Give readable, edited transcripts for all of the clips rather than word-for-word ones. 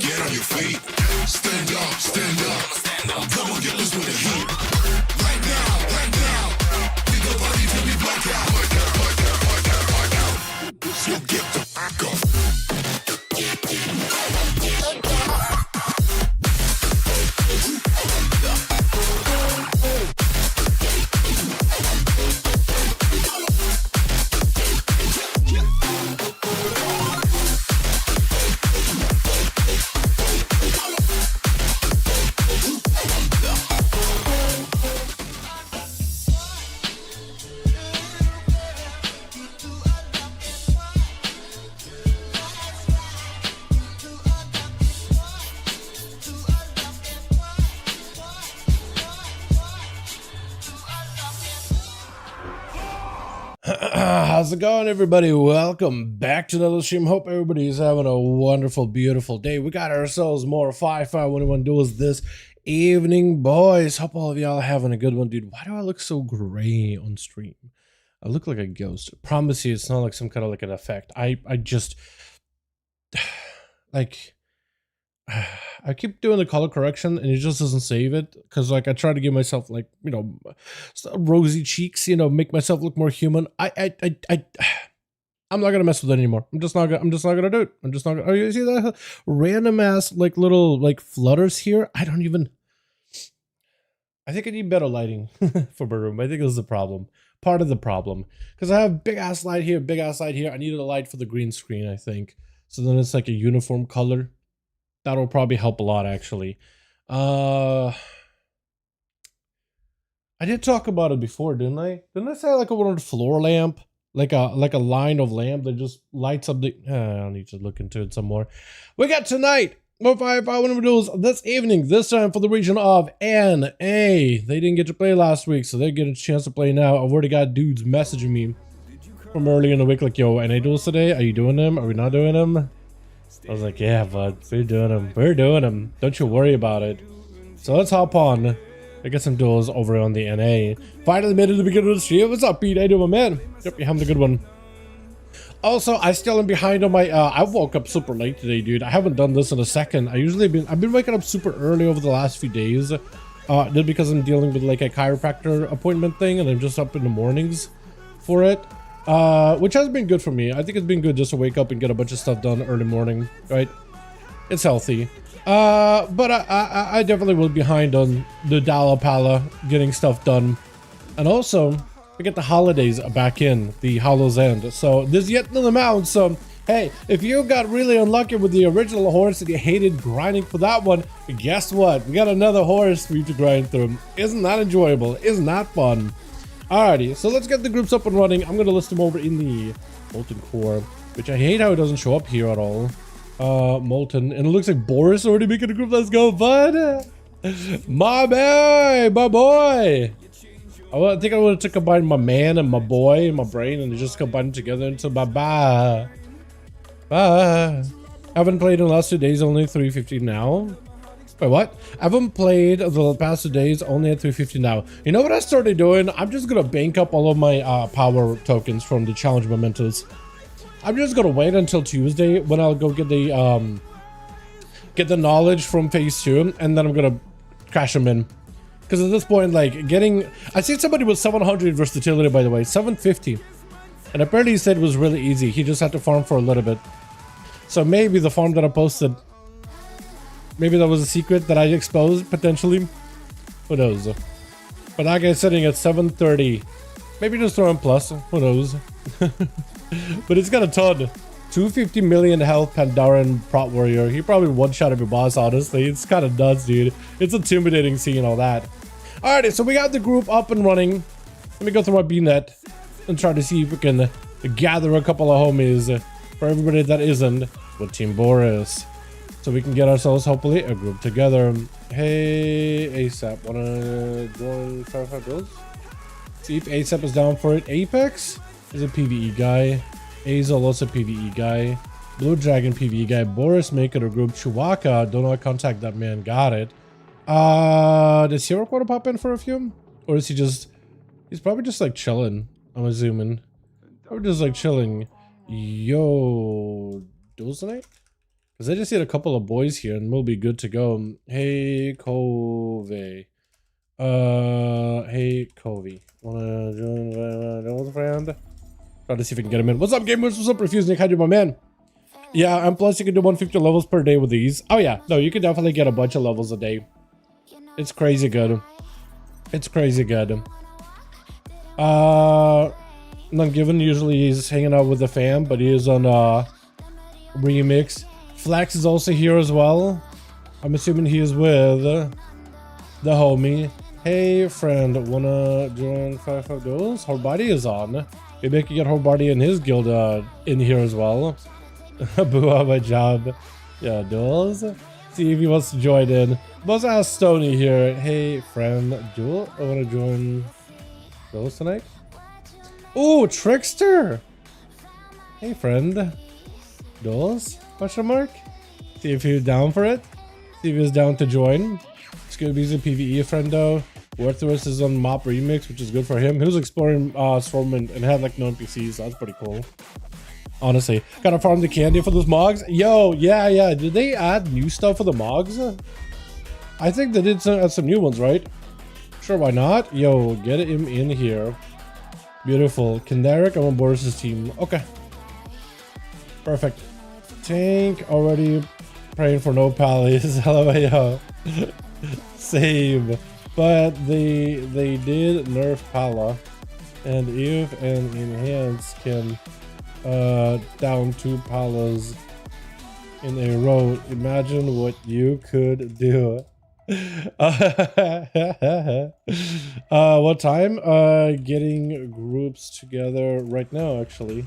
get on your feet. Stand up, stand up, stand up. Come on, get loose with the heat. Right now, we go party till we black out. Black out. So get the fuck up. How's it going, everybody? Welcome back to the Livestream. Hope everybody's having a wonderful, beautiful day. We got ourselves more 5V5 1v1 DUELS this evening, boys. Hope all of y'all having a good one, dude. Why do I look so gray on stream? I look like a ghost. I promise you, it's not like some kind of like an effect. I just like I keep doing the color correction and it just doesn't save it because like I try to give myself like, you know, rosy cheeks, you know, make myself look more human. I'm not gonna mess with it anymore. I'm just not gonna do it. I'm just not gonna. Oh, you see that random ass like little like flutters here? I think I need better lighting for my room. I think this is the problem. Part of the problem because I have big ass light here, big ass light here. I needed a light for the green screen, I think. So then it's like a uniform color. That'll probably help a lot, actually. I did talk about it before, didn't I? Didn't I say like I wanted a floor lamp, like a line of lamp that just lights up the? I'll need to look into it some more. We got tonight more 5V5 1v1 DUELS this evening. This time for the region of NA. They didn't get to play last week, so they get a chance to play now. I've already got dudes messaging me from early in the week, like, "Yo, NA duels today? Are you doing them? Are we not doing them?" I was like, yeah, bud, we're doing them. We're doing them. Don't you worry about it. So let's hop on. I get some duels over on the NA. Finally made it to the beginning of the stream. What's up, Pete? How you doing, man? Yep, you're having a good one. Also, I still am behind on my, I woke up super late today, dude. I haven't done this in a second. I've been waking up super early over the last few days. Just because I'm dealing with like a chiropractor appointment thing and I'm just up in the mornings for it. Which has been good for me. I think it's been good just to wake up and get a bunch of stuff done early morning, right? It's healthy. But I definitely was behind on the Dalaran getting stuff done. And also, we get the holidays back in, the Hollow's End. So there's yet another amount. So, hey, if you got really unlucky with the original horse and you hated grinding for that one, guess what? We got another horse for you to grind through. Isn't that enjoyable? Isn't that fun? Alrighty, so let's get the groups up and running. I'm gonna list them over in the Molten Core, which I hate how it doesn't show up here at all. Molten, and it looks like Boris already making a group. Let's go, bud! My boy! I think I wanted to combine my man and my boy in my brain and just combine it together into my bye. Bye. I haven't played in the last 2 days, only 350 now. Wait, what? I haven't played the past 2 days, only at 350 now. You know what I started doing? I'm just gonna bank up all of my power tokens from the challenge mementos. I'm just gonna wait until Tuesday when I'll go get the knowledge from phase 2, and then I'm gonna crash them in. Because at this point, like I see somebody with 700 versatility, by the way, 750, and apparently he said it was really easy. He just had to farm for a little bit. So maybe the farm that I posted. Maybe that was a secret that I exposed, potentially. Who knows? But that guy's sitting at 730. Maybe just throw him plus. Who knows? But it's got a ton. 250 million health Pandaren prot warrior. He probably one-shot every boss, honestly. It's kind of nuts, dude. It's intimidating seeing all that. Alrighty, so we got the group up and running. Let me go through my BNet and try to see if we can gather a couple of homies for everybody that isn't with Team Boris. So we can get ourselves, hopefully, a group together. Hey, ASAP, wanna join 5V5 DUELS? See if ASAP is down for it. Apex is a PvE guy. Azel also PvE guy. Blue Dragon PvE guy. Boris make it a group. Chewbacca, don't know how to contact that man. Got it. Does Hero want to pop in for a few? Or is he just... He's probably just like chilling, I'm assuming. Probably just like chilling. Yo, duels tonight? Because I just hit a couple of boys here and we'll be good to go. Hey, Covey. Hey, Covey. Wanna join my old friend? Try to see if I can get him in. What's up, gamers? What's up, Refusing? How do you, my man? Yeah, and plus you can do 150 levels per day with these. Oh yeah, no, you can definitely get a bunch of levels a day. It's crazy good. It's crazy good. Not given. Usually he's hanging out with the fam, but he is on Remix. Flex is also here as well. I'm assuming he is with the homie. Hey friend, wanna join 5V5 Duels? Horbody is on. Maybe I can get Horbody and his guild in here as well. Boo on my job. Yeah, Duels. See if he wants to join in. Let's ask Stony here. Hey friend, Duel, I wanna join Duels tonight? Ooh, Trickster! Hey friend. Duels? Question mark? See if he's down for it. See if he's down to join. It's gonna be a PvE friendo. Worthless is on Mop Remix, which is good for him. He was exploring Storm and had like no NPCs, so that's pretty cool. Honestly. Gotta farm the candy for those mogs. Yo, yeah. Did they add new stuff for the mogs? I think they did add some new ones, right? Sure, why not? Yo, get him in here. Beautiful. Kendaric, I'm on Boris's team. Okay. Perfect. Tank already praying for no pallies. LMAO. Same. But they did nerf Pala. And if an enhance can down 2 Palas in a row, imagine what you could do. What time? Getting groups together right now, actually.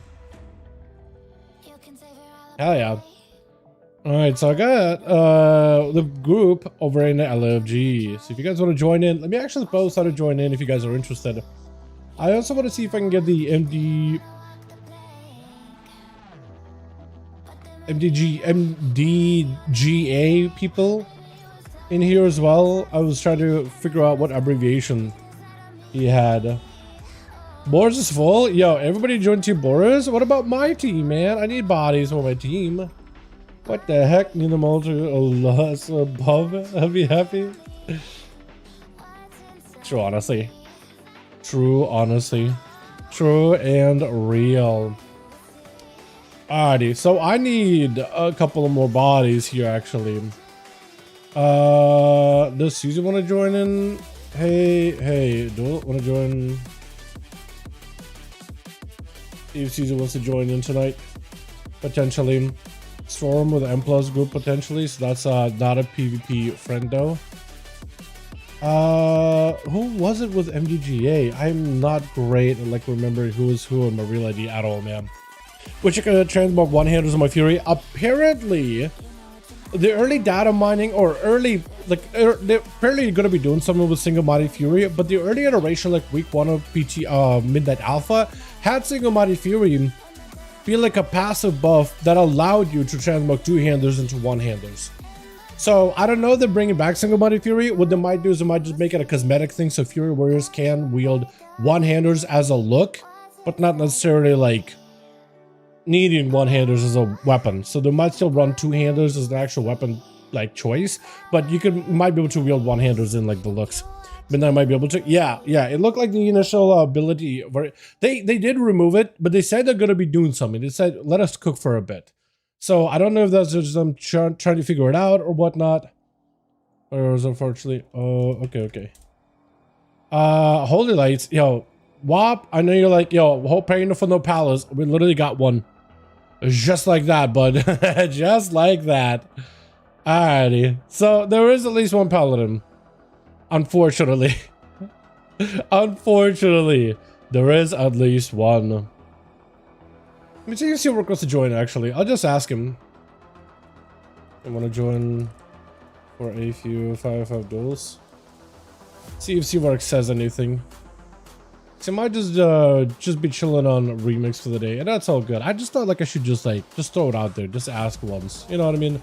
Hell yeah. Alright, so I got the group over in LFG. So if you guys want to join in, let me actually post how to join in if you guys are interested. I also want to see if I can get the MDGA people in here as well. I was trying to figure out what abbreviation he had. Boris is full. Yo, everybody join Team Boris. What about my team, man? I need bodies for my team. What the heck? Need them all to less above. I'll be happy. True, honestly. True, honestly. True and real. Alrighty, so I need a couple of more bodies here, actually. Does Susan want to join in? Hey, do want to join? See if Susan wants to join in tonight. Potentially. Storm with M plus group potentially, so that's not a PvP friendo. Who was it with MDGA? I'm not great at like remembering who is who in my real ID at all, man. Which you can transmog one-handers on my Fury. Apparently, the early data mining or early they're apparently going to be doing something with single-minded Fury, but the early iteration like week 1 of PT Midnight Alpha had single-minded Fury be like a passive buff that allowed you to transmog two-handers into one-handers. So I don't know if they're bringing back single-minded Fury. What they might do is they might just make it a cosmetic thing so Fury warriors can wield one-handers as a look, but not necessarily like needing one-handers as a weapon. So they might still run two-handers as an actual weapon like choice, but you might be able to wield one-handers in like the looks. But I might be able to. Yeah. It looked like the initial ability. They did remove it, but they said they're going to be doing something. They said, let us cook for a bit. So I don't know if that's just them trying to figure it out or whatnot. Or is unfortunately. Oh, okay. Holy lights. Yo, WAP, I know you're like, yo, hope paying for no palace. We literally got one. Just like that, bud. Just like that. Alrighty. So there is at least one paladin. Unfortunately. Unfortunately, there is at least one. Let me see if Silver wants to join, actually. I'll just ask him. I want to join for a few 5v5 duels. See if Silver says anything. So I might just be chilling on Remix for the day, and that's all good. I just thought like I should just throw it out there, just ask once. You know what I mean?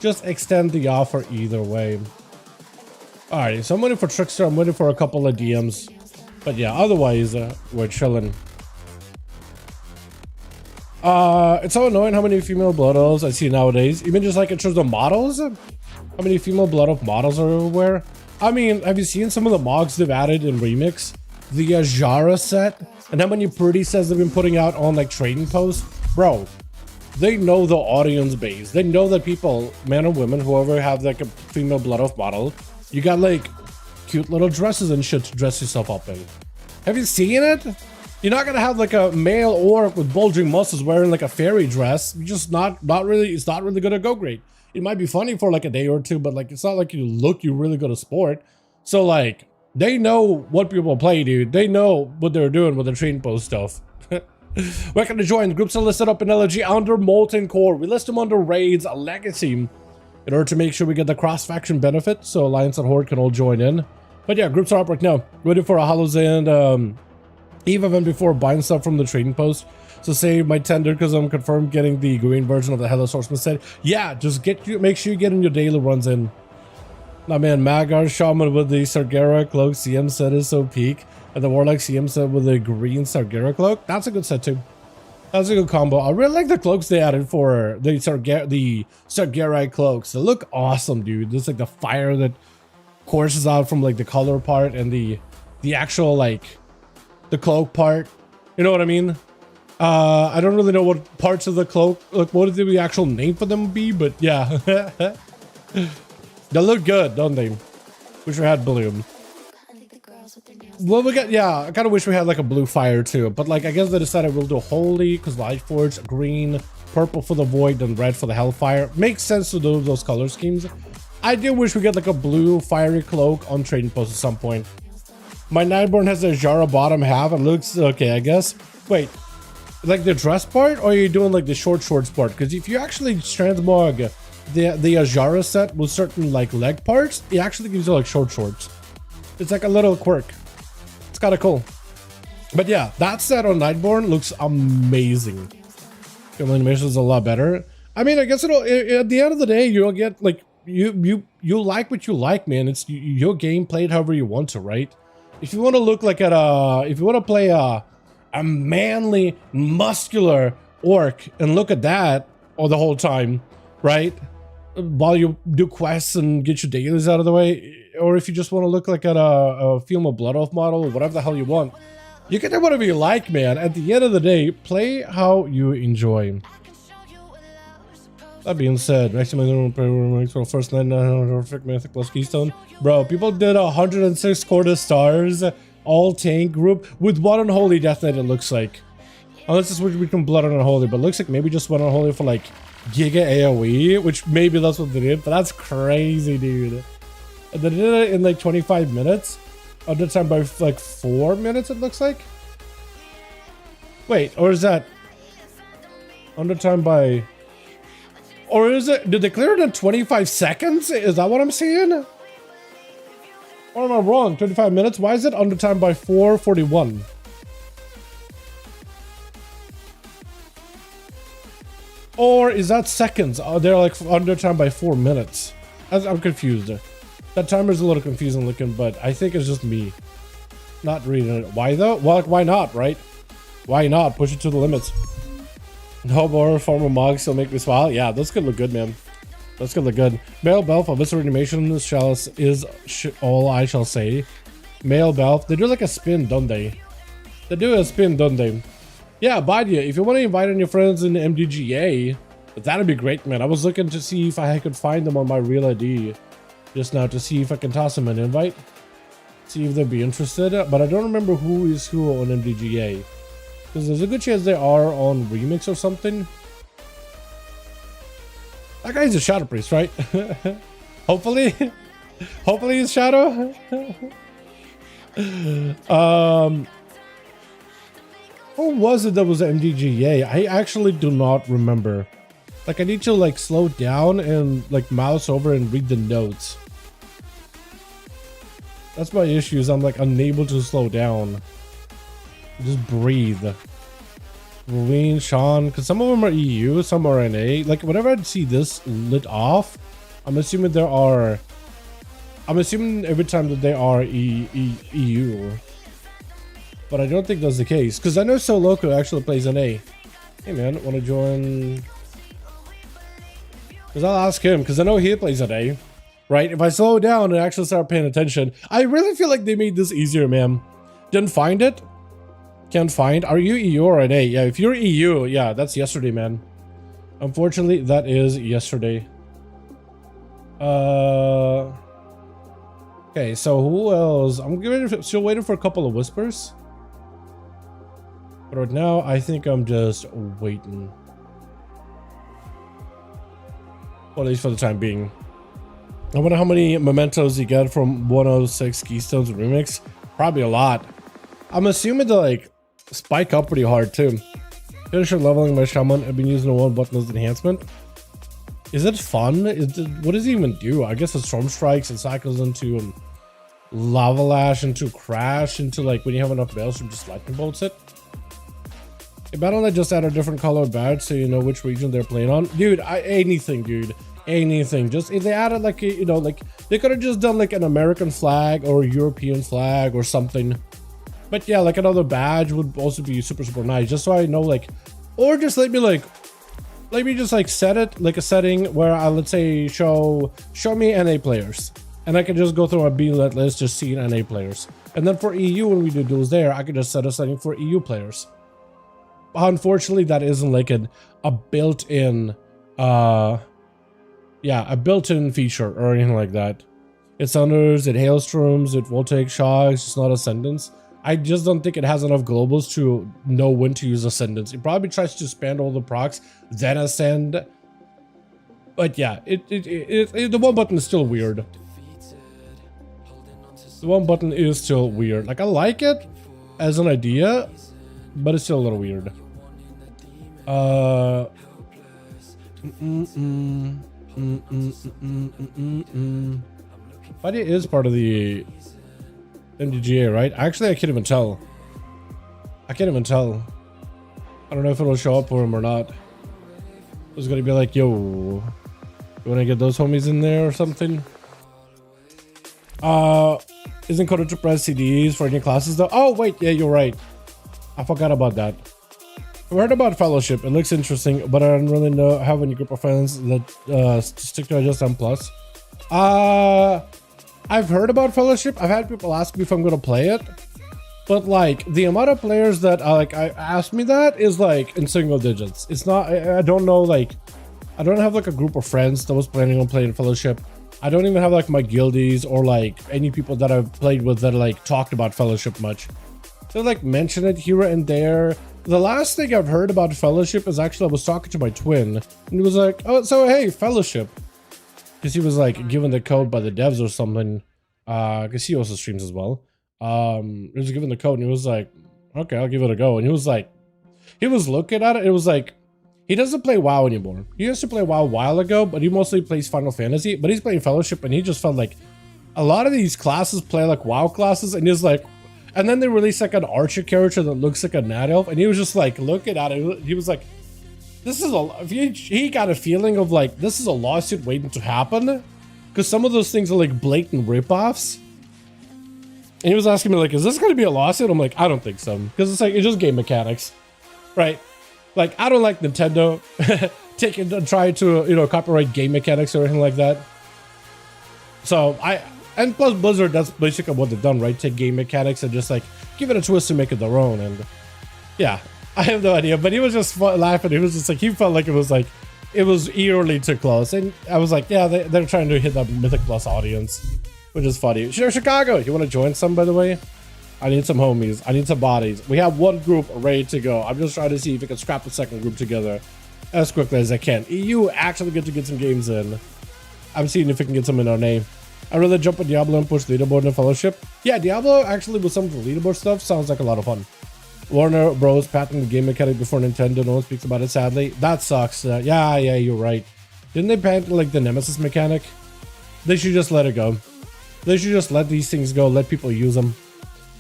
Just extend the offer either way. Alright, so I'm waiting for Trickster. I'm waiting for a couple of DMs. But yeah, otherwise, we're chilling. It's so annoying how many female blood elves I see nowadays. Even just like in terms of models, how many female blood elf models are everywhere. I mean, have you seen some of the mods they've added in Remix? The Ajara set, and how many pretty sets they've been putting out on like trading posts? Bro, they know the audience base. They know that people, men or women, whoever have like a female blood elf model, you got like cute little dresses and shit to dress yourself up in. Have you seen it? You're not gonna have like a male orc with bulging muscles wearing like a fairy dress. You just not really. It's not really gonna go great. It might be funny for like a day or two, but like it's not like you're really good at sport. So like they know what people play, dude. They know what they're doing with the trading post stuff. Where can I join? Groups are listed up in LG under Molten Core. We list them under Raids, a Legacy, in order to make sure we get the cross-faction benefit, so Alliance and Horde can all join in. But yeah, groups are up right now. Waiting for a Hallows and Eve event before buying stuff from the trading post. So save my tender because I'm confirmed getting the green version of the Hello Swordsman set. Yeah, just make sure you get in your daily runs in. Nah man, Magar Shaman with the Sargera cloak CM set is so peak. And the Warlock CM set with the green Sargera cloak. That's a good set too. That's a good combo. I really like the cloaks they added for the Sargera cloaks. They look awesome, dude. There's like the fire that courses out from like the color part and the actual like the cloak part. You know what I mean? I don't really know what parts of the cloak, like what the actual name for them would be, but yeah. They look good, don't they? Wish we had blue. Well, we got, yeah, I kind of wish we had like a blue fire too, but like I guess they decided we'll do holy because Lightforge, green, purple for the void, and red for the hellfire. Makes sense to do those color schemes. I do wish we get like a blue fiery cloak on trading post at some point. My Nightborn has a Jara bottom half. It looks okay, I guess. Wait, like the dress part, or are you doing like the shorts part? Because if you actually transmog the Ajara set with certain like leg parts, it actually gives you like shorts. It's like a little quirk. It's kind of cool. But yeah, that set on Nightborn looks amazing. The animation is a lot better. I mean, I guess it'll at the end of the day you'll get like you like what you like, man. It's your game played however you want to, right? If you want to look like if you want to play a manly, muscular orc and look at that all the whole time, right? While you do quests and get your dailies out of the way, or if you just want to look like at a female blood elf model or whatever the hell you want, you can do whatever you like, man. At the end of the day, play how you enjoy. That being said, maximum for first 9 mythic plus keystone. Bro, people did 106 quarter stars, all tank group with one unholy death knight, it looks like. Unless it's switch between blood and unholy, but it looks like maybe just one unholy for like Giga AoE, which maybe that's what they did, but that's crazy, dude. And they did it in like 25 minutes. Under time by like 4 minutes, it looks like. Wait, or is that under time by, or is it, did they clear it in 25 seconds? Is that what I'm seeing? Or am I wrong? 25 minutes? Why is it under time by 4:41? Or is that seconds? Oh, they're like under time by 4 minutes. I'm confused. That timer's a little confusing looking, but I think it's just me not reading it. Why though? Well, like, why not, right? Why not? Push it to the limits. No more former mogs still make me smile. Yeah, those could look good, man. Those could look good. Male Belf of Visceral Animation is all I shall say. Male Belf, they do like a spin, don't they? They do a spin, don't they? Yeah, Badia, if you want to invite any friends in MDGA, that'd be great, man. I was looking to see if I could find them on my real ID just now to see if I can toss them an invite. See if they'd be interested, but I don't remember who is who on MDGA. Because there's a good chance they are on Remix or something. That guy's a Shadow Priest, right? Hopefully. Hopefully he's Shadow. Who was it that was MDGA? I actually do not remember. Like, I need to like slow down and like mouse over and read the notes. That's my issue, is I'm like unable to slow down. Just breathe. Roween, Sean, because some of them are EU, some are NA. Like, whenever I see this lit off, I'm assuming there are. I'm assuming every time that they are EU. But I don't think that's the case, because I know Soloco actually plays NA. Hey man, wanna join? Because I'll ask him, because I know he plays a day, right? If I slow down and actually start paying attention, I really feel like they made this easier, man. Didn't find it? Can't find. Are you EU or an A? Yeah, if you're EU, yeah, that's yesterday, man. Unfortunately, that is yesterday. Okay, so who else? I'm still waiting for a couple of whispers. But right now, I think I'm just waiting. Well, at least for the time being. I wonder how many mementos you get from 106 Keystones Remix. Probably a lot. I'm assuming to like spike up pretty hard too. Finisher leveling my shaman. I've been using the one button as enhancement. Is it fun? What does it even do? I guess it storm strikes and cycles into lava lash, into crash, into like when you have enough bells from just lightning bolts it. A battle that just add a different color badge so you know which region they're playing on. Dude, anything, dude. Anything. Just if they added like a, you know, like they could have just done like an American flag or a European flag or something. But yeah, like another badge would also be super nice, just so I know, like, or just let me just like set it like a setting where I, let's say, show me NA players, and I can just go through my BLET list, just seeing NA players. And then for EU, when we do duels there, I can just set a setting for EU players. Unfortunately, that isn't like a built-in a built-in feature or anything like that. It thunders, it hailstorms, it voltaic shocks, it's not ascendance. I just don't think it has enough globals to know when to use ascendance. It probably tries to spam all the procs, then ascend. But yeah, the one button is still weird. The one button is still weird. Like, I like it as an idea, but it's still a little weird. But it is part of the MDGA, right? Actually, I can't even tell. I can't even tell. I don't know if it'll show up for him or not. It's gonna be like, yo, you wanna get those homies in there or something? Isn't coded to press CDs for any classes though? Oh wait, yeah, you're right. I forgot about that. I've heard about Fellowship. It looks interesting, but I don't really have any group of friends that stick to just M+. I've heard about Fellowship. I've had people ask me if I'm gonna play it, but like the amount of players that I asked me that is like in single digits. It's not. I don't know. Like, I don't have like a group of friends that was planning on playing Fellowship. I don't even have like my guildies or like any people that I've played with that like talked about Fellowship much. They like mention it here and there. The last thing I've heard about Fellowship is actually I was talking to my twin and he was like, oh, so hey, Fellowship. Because he was like given the code by the devs or something. Because he also streams as well. He was given the code and he was like, okay, I'll give it a go. And he was like, he was looking at it. It was like, he doesn't play WoW anymore. He used to play WoW a while ago, but he mostly plays Final Fantasy. But he's playing Fellowship and he just felt like a lot of these classes play like WoW classes. And he's like, and then they released like an archer character that looks like a Nat Elf. And he was just like looking at it. He was like, this is he got a feeling of like, this is a lawsuit waiting to happen. Because some of those things are like blatant ripoffs. And he was asking me like, is this going to be a lawsuit? I'm like, I don't think so. Because it's like, it's just game mechanics. Right? Like, I don't like Nintendo trying to, you know, copyright game mechanics or anything like that. So and plus Blizzard, that's basically what they've done, right? Take game mechanics and just like give it a twist and make it their own. And yeah, I have no idea, but he was just laughing. He was just like, he felt like it was eerily too close. And I was like, yeah, they're trying to hit that Mythic Plus audience, which is funny. Sure, Chicago, you want to join some, by the way? I need some homies. I need some bodies. We have one group ready to go. I'm just trying to see if we can scrap the second group together as quickly as I can. EU actually get to get some games in. I'm seeing if we can get some in our name. I really jump on Diablo and push leaderboard in Fellowship. Yeah, Diablo actually with some of the leaderboard stuff sounds like a lot of fun. Warner Bros. Patented the game mechanic before Nintendo. No one speaks about it, sadly. That sucks. Yeah, you're right. Didn't they patent like the Nemesis mechanic? They should just let it go. They should just let these things go. Let people use them.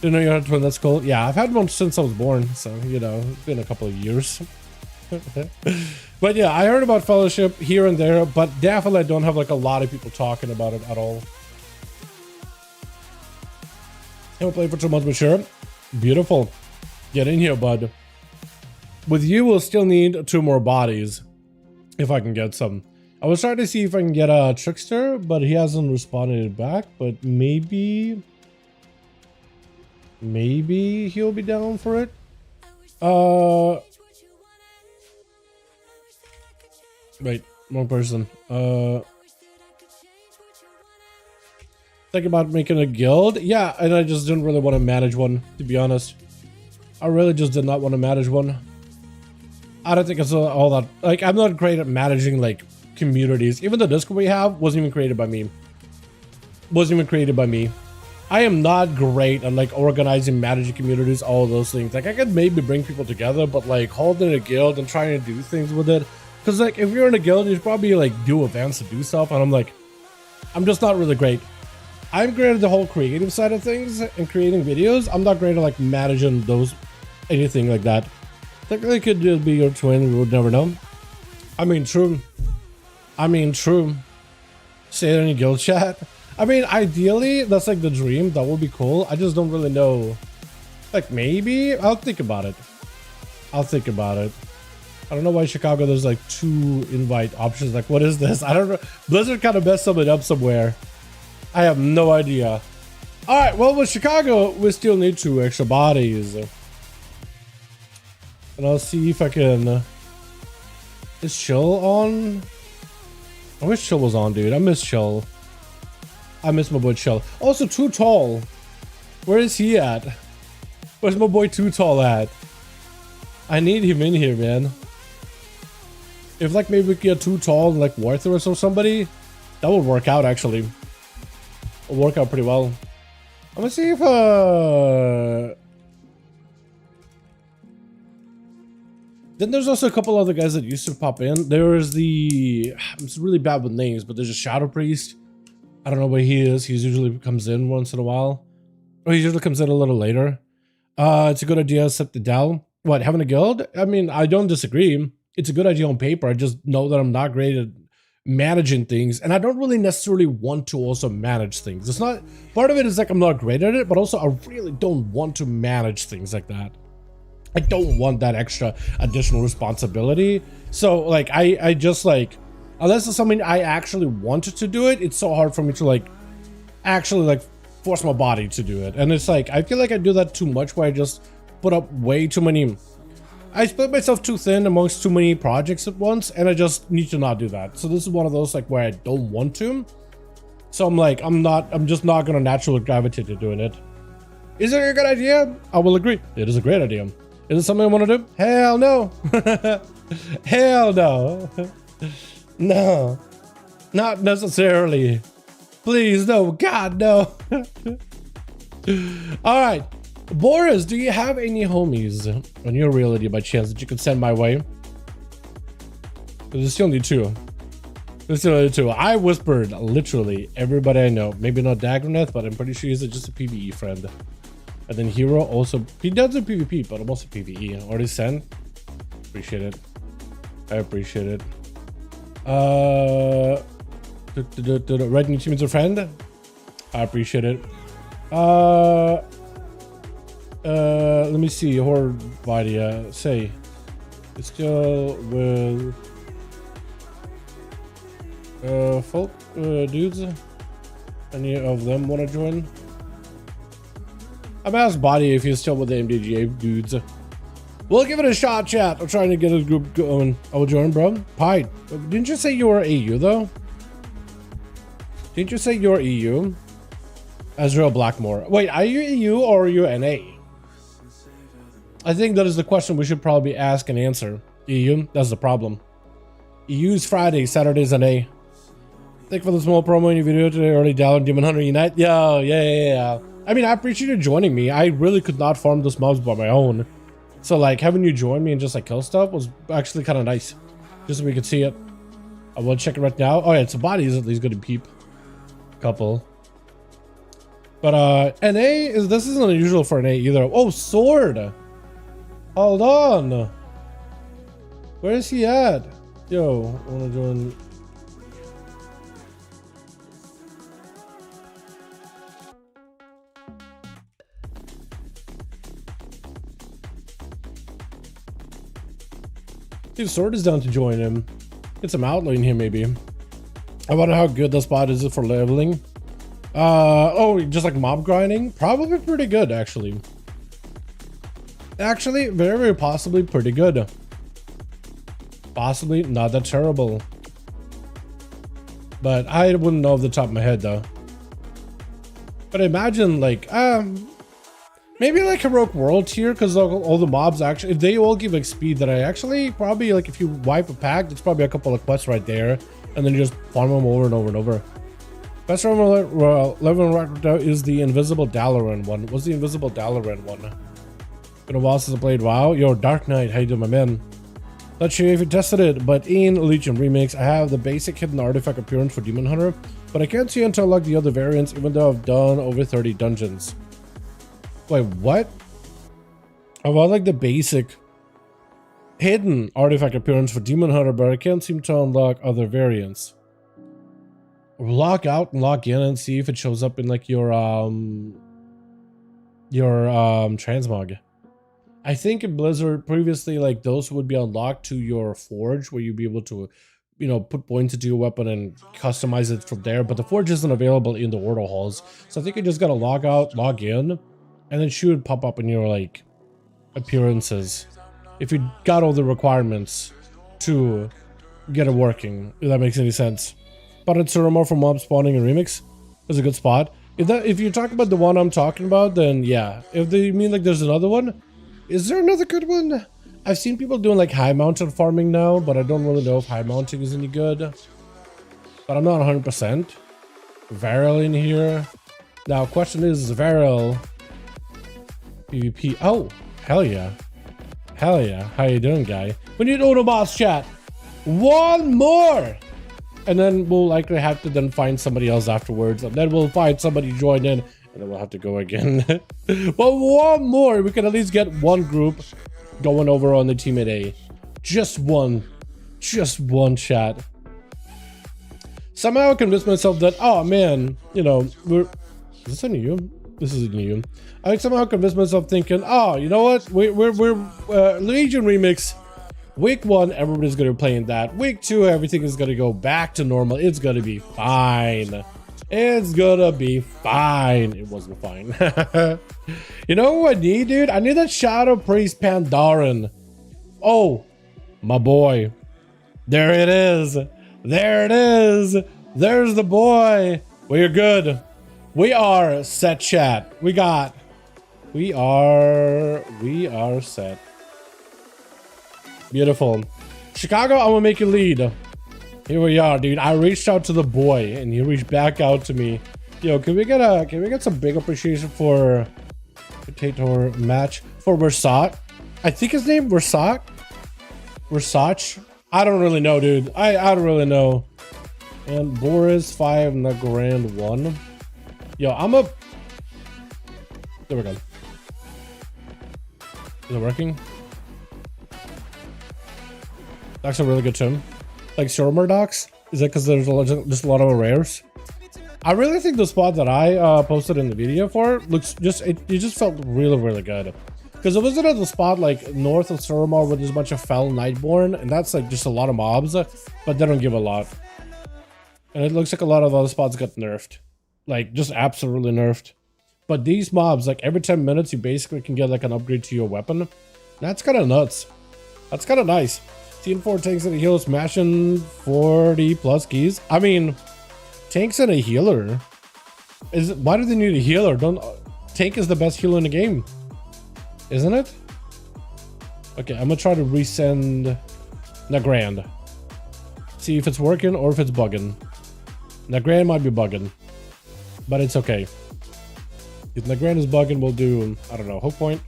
Didn't know you had a twin. That's cool. Yeah, I've had one since I was born. So, you know, it's been a couple of years. But yeah, I heard about Fellowship here and there, but definitely I don't have like a lot of people talking about it at all. Haven't played for 2 months, but sure. Beautiful. Get in here, bud. With you, we'll still need 2 more bodies. If I can get some. I was trying to see if I can get a Trickster, but he hasn't responded back. But maybe he'll be down for it. Wait, one person. Think about making a guild. Yeah, and I just didn't really want to manage one, to be honest. I really just did not want to manage one. I don't think it's all that, like, I'm not great at managing, like, communities. Even the Discord we have wasn't even created by me. I am not great at, like, organizing, managing communities, all of those things. Like, I could maybe bring people together, but, like, holding a guild and trying to do things with it. Because, like, if you're in a guild, you should probably, like, do events to do stuff. And I'm like, I'm just not really great. I'm great at the whole creative side of things and creating videos. I'm not great at, like, managing those, anything like that. Technically, could be your twin. We would never know. I mean, true. Say it in your guild chat. I mean, ideally, that's like the dream. That would be cool. I just don't really know. Like, maybe I'll think about it. I don't know why Chicago there's like 2 invite options. Like, what is this? I don't know. Blizzard kind of messed something up somewhere. I have no idea. All right. Well, with Chicago, we still need 2 extra bodies. And I'll see if I can... Is Chill on? I wish Chill was on, dude. I miss Chill. I miss my boy Chill. Also, Too Tall. Where is he at? Where's my boy Too Tall at? I need him in here, man. If, like, maybe we could get Too Tall and, like, Warthros or somebody, that would work out, actually. It'll work out pretty well. I'm gonna see if, Then there's also a couple other guys that used to pop in. There's the... I'm really bad with names, but there's a Shadow Priest. I don't know where he is. He usually comes in once in a while. Or he usually comes in a little later. It's a good idea, except the Dal. What, having a guild? I mean, I don't disagree. It's a good idea on paper. I just know that I'm not great at managing things. And I don't really necessarily want to also manage things. It's not... Part of it is like I'm not great at it, but also I really don't want to manage things like that. I don't want that extra additional responsibility. So, like, I just, like, unless it's something I actually wanted to do it, it's so hard for me to, like, actually, like, force my body to do it. And it's like, I feel like I do that too much, where I just put up way too many... I split myself too thin amongst too many projects at once, and I just need to not do that. So this is one of those, like, where I don't want to. So I'm like, I'm just not gonna naturally gravitate to doing it. Is it a good idea? I will agree. It is a great idea. Is it something I want to do? Hell no. Hell no. No. Not necessarily. Please, no. God, no. All right. Boris, do you have any homies on your reality by chance that you could send my way? There's still only 2. There's still only 2. I whispered literally everybody I know. Maybe not Daggerneth, but I'm pretty sure he's just a PvE friend. And then Hero also, he does do PvP, but I'm also PvE. Already sent. Appreciate it. I appreciate it. Red New Team is a friend. I appreciate it. Let me see. Horror body. Say, it's still with folk dudes. Any of them want to join? I'm asked Body if he's still with the MDGA dudes. We'll give it a shot, chat. I'm trying to get a group going. I will join, bro. Pie. Didn't you say you were EU, though? Didn't you say you're EU? Azrael Blackmore. Wait, are you EU or are you NA? I think that is the question we should probably ask and answer. EU? That's the problem. EU's Friday, Saturday's NA. Thank you for the small promo in your video today. Early Dalaran Demon Hunter Unite. Yo, yeah. I mean, I appreciate you joining me. I really could not farm those mobs by my own. So, like, having you join me and just, like, kill stuff was actually kind of nice. Just so we could see it. I will check it right now. Oh, yeah, it's a body. Is at least good to peep. Couple. But, NA, this isn't unusual for NA either. Oh, Sword! Hold on! Where is he at? Yo, I wanna join... Dude, Sword is down to join him. Get some outlane here, maybe. I wonder how good the spot is for leveling. Oh, just like mob grinding? Probably pretty good, actually. Actually, very, very possibly pretty good. Possibly not that terrible. But I wouldn't know off the top of my head, though. But imagine, like, maybe like Heroic World tier, because all the mobs actually, if they all give like speed, that I actually probably, like, if you wipe a pack, it's probably a couple of quests right there, and then you just farm them over and over and over. Best level right now is the Invisible Dalaran one. What's the Invisible Dalaran one? Been a while since I played WoW. Yo, Dark Knight, how you doing, my man? Not sure if you tested it, but in Legion Remix, I have the basic hidden artifact appearance for Demon Hunter, but I can't see until like the other variants, even though I've done over 30 dungeons. Wait, what? I want like the basic hidden artifact appearance for Demon Hunter, but I can't seem to unlock other variants. Log out and log in and see if it shows up in like your transmog. I think in Blizzard previously, like, those would be unlocked to your forge, where you'd be able to, you know, put points into your weapon and customize it from there. But the forge isn't available in the Order Halls, so I think you just gotta log out, log in, and then she would pop up in your like appearances if you got all the requirements to get it working. If that makes any sense. But it's a remote for mob spawning in Remix. It's a good spot. If you talk about the one I'm talking about, then yeah. If you mean like there's another one. Is there another good one? I've seen people doing like high mountain farming now, but I don't really know if high mounting is any good. But I'm not 100%. Varel in here. Now, question is Varel PvP? Oh, hell yeah. Hell yeah. How you doing, guy? We need Autobots chat. One more! And then we'll likely have to then find somebody else afterwards. And then we'll find somebody to join in. And then we'll have to go again. But one more. We can at least get one group going over on the team at A. Just one. Just one, chat. Somehow I convinced myself that, oh man, you know, is this a new? This is a new. I somehow convinced myself thinking, oh, you know what? We're Legion Remix. Week 1, everybody's going to be playing that. Week 2, everything is going to go back to normal. It's going to be fine. It's gonna be fine. It wasn't fine. You know what I need, dude? I need that Shadow Priest Pandaren. Oh, my boy. There it is. There it is. There's the boy. We're good. We are set, chat. We are set. Beautiful. Chicago, I'm gonna make you lead. Here we are, dude. I reached out to the boy and he reached back out to me. Yo, can we get some big appreciation for Potato match for Versat? I think his name Versat. I don't really know, dude. I don't really know. And Boris 5 and the Grand 1. Yo, there we go. Is it working? That's a really good tune. Like Shormer Docs? Is that because there's just a lot of rares? I really think the spot that I posted in the video for looks it just felt really, really good. Because it was at the spot like north of Suramar where there's a bunch of Fel Nightborn, and that's like just a lot of mobs, but they don't give a lot. And it looks like a lot of other spots got nerfed. Like just absolutely nerfed. But these mobs, like every 10 minutes you basically can get like an upgrade to your weapon. That's kind of nuts. That's kind of nice. Team 4 tanks and a healer smashing 40 plus keys. I mean, tanks and a healer. Why do they need a healer? Tank is the best healer in the game, isn't it? Okay, I'm gonna try to resend Nagrand. See if it's working or if it's bugging. Nagrand might be bugging, but it's okay. If Nagrand is bugging, we'll do, I don't know, hook point.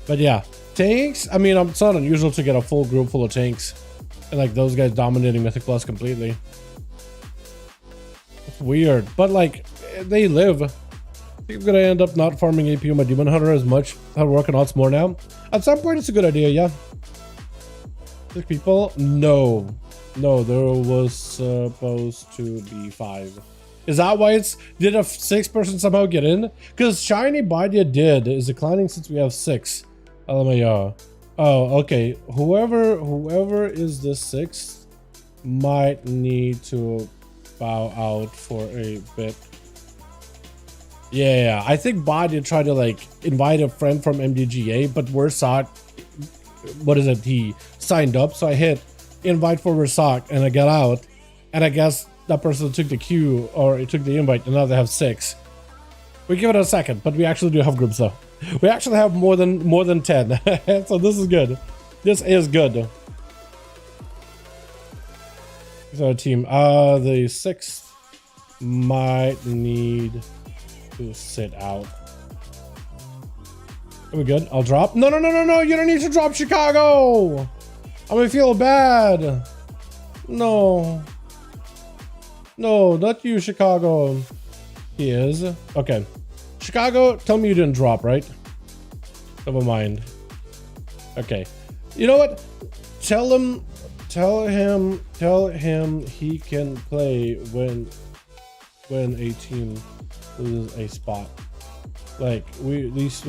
But yeah. Tanks, I mean, it's not unusual to get a full group full of tanks and like those guys dominating Mythic Plus completely. It's weird, but like they live. I think I'm gonna end up not farming AP on my Demon Hunter as much. I'm working lots more now. At some point, it's a good idea, yeah. 6 people? No, there was supposed to be 5. Is that why did a 6th person somehow get in? Because Shiny Baidia is declining since we have 6. LMAO. Oh, okay. Whoever is the 6th might need to bow out for a bit. Yeah, I think Body tried to like invite a friend from MDGA, but Wersock, what is it? He signed up, so I hit invite for Wersock and I got out, and I guess that person took the queue or it took the invite, and now they have 6. We give it a second, but we actually do have groups though. We actually have more than 10, so this is good. This is good. So team, the 6th might need to sit out. Are we good? I'll drop. No, you don't need to drop, Chicago. I'm gonna feel bad. No, not you, Chicago. He is. Okay, Chicago, tell me you didn't drop, right? Never mind. Okay, you know what? Tell him he can play when a team loses a spot. Like these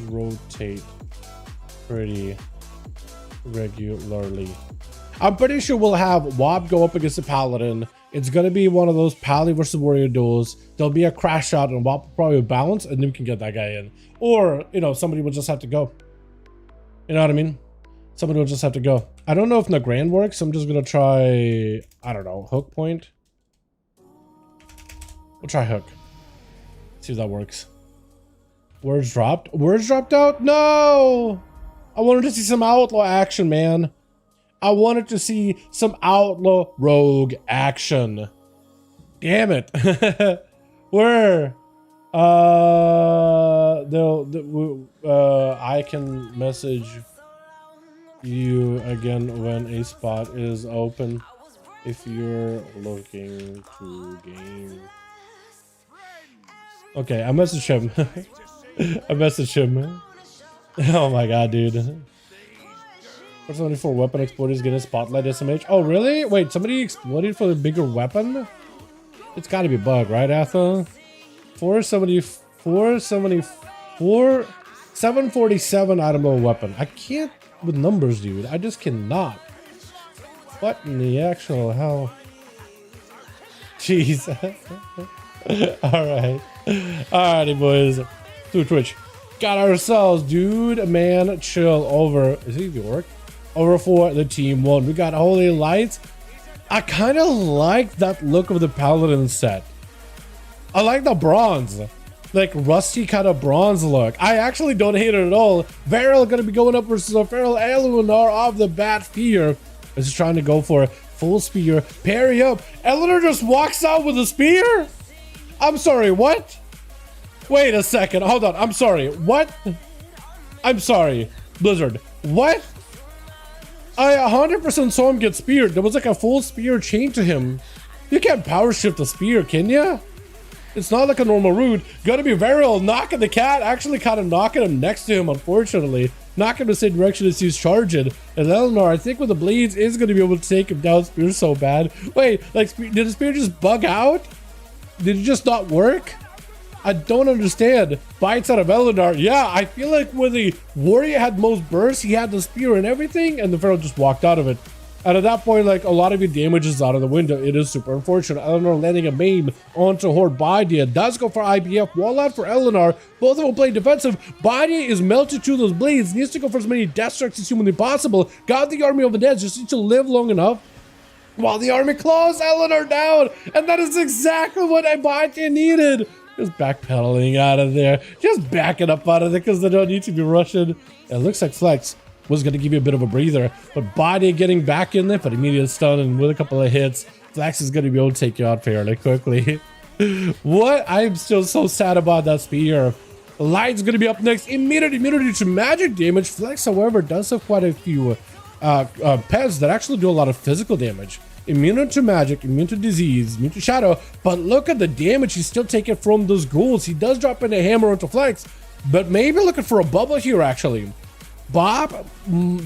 rotate pretty regularly. I'm pretty sure we'll have WoB go up against the Paladin. It's gonna be one of those Pally versus Warrior duels. There'll be a crash shot and WoB will probably bounce, and then we can get that guy in. Or, you know, somebody will just have to go. You know what I mean? Somebody will just have to go. I don't know if Nagrand works. I'm just gonna try, I don't know, hook point. We'll try hook. See if that works. Words dropped? Words dropped out? No! I wanted to see some outlaw action, man. I wanted to see some outlaw rogue action. Damn it. Where? I can message you again when a spot is open if you're looking to game. Okay, I messaged him. I messaged him. Oh my god, dude. 474 weapon exploiters getting spotlight SMH. Oh really? Wait, somebody exploited for the bigger weapon? It's gotta be a bug, right, Atha? 747 item level weapon. I can't with numbers, dude. I just cannot. What in the actual hell? Jeez. Alright. Alrighty, boys. To Twitch. Got ourselves, dude. Man, chill over. Is it even work? Over for the team 1. We got Holy Lights. I kind of like that look of the Paladin set. I like the bronze. Like rusty kind of bronze look. I actually don't hate it at all. Varel gonna be going up versus a Feral Elunar off the bat. Fear is trying to go for full spear. Parry up. Elunar just walks out with a spear? I'm sorry, what? Wait a second. Hold on. I'm sorry. What? I'm sorry. Blizzard. What? I 100% saw him get speared. There was like a full spear chained to him. You can't power shift a spear, can ya? It's not like a normal route. Gotta be Varel knocking the cat. Actually kind of knocking him next to him, unfortunately. Knocking him the same direction as he's charging. And Eleanor, I think with the blades, is going to be able to take him down spear so bad. Wait, like, did the spear just bug out? Did it just not work? I don't understand. Bites out of Eleanor. Yeah, I feel like when the warrior had most bursts, he had the spear and everything, and the Pharaoh just walked out of it. And at that point, like, a lot of your damage is out of the window. It is super unfortunate. Eleanor landing a maim onto Horde. Badia does go for IBF. Wall out for Eleanor. Both of them play defensive. Badia is melted to those blades. Needs to go for as many death strikes as humanly possible. Got the army of the dead. Just needs to live long enough while the army claws Eleanor down. And that is exactly what Badia needed. Just backpedaling out of there. Just backing up out of there because they don't need to be rushing. It looks like Flex was going to give you a bit of a breather, but Body getting back in there for the immediate stun, and with a couple of hits, Flex is going to be able to take you out fairly quickly. What? I'm still so sad about that spear. Light's going to be up next. Immunity to magic damage. Flex, however, does have quite a few pets that actually do a lot of physical damage. Immune to magic, immune to disease, immune to shadow, but look at the damage he's still taking from those ghouls. He does drop in a hammer onto Flex, but maybe looking for a bubble here, actually. Bop and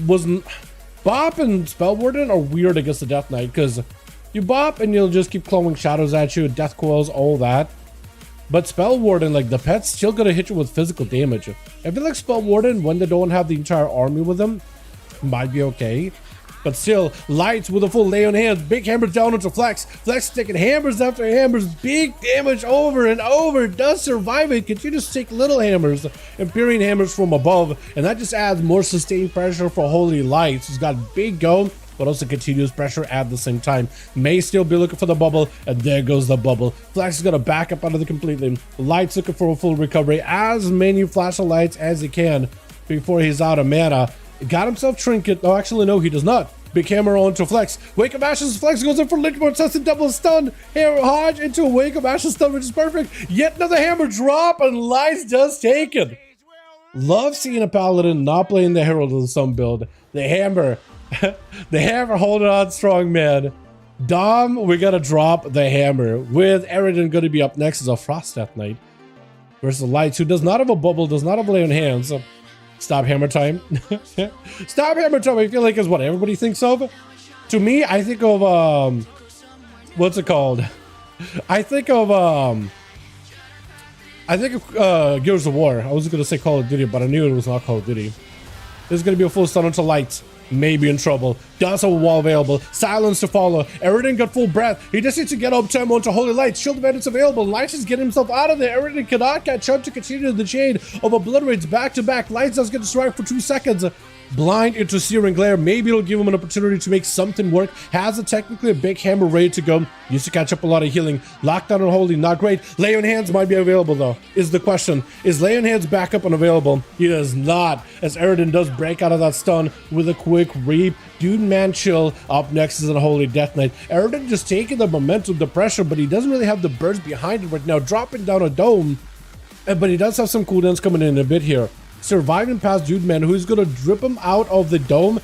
Spellwarden are weird against the Death Knight because you bop and you'll just keep clawing shadows at you, death coils, all that. But Spell Warden, like the pet's still gonna hit you with physical damage. I feel like Spell Warden, when they don't have the entire army with them, might be okay. But still, Lights with a full lay on hands, big hammers down onto Flex. Flex taking hammers after hammers, big damage over and over, does survive it, continues to take little hammers, Empyrean hammers from above, and that just adds more sustained pressure for Holy Lights. He's got big go, but also continuous pressure at the same time. May still be looking for the bubble, and there goes the bubble. Flex is gonna back up out of it completely. Lights looking for a full recovery, as many flash of lights as he can before he's out of mana. Got himself Trinket. Oh, actually, no, he does not. Big hammer onto Flex. Wake of Ashes. Flex goes in for Lynchboard. Sets a double stun. Here, Hodge into a Wake of Ashes stun, which is perfect. Yet another hammer drop, and Lights does take it. Love seeing a Paladin not playing the Herald of the Sun build. The hammer. The hammer holding on strong, man. Dom, we gotta drop the hammer. With Eridan gonna be up next as a Frost Death Knight versus Lights, who does not have a bubble, does not have lay on hands. Stop hammer time. Stop hammer time, I feel like is what everybody thinks of. To me, I think of what's it called? I think of Gears of War. I was gonna say Call of Duty, but I knew it was not Call of Duty. There's gonna be a full stun onto Lights. Maybe in trouble. Does have a wall available. Silence to follow. Eridan got full breath. He just needs to get up tempo onto Holy Lights. Shield bandits available. Lights is getting himself out of there. Eridan cannot catch up to continue the chain of obliterates back to back. Lights does get distracted for 2 seconds. Blind into Searing Glare. Maybe it'll give him an opportunity to make something work. Has technically a big hammer ready to go. Used to catch up a lot of healing. Lockdown on Holy, not great. Lay on Hands might be available though, is the question. Is Lay on Hands back up and available? He is not, as Eridan does break out of that stun with a quick reap. Dude man chill. Up next is an Holy Death Knight. Eridan just taking the momentum, the pressure, but he doesn't really have the burst behind it right now. Dropping down a dome. But he does have some cooldowns coming in a bit here. Surviving past Dude Man, who's gonna drip him out of the dome.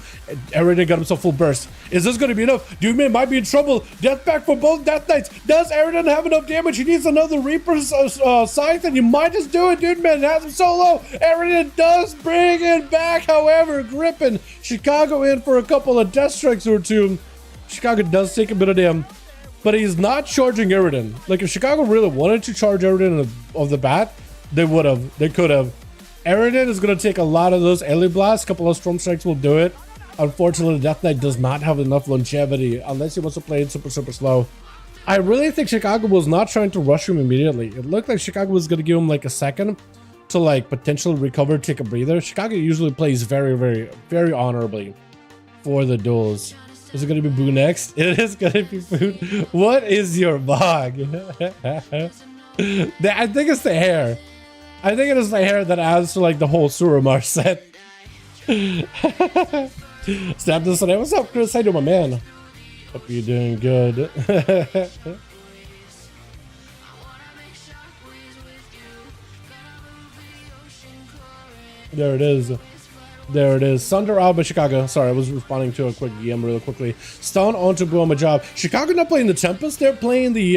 Eridan got himself full burst. Is this gonna be enough? Dude Man might be in trouble. Death back for both Death Knights. Does Eridan have enough damage? He needs another Reaper's Scythe, and you might just do it. Dude Man has him so low. Eridan does bring it back, however, gripping Chicago in for a couple of death strikes or two. Chicago does take a bit of damage, but he's not charging Eridan. Like, if Chicago really wanted to charge Eridan off the bat, they would have. They could have. Eridan is going to take a lot of those Ellie Blasts. A couple of Storm Strikes will do it. Unfortunately, Death Knight does not have enough longevity unless he wants to play it super slow. I really think Chicago was not trying to rush him immediately. It looked like Chicago was going to give him like a second to like potentially recover, take a breather. Chicago usually plays very honorably for the duels. Is it going to be Boo next? It is going to be Boo. What is your bug? I think it's the hair. I think it is the hair that adds to like the whole Suramar set. Snap this one. What's up, Chris? How you doing, my man? Hope you're doing good. There it is. There it is. Sunder Alba, Chicago. Sorry, I was responding to a quick DM really quickly. Stone onto Buoma Job. Chicago not playing the Tempest. They're playing the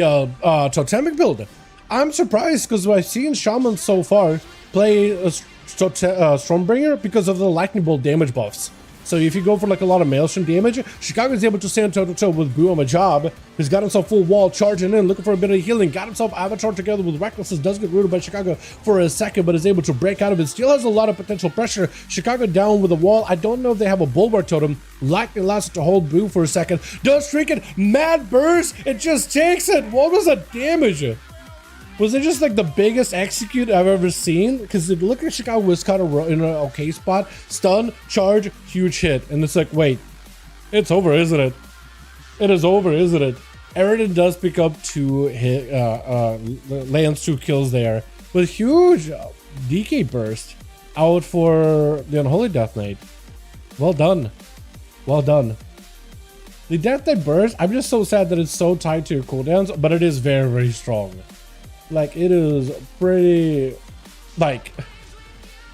Totemic build. I'm surprised because I've seen Shaman so far play a Stormbringer because of the Lightning Bolt damage buffs. So if you go for like a lot of Maelstrom damage, Chicago is able to stand toe-to-toe with Buoma Job. He's got himself full wall, charging in, looking for a bit of healing. Got himself Avatar together with Recklessness. Does get rooted by Chicago for a second, but is able to break out of it. Still has a lot of potential pressure. Chicago down with a wall. I don't know if they have a Bulwark Totem. Lightning allows it to hold Boo for a second. Does streak it. Mad Burst. It just takes it. What was the damage? Was it just like the biggest execute I've ever seen? Because it looked like Chicago was kind of in an okay spot. Stun, charge, huge hit. And it's like, wait, it's over, isn't it? It is over, isn't it? Eridan does pick up 2 hit, lands 2 kills there. With huge DK burst out for the Unholy Death Knight. Well done. Well done. The Death Knight burst, I'm just so sad that it's so tied to your cooldowns, but it is very strong. Like, it is pretty, like,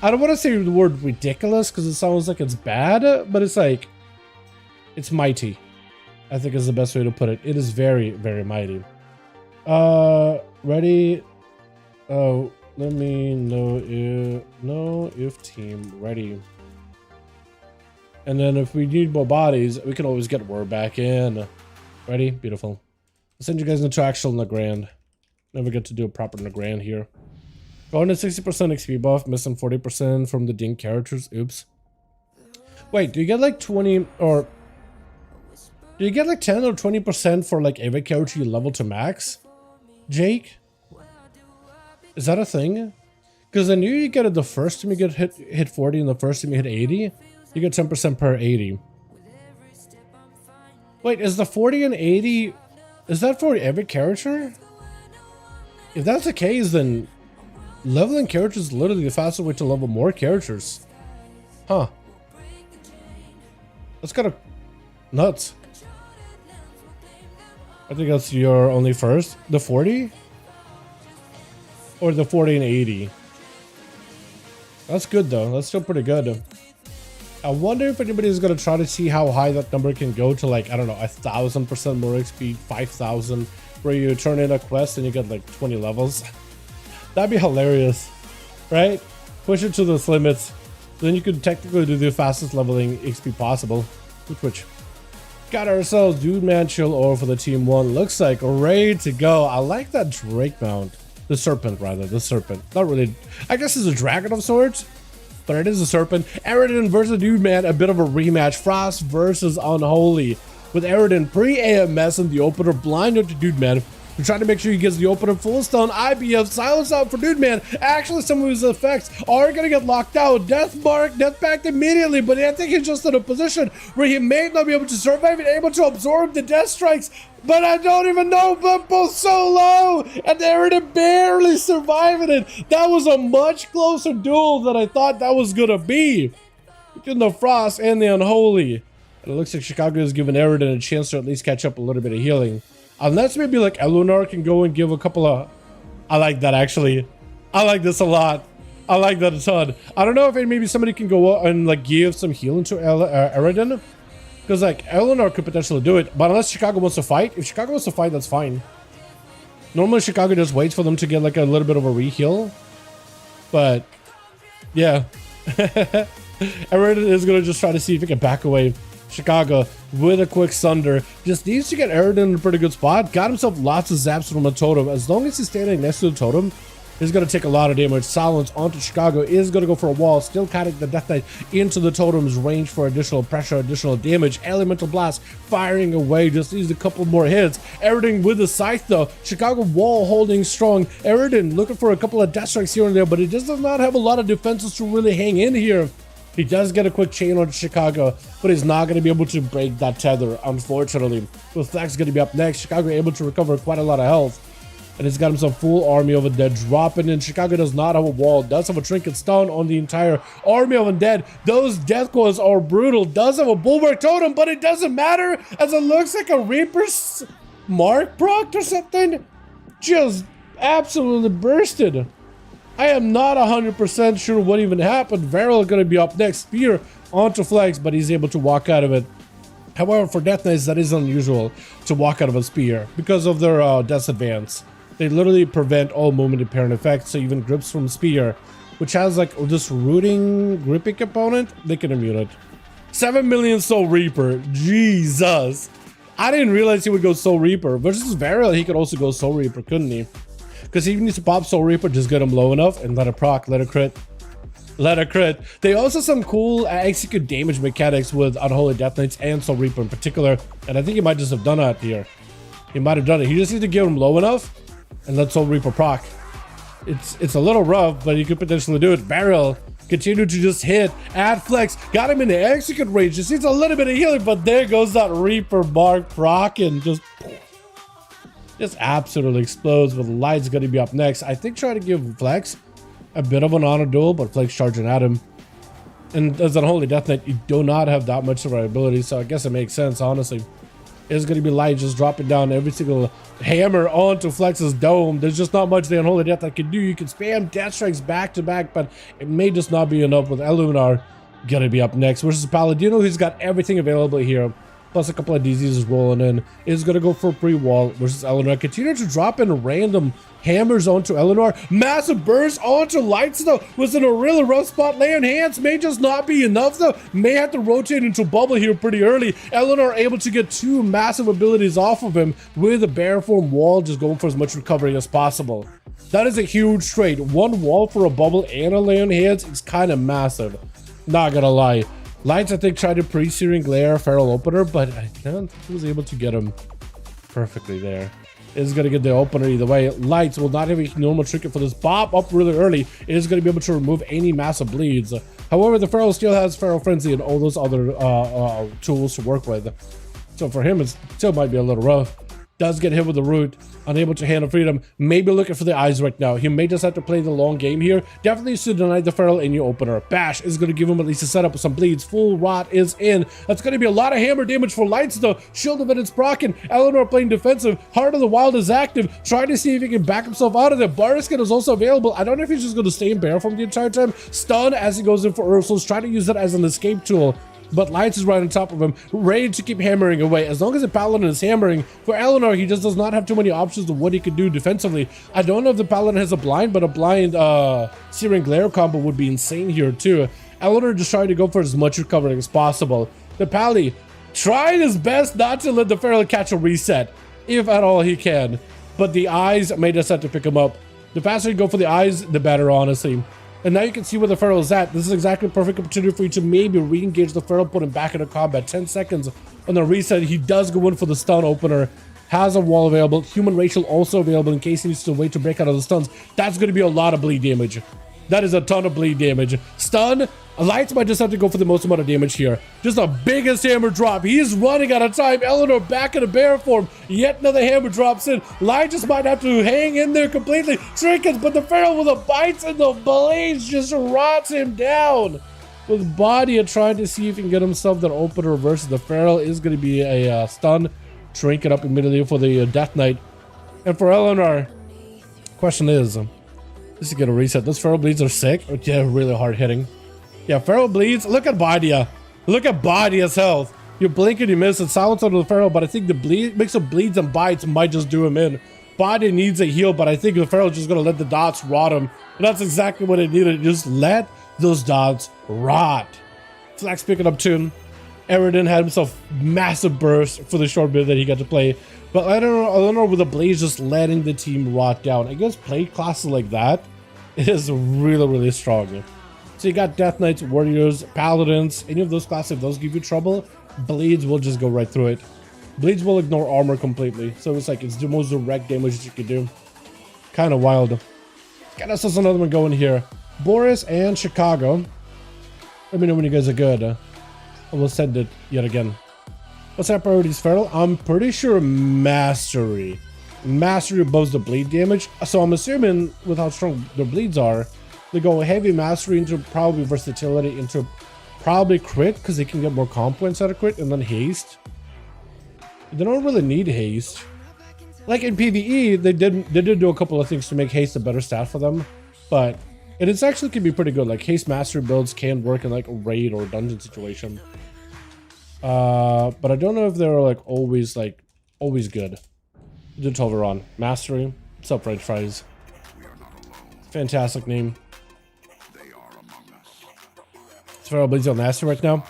I don't want to say the word ridiculous because it sounds like it's bad, but it's like, it's mighty, I think is the best way to put it. It is very mighty. Ready? Oh, let me know if team ready. And then if we need more bodies, we can always get word back in. Ready? Beautiful. I'll send you guys into actual in the grand. Never get to do a proper Nagrand here. Going to 60% XP buff, missing 40% from the ding characters. Oops. Wait, do you get like 20 or do you get like 10 or 20% for like every character you level to max? Jake? Is that a thing? Because I knew you get it the first time you get hit 40 and the first time you hit 80, you get 10% per 80. Wait, is the 40 and 80, is that for every character? If that's the case, then leveling characters is literally the fastest way to level more characters. Huh. That's kind of nuts. I think that's your only first. The 40? Or the 40 and 80? That's good though. That's still pretty good. I wonder if anybody's gonna try to see how high that number can go to, like, I don't know, 1,000% more XP, 5,000, where you turn in a quest and you get like 20 levels. That'd be hilarious, right? Push it to those limits. Then you could technically do the fastest leveling XP possible. Which got ourselves Dude Man Chill over for the team 1. Looks like ready to go. I like that Drake mount. The serpent, rather. The serpent. Not really. I guess it's a dragon of sorts, but it is a serpent. Aridin versus Dude Man, a bit of a rematch. Frost versus Unholy. With Aridin pre-AMS in the opener, blinded to Dude Man. We're trying to make sure he gets the opener full stun. IBF, silence out for Dude Man. Actually, some of his effects are going to get locked out. Death mark, death pact immediately, but I think he's just in a position where he may not be able to survive and able to absorb the death strikes. But I don't even know, but both so low, and they're barely surviving it. That was a much closer duel than I thought that was going to be. Between the Frost and the Unholy. And it looks like Chicago has given Aridin a chance to at least catch up a little bit of healing. Unless maybe like Elunar can go and give a couple of... I like that actually. I like this a lot. I like that a ton. I don't know if maybe somebody can go and like give some healing to Aridin. Because like Elunar could potentially do it. But unless Chicago wants to fight. If Chicago wants to fight, that's fine. Normally Chicago just waits for them to get like a little bit of a re-heal. But yeah. Aridin is going to just try to see if he can back away. Chicago with a quick Sunder. Just needs to get Aridin in a pretty good spot. Got himself lots of zaps from a totem. As long as he's standing next to the totem, he's going to take a lot of damage. Silence onto Chicago. Is going to go for a wall. Still cutting the Death Knight into the totem's range for additional pressure, additional damage. Elemental Blast firing away. Just needs a couple more hits. Aridin with the Scythe though. Chicago wall holding strong. Aridin looking for a couple of death strikes here and there, but he just does not have a lot of defenses to really hang in here. He does get a quick chain on Chicago, but he's not going to be able to break that tether, unfortunately. With Flex going to be up next, Chicago able to recover quite a lot of health. And he's got himself full army of undead dropping in. Chicago does not have a wall, does have a trinket stun on the entire army of undead. Those death coils are brutal. Does have a bulwark totem, but it doesn't matter as it looks like a Reaper's mark proc or something. Just absolutely bursted. I am not 100% sure what even happened. Varel going to be up next. Spear onto Flex, but he's able to walk out of it. However, for Death Knights, that is unusual to walk out of a spear because of their Death Advance. They literally prevent all movement impairment effects, so even grips from Spear, which has like this gripping component, they can immune it. 7 million Soul Reaper. Jesus. I didn't realize he would go Soul Reaper. Versus Varel, he could also go Soul Reaper, couldn't he? Because he needs to pop Soul Reaper, just get him low enough and let it proc, let it crit. Let it crit. They also have some cool execute damage mechanics with Unholy Death Knights and Soul Reaper in particular. And I think he might just have done that here. He might have done it. He just needs to give him low enough and let Soul Reaper proc. It's a little rough, but he could potentially do it. Barrel continue to just hit, add Flex, got him in the execute range. Just needs a little bit of healing, but there goes that Reaper mark proc and just absolutely explodes. With Light's going to be up next. I think try to give Flex a bit of an honor duel, but Flex charging at him. And as an Unholy Death Knight, you do not have that much survivability, so I guess it makes sense, honestly. It's going to be Light just dropping down every single hammer onto Flex's dome. There's just not much the Unholy Death Knight can do. You can spam death strikes back to back, but it may just not be enough with Elunar going to be up next versus Paladino, who's got everything available here. plus a couple of DZs rolling in, is going to go for pre-wall versus Eleanor. Continue to drop in random hammers onto Eleanor. Massive burst onto Lights though. Was in a really rough spot. Lay on hands may just not be enough though. May have to rotate into bubble here pretty early. Eleanor able to get 2 massive abilities off of him with a bear form wall, just going for as much recovery as possible. That is a huge trade. 1 wall for a bubble and a lay on hands is kind of massive. Not gonna lie. Lights, I think, tried to pre-searing glare feral opener, but I don't think he was able to get him perfectly there. Is going to get the opener either way. Lights will not have a normal trinket for this. Bob up really early. It is going to be able to remove any massive bleeds. However, the feral still has feral frenzy and all those other tools to work with. So for him, it still might be a little rough. Does get hit with the root, unable to handle freedom. Maybe looking for the eyes right now. He may just have to play the long game here. Definitely should deny the feral in your opener. Bash is going to give him at least a setup with some bleeds. Full rot is in. That's going to be a lot of hammer damage for Lights though. Shield of it is proccing. Eleanor playing defensive. Heart of the Wild is active. Trying to see if he can back himself out of there. Bariskin is also available. I don't know if he's just going to stay in bear from the entire time. Stun as he goes in for Ursul's. Trying to use that as an escape tool. But Lights is right on top of him, ready to keep hammering away. As long as the Paladin is hammering, for Eleanor, he just does not have too many options of what he could do defensively. I don't know if the Paladin has a blind, but a blind Searing Glare combo would be insane here too. Eleanor just trying to go for as much recovery as possible. The Pally trying his best not to let the Feral catch a reset, if at all he can. But the eyes may just have to pick him up. The faster you go for the eyes, the better, honestly. And now you can see where the Feral is at. This is exactly a perfect opportunity for you to maybe re-engage the Feral, put him back into combat. 10 seconds on the reset. He does go in for the stun opener. Has a wall available. Human racial also available in case he needs to wait to break out of the stuns. That's going to be a lot of bleed damage. That is a ton of bleed damage. Stun. Lights might just have to go for the most amount of damage here. Just the biggest hammer drop. He is running out of time. Eleanor back in a bear form. Yet another hammer drops in. Light just might have to hang in there completely. Trinkets, but the Feral with the bites and the blades just rots him down. With Body trying to see if he can get himself that opener versus the Feral is going to be a stun. Trinket up immediately for the Death Knight. And for Eleanor, question is, just to get a reset. Those Feral bleeds are sick. Yeah, really hard hitting. Yeah, Feral bleeds. Look at Badia. Look at Badia's health. You blink and you miss. It's silence under the Feral, but I think the mix of bleeds and bites might just do him in. Badia needs a heal, but I think the Feral is just going to let the dots rot him. And that's exactly what it needed. Just let those dots rot. Flax picking up too. Eridan had himself massive burst for the short bit that he got to play. But I don't know, with the Blaze just letting the team rot down. Against play classes like that, it is really, really strong. So you got Death Knights, Warriors, Paladins, any of those classes, if those give you trouble, Bleeds will just go right through it. Bleeds will ignore armor completely. So it's like, it's the most direct damage that you can do. Kind of wild. Got us another one going here. Boris and Chicago. Let me know when you guys are good. I will send it yet again. What's our priorities, Feral? I'm pretty sure Mastery. Mastery above the bleed damage. So I'm assuming with how strong the bleeds are, they go heavy mastery into probably versatility into probably crit because they can get more comp points out of crit, and then haste. They don't really need haste. Like in PvE, they did do a couple of things to make haste a better stat for them, but it actually can be pretty good. Like haste mastery builds can work in like a raid or a dungeon situation. But I don't know if they're like always good. Did Tolveron mastery. What's up, French fries? Fantastic name. Feral bleeds on master right now.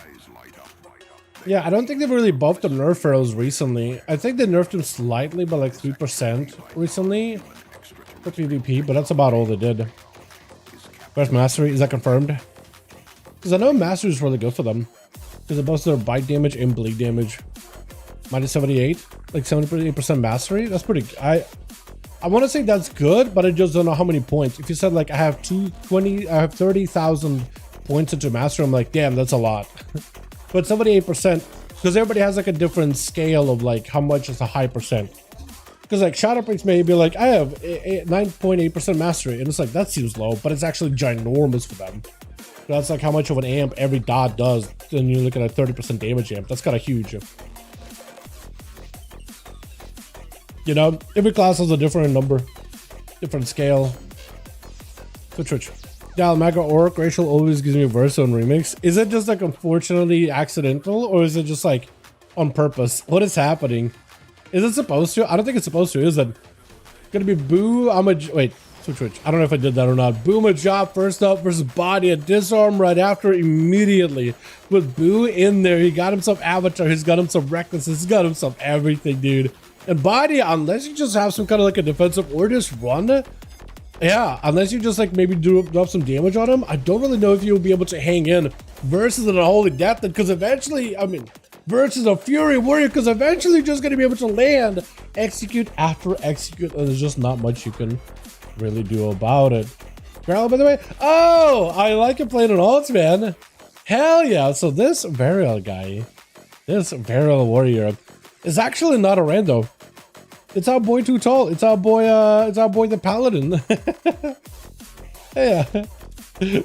Yeah, I don't think they've really buffed the nerf Ferals recently. I think they nerfed them slightly by like 3% recently for PvP, but that's about all they did. Where's mastery? Is that confirmed? Because I know mastery is really good for them. Because it buffs their bite damage and bleed damage. Minus 78, like 78% mastery. That's pretty. I want to say that's good, but I just don't know how many points. If you said like I have 30,000 points into mastery, I'm like, damn, that's a lot. But 78%, because everybody has like a different scale of like how much is a high percent. Because like Shadow Prince may be like, I have 9.8% mastery, and it's like, that seems low, but it's actually ginormous for them. That's like how much of an amp every dot does. Then you're looking at 30% damage amp. That's kind of huge. You know, every class has a different number, different scale. Twitch. Yeah, Mega Orc Racial always gives me a verse on remix. Is it just like unfortunately accidental, or is it just like on purpose. What is happening? Is it supposed to? I don't think it's supposed to, is it? Gonna be Boo. Wait, switch. I don't know if I did that or not. Boom a job first up versus Body, a disarm right after immediately. With Boo in there, he got himself Avatar, he's got himself Reckless, he's got himself everything, dude. And Body, unless you just have some kind of like a defensive or just run, yeah, unless you just like maybe drop some damage on him, I don't really know if you'll be able to hang in versus an Unholy Death, because eventually, I mean, versus a Fury Warrior, because eventually you're just going to be able to land execute after execute, and there's just not much you can really do about it. Barrel, by the way, oh, I like it playing on ults, man. Hell yeah. So this Varial guy, this Varial Warrior is actually not a rando. It's our boy Too Tall. It's our boy the Paladin. Yeah.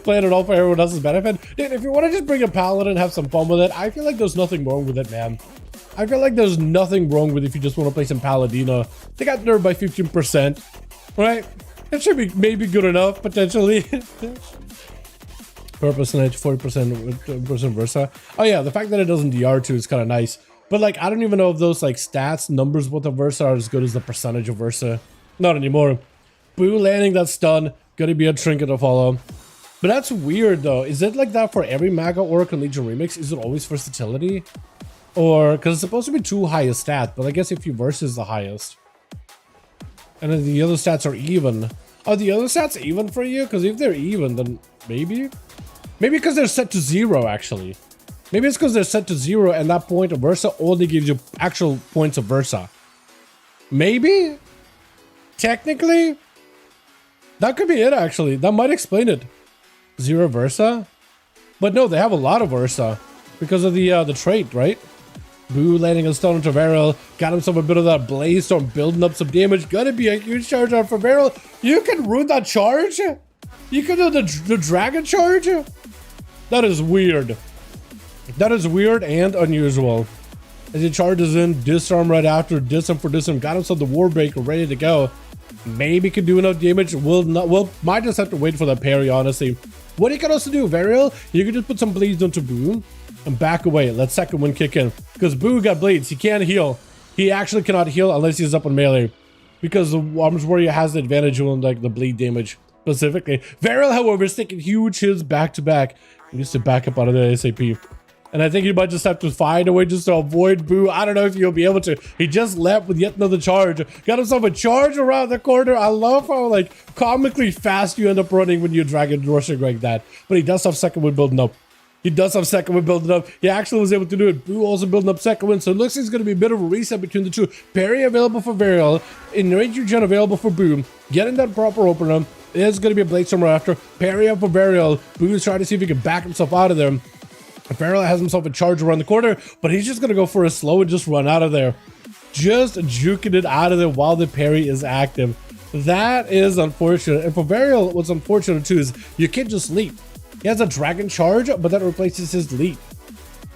Playing it all for everyone else's benefit. Dude, if you want to just bring a Paladin and have some fun with it, I feel like there's nothing wrong with it, man. I feel like there's nothing wrong with it if you just want to play some Paladino. They got nerfed by 15%, right? It should be maybe good enough, potentially. Purpose and edge, 40% Versa. Oh yeah, the fact that it doesn't DR2 is kind of nice. But like, I don't even know if those like stats, numbers with the Versa are as good as the percentage of Versa. Not anymore. Boo landing that stun, gonna be a trinket to follow. But that's weird though. Is it like that for every Maga Orc and Legion Remix? Is it always versatility? Or, because it's supposed to be 2 highest stat, but I guess if you versus the highest. And then the other stats are even. Are the other stats even for you? Because if they're even, then maybe? Maybe because they're set to 0 actually. Maybe it's because they're set to 0 and that point of Versa only gives you actual points of Versa. Maybe? Technically? That could be it actually. That might explain it. 0 Versa? But no, they have a lot of Versa because of the trait, right? Boo landing a stun into Varel, got himself a bit of that Blaze Storm, building up some damage. Gonna be a huge charge on for Varel. You can ruin that charge? You can do the Dragon charge? That is weird. That is weird and unusual. As he charges in, disarm right after, disarm for disarm, got himself the Warbreaker ready to go. Maybe can do enough damage. Might just have to wait for that parry, honestly. What he can also do, Varial, you can just put some bleeds onto Boo and back away. Let second one kick in. Because Boo got bleeds. He can't heal. He actually cannot heal unless he's up on melee. Because the Arms Warrior has the advantage on like the bleed damage specifically. Varial, however, is taking huge hits back to back. He needs to back up out of the ASAP. And I think you might just have to find a way just to avoid Boo. I don't know if you'll be able to. He just left with yet another charge. Got himself a charge around the corner. I love how like comically fast you end up running when you're dragon rushing like that. But he does have second wind building up. He does have second wind building up. He actually was able to do it. Boo also building up second wind. So it looks like it's going to be a bit of a reset between the two. Parry available for Varial. In range regen available for Boo. Getting that proper opener. There's going to be a Blade Storm right after. Parry up for Varial. Boo is trying to see if he can back himself out of there. Varel has himself a charge around the corner, but he's just going to go for a slow and just run out of there. Just juking it out of there while the parry is active. That is unfortunate. And for Varial, what's unfortunate too is you can't just leap. He has a dragon charge, but that replaces his leap.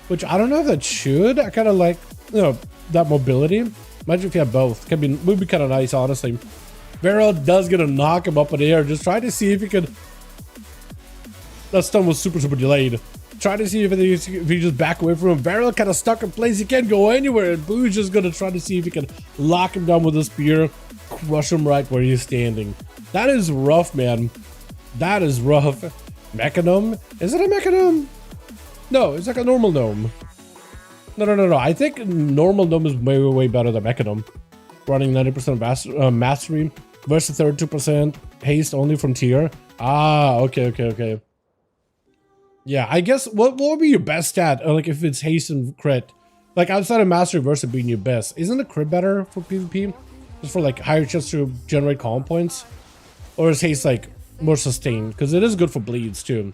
Which I don't know if that should. I kind of like, you know, that mobility. Imagine if you had both. Would be kind of nice, honestly. Varial does get to knock him up in the air. Just try to see if he could... That stun was super delayed. Try to see if he just back away from him. Varial kind of stuck in place. He can't go anywhere. And Boo's just going to try to see if he can lock him down with a spear. Crush him right where he's standing. That is rough, man. That is rough. Mechanome? Is it a Mechanome? No, it's like a normal gnome. No. I think normal gnome is way better than Mechanome. Running 90% mastery versus 32% haste only from tier. Ah, okay. Yeah, I guess what would be your best stat? Like if it's haste and crit, like outside of mastery versus being your best, isn't the crit better for PvP? Just for like higher chance to generate calm points, or is haste like more sustained? Because it is good for bleeds too,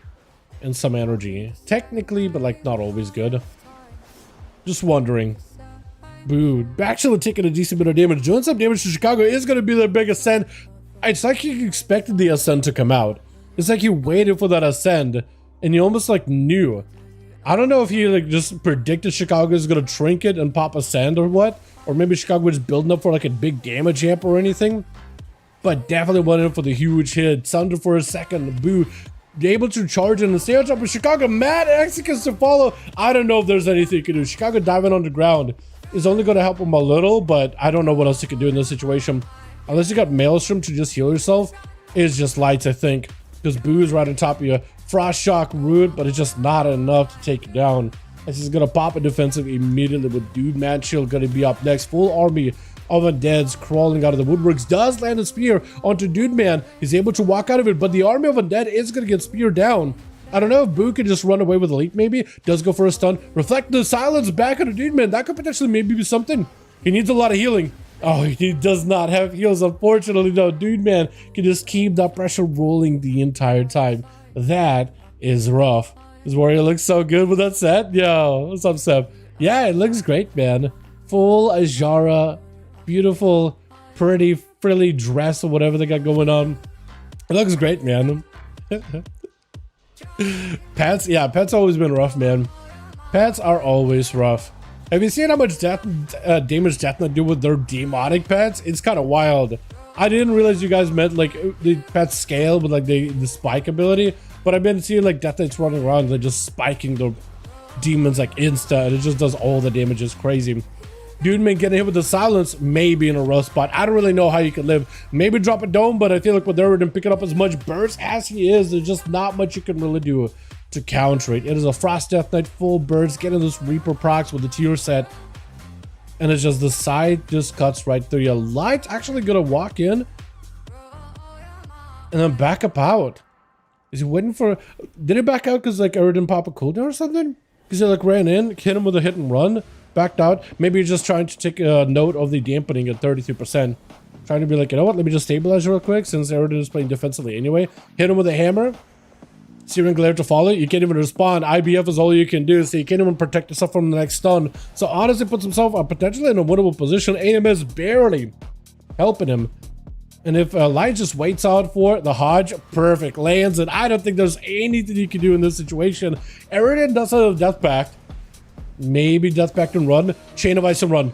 and some energy technically, but like not always good. Just wondering. Boo, actually taking a decent bit of damage, doing some damage to Chicago is going to be their big ascend. It's like you expected the ascend to come out. It's like you waited for that ascend. And you almost like knew. I don't know if he like just predicted Chicago is gonna trinket and pop a sand or what, or maybe Chicago was building up for like a big damage amp or anything. But definitely went in for the huge hit. Sounded for a second. Boo able to charge in the stay on top of Chicago. Mad Executes to follow. I don't know if there's anything you can do. Chicago diving on the ground is only going to help him a little, but I don't know what else you can do in this situation. Unless you got Maelstrom to just heal yourself, it's just lights, I think. Because Boo's right on top of you. Frost Shock, Root, but it's just not enough to take you down. This is going to pop a defensive immediately with Dude Man Shield going to be up next. Full army of undeads crawling out of the woodworks. Does land a spear onto Dude Man. He's able to walk out of it, but the army of undead is going to get speared down. I don't know if Boo could just run away with Elite maybe. Does go for a stun. Reflect the silence back on the Dude Man. That could potentially maybe be something. He needs a lot of healing. Oh, he does not have heals, unfortunately, though. Dude Man can just keep that pressure rolling the entire time. That is rough. This warrior looks so good with that set. Yo, what's up, Seb? Yeah, it looks great, man. Full Ajara, beautiful, pretty, frilly dress or whatever they got going on. It looks great, man. Pets, yeah, pets always been rough, man. Pets are always rough. Have you seen how much damage Death Knight do with their demonic pets? It's kind of wild. I didn't realize you guys meant like the pets scale with like the spike ability, but I've been seeing like Death Knights running around and they're just spiking the demons like insta, and it just does all the damage. It's crazy. Dude Man getting hit with the silence, maybe in a rough spot. I don't really know how you can live. Maybe drop a dome, but I feel like with Erwin and picking up as much burst as he is, there's just not much you can really do to counter it. It is a Frost Death Knight full burst, getting those Reaper procs with the tier set. And it's just the side just cuts right through you. Light's actually gonna walk in and then back up out. Is he waiting for... Did he back out because like Erwin didn't pop a cooldown or something? Because he like ran in, hit him with a hit and run, backed out. Maybe you're just trying to take a note of the dampening at 33%. Trying to be like, you know what, let me just stabilize real quick since Erwin is playing defensively anyway. Hit him with a hammer. Searing Glare to follow. You can't even respond. IBF is all you can do, so you can't even protect yourself from the next stun. So honestly puts himself potentially in a winnable position. AMS barely helping him. And if Light just waits out for the Hodge, perfect. Lands it. I don't think there's anything you can do in this situation. Eridan does have a Death Pact. Maybe Death Pact and run. Chain of Ice and run.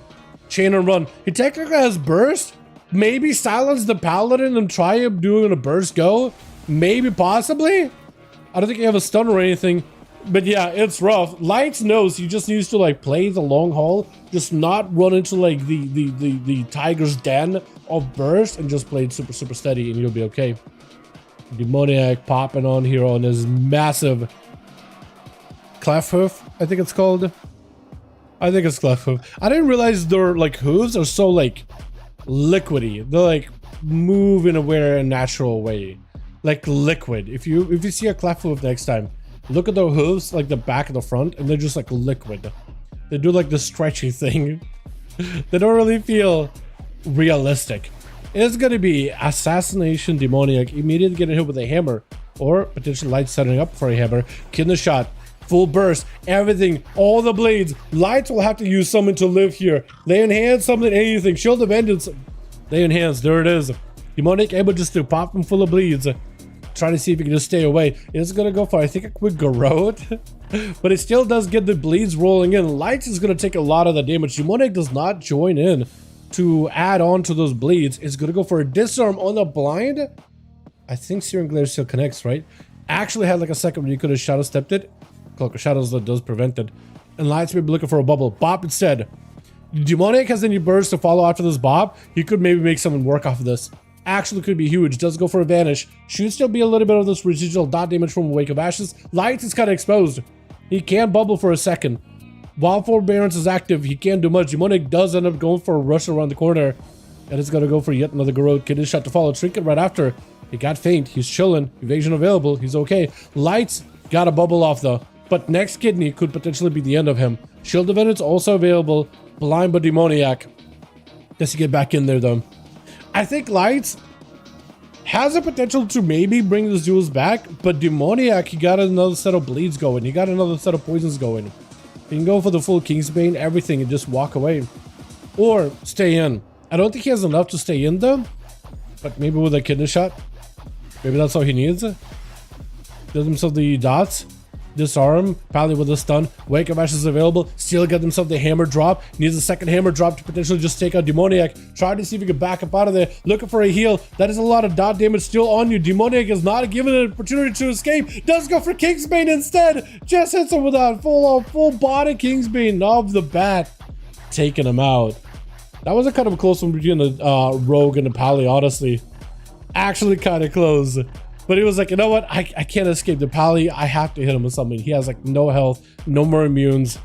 Chain and run. He technically has burst. Maybe silence the Paladin and try him doing a burst go. Maybe, possibly. I don't think you have a stun or anything, but yeah, it's rough. Lights knows he just needs to like play the long haul, just not run into like the tiger's den of burst, and just play it super steady, and you'll be okay. Demoniac popping on here on his massive clef hoof, I think it's called. I think it's clef hoof. I didn't realize their like hooves are so like liquidy. They're like move in a very natural way. Like liquid. If you see a clef hoof next time, look at the hooves, like the back and the front, and they're just like liquid. They do like the stretchy thing. They don't really feel realistic. It's gonna be Assassination Demoniac, immediately getting hit with a hammer, or potentially Light setting up for a hammer. Kidney shot, full burst, everything, all the blades. Lights will have to use something to live here. They enhance something, anything. Shield of Vengeance. They enhance. There it is. Demoniac able just to pop him full of bleeds. Trying to see if he can just stay away. It's gonna go for, I think, a quick garrote. But it still does get the bleeds rolling in. Lights is gonna take a lot of the damage. Demoniac does not join in to add on to those bleeds. It's gonna go for a disarm on the blind. I think Searing Glare still connects, right? Actually had like a second when you could have shadow stepped it. Cloak of Shadows that does prevent it. And Lights may be looking for a bubble. Bop instead. Demoniac has any burst to follow after this Bob. He could maybe make someone work off of this. Actually could be huge. Does go for a vanish. Should still be a little bit of this residual dot damage from a Wake of Ashes. Lights is kind of exposed. He can bubble for a second. While Forbearance is active, he can't do much. Demonic does end up going for a rush around the corner. And it's gonna go for yet another garrote. Kid is shot to follow. Trinket right after. He got faint. He's chilling. Evasion available. He's okay. Lights got a bubble off though. But next kidney could potentially be the end of him. Shield of Vengeance also available. Blind but Demoniac. Does he get back in there though? I think Lights has the potential to maybe bring the duels back, but Demoniac, he got another set of bleeds going. He got another set of poisons going. He can go for the full Kingsbane, everything, and just walk away. Or stay in. I don't think he has enough to stay in though, but maybe with a kidney shot. Maybe that's all he needs. Gives himself the dots. Disarm, Pally with a stun, Wake of Ashes available, still get himself the hammer drop, needs a second hammer drop to potentially just take out Demoniac, try to see if he can back up out of there, looking for a heal, that is a lot of dot damage still on you, Demoniac is not given an opportunity to escape, does go for Kingsbane instead, just hits him with that full body Kingsbane off the bat, taking him out. That was a kind of a close one between the Rogue and the Pally, honestly. Actually kind of close. But he was like, you know what? I can't escape the Pally. I have to hit him with something. He has like no health, no more immunes.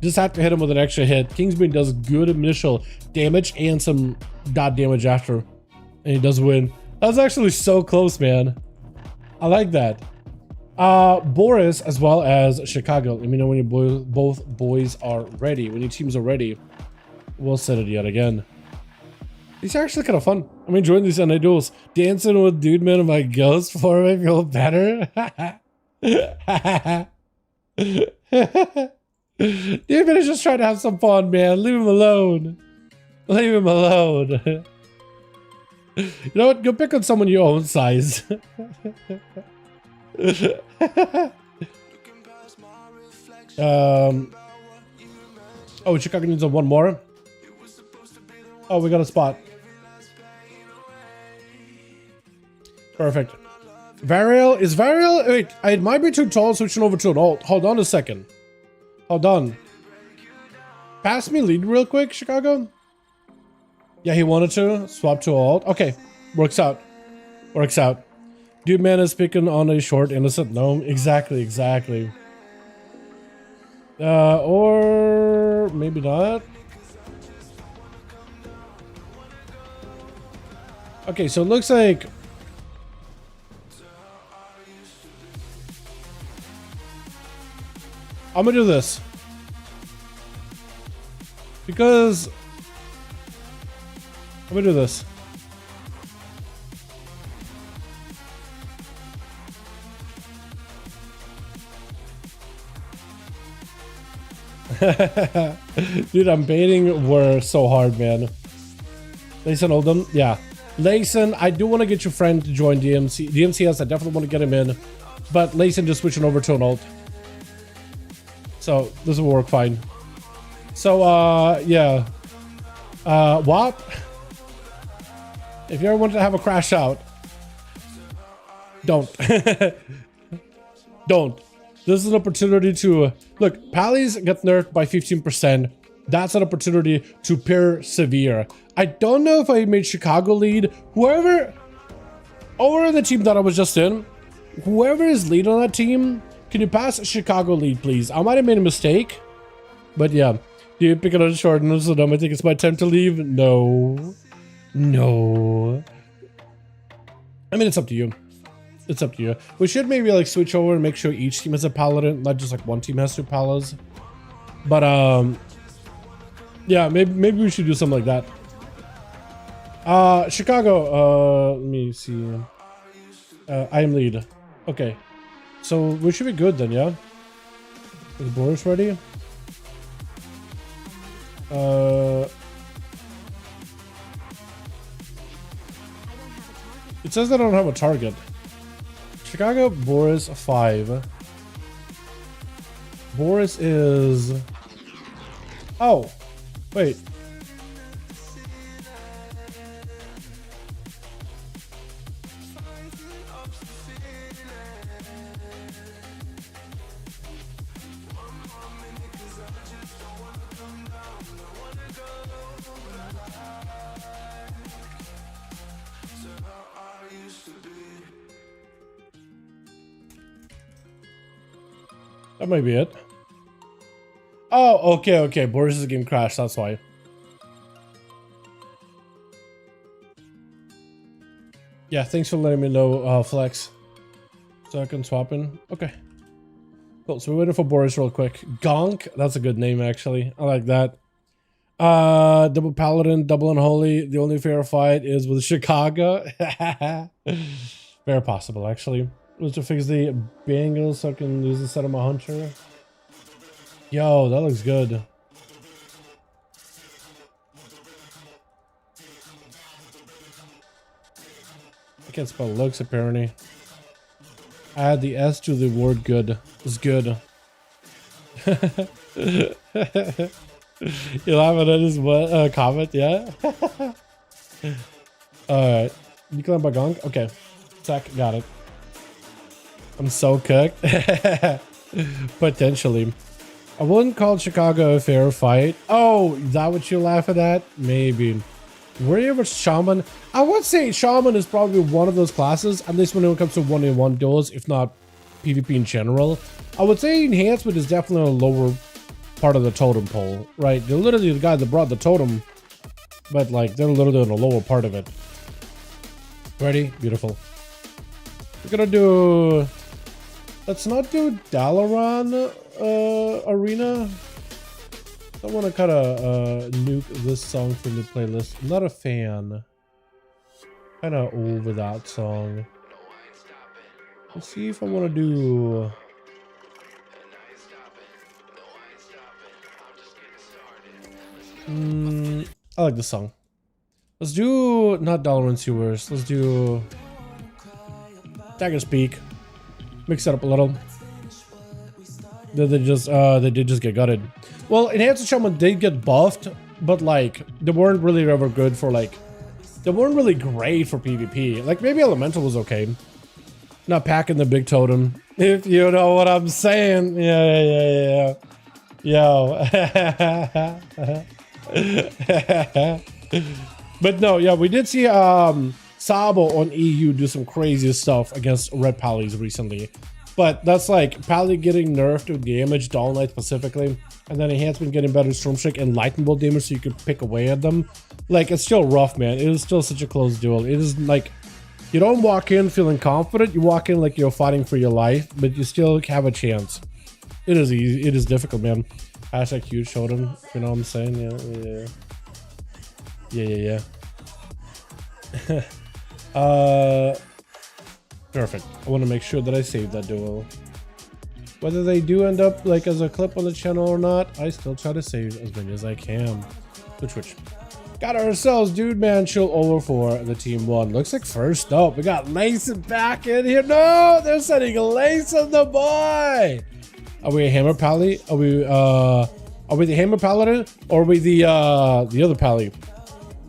Just have to hit him with an extra hit. Kingsbane does good initial damage and some dot damage after. And he does win. That was actually so close, man. I like that. Boris as well as Chicago. Let me know when your both boys are ready. When your teams are ready. We'll set it yet again. These are actually kind of fun. I'm enjoying these NA duels. Dancing with Dude Man and my ghost for me feel better. Dude Man is just trying to have some fun, man. Leave him alone. Leave him alone. You know what? Go pick on someone your own size. Oh, Chicago needs one more. Oh, we got a spot. Perfect. Varial, is Varial, wait, it might be too tall switching over to an alt. Hold on a second. Hold on. Pass me lead real quick, Chicago. Yeah, he wanted to swap to alt. Okay, works out. Works out. Dude Man is picking on a short innocent gnome. Exactly. Or maybe not. Okay, so it looks like I'm gonna do this because I'm gonna do this. Dude, I'm baiting were so hard, man. Layson Oldham, yeah. Layson, I do want to get your friend to join DMC. DMCS, I definitely want to get him in. But Layson just switching over to an alt. So this will work fine. So yeah. WAP. If you ever wanted to have a crash out, don't. Don't. This is an opportunity to look, Pally's get nerfed by 15%. That's an opportunity to persevere. I don't know if I made Chicago lead. Whoever over the team that I was just in, whoever is lead on that team, can you pass Chicago lead, please? I might have made a mistake, but yeah. Do you pick it on short and so dumb? I think it's my time to leave. No. I mean, it's up to you. It's up to you. We should maybe like switch over and make sure each team has a paladin, not just like one team has 2 palas. But yeah, maybe we should do something like that. Chicago, let me see. I am lead. Okay. So we should be good then, yeah? Is Boris ready? It says that I don't have a target. Chicago, Boris, 5. Boris is... Oh, wait. That might be it. Oh, okay. Boris's game crashed, that's why. Yeah, thanks for letting me know, Flex. So I can swap in. Okay. Cool, so we're waiting for Boris real quick. Gonk, that's a good name, actually. I like that. Double Paladin, double Unholy. The only fair fight is with Chicago. Very possible, actually. Was to fix the bangles so I can use the set of my hunter. Yo, that looks good. I can't spell looks apparently. Add the S to the word good. It's good. You laughing at his what comment? Yeah. All right. You climb Bagong? Okay. Sec, got it. I'm so cooked. Potentially. I wouldn't call Chicago a fair fight. Oh, is that what you're laughing at? Maybe. Were you ever Shaman? I would say Shaman is probably one of those classes, at least when it comes to 1v1 duels, if not PvP in general. I would say Enhancement is definitely a lower part of the totem pole, right? They're literally the guy that brought the totem, but like they're literally on the lower part of it. Ready? Beautiful. We're gonna do... Let's not do Dalaran Arena. I want to kind of nuke this song from the playlist. I'm not a fan. Kind of over that song. Let's see if I want to do... I like this song. Let's do not Dalaran Sewers. Let's do Dagger's Peak. Mix it up a little. They did just get gutted. Well, Enhanced Shaman did get buffed, but like they weren't really ever good for like they weren't really great for PvP. Like maybe Elemental was okay. Not packing the big totem, if you know what I'm saying. Yeah. Yo. But no, yeah, we did see Sabo on EU do some crazy stuff against red Pallies recently. But that's like Pally getting nerfed with damage, Dawn Knight specifically, and then Enhancement getting better Stormstrike and Lightning Bolt damage so you could pick away at them. Like, it's still rough, man. It is still such a close duel. It is like, you don't walk in feeling confident, you walk in like you're fighting for your life, but you still have a chance. It is easy, it is difficult, man. Hashtag huge totem, you know what I'm saying? Yeah. Perfect. I want to make sure that I save that duel. Whether they do end up like as a clip on the channel or not, I still try to save as many as I can. Twitch. Got ourselves Dude Man Chill over for the team one. Looks like first up, we got Layson back in here. No, they're sending Layson the boy. Are we a Hammer Pally? Are we the Hammer Paladin? Or are we the other Pally?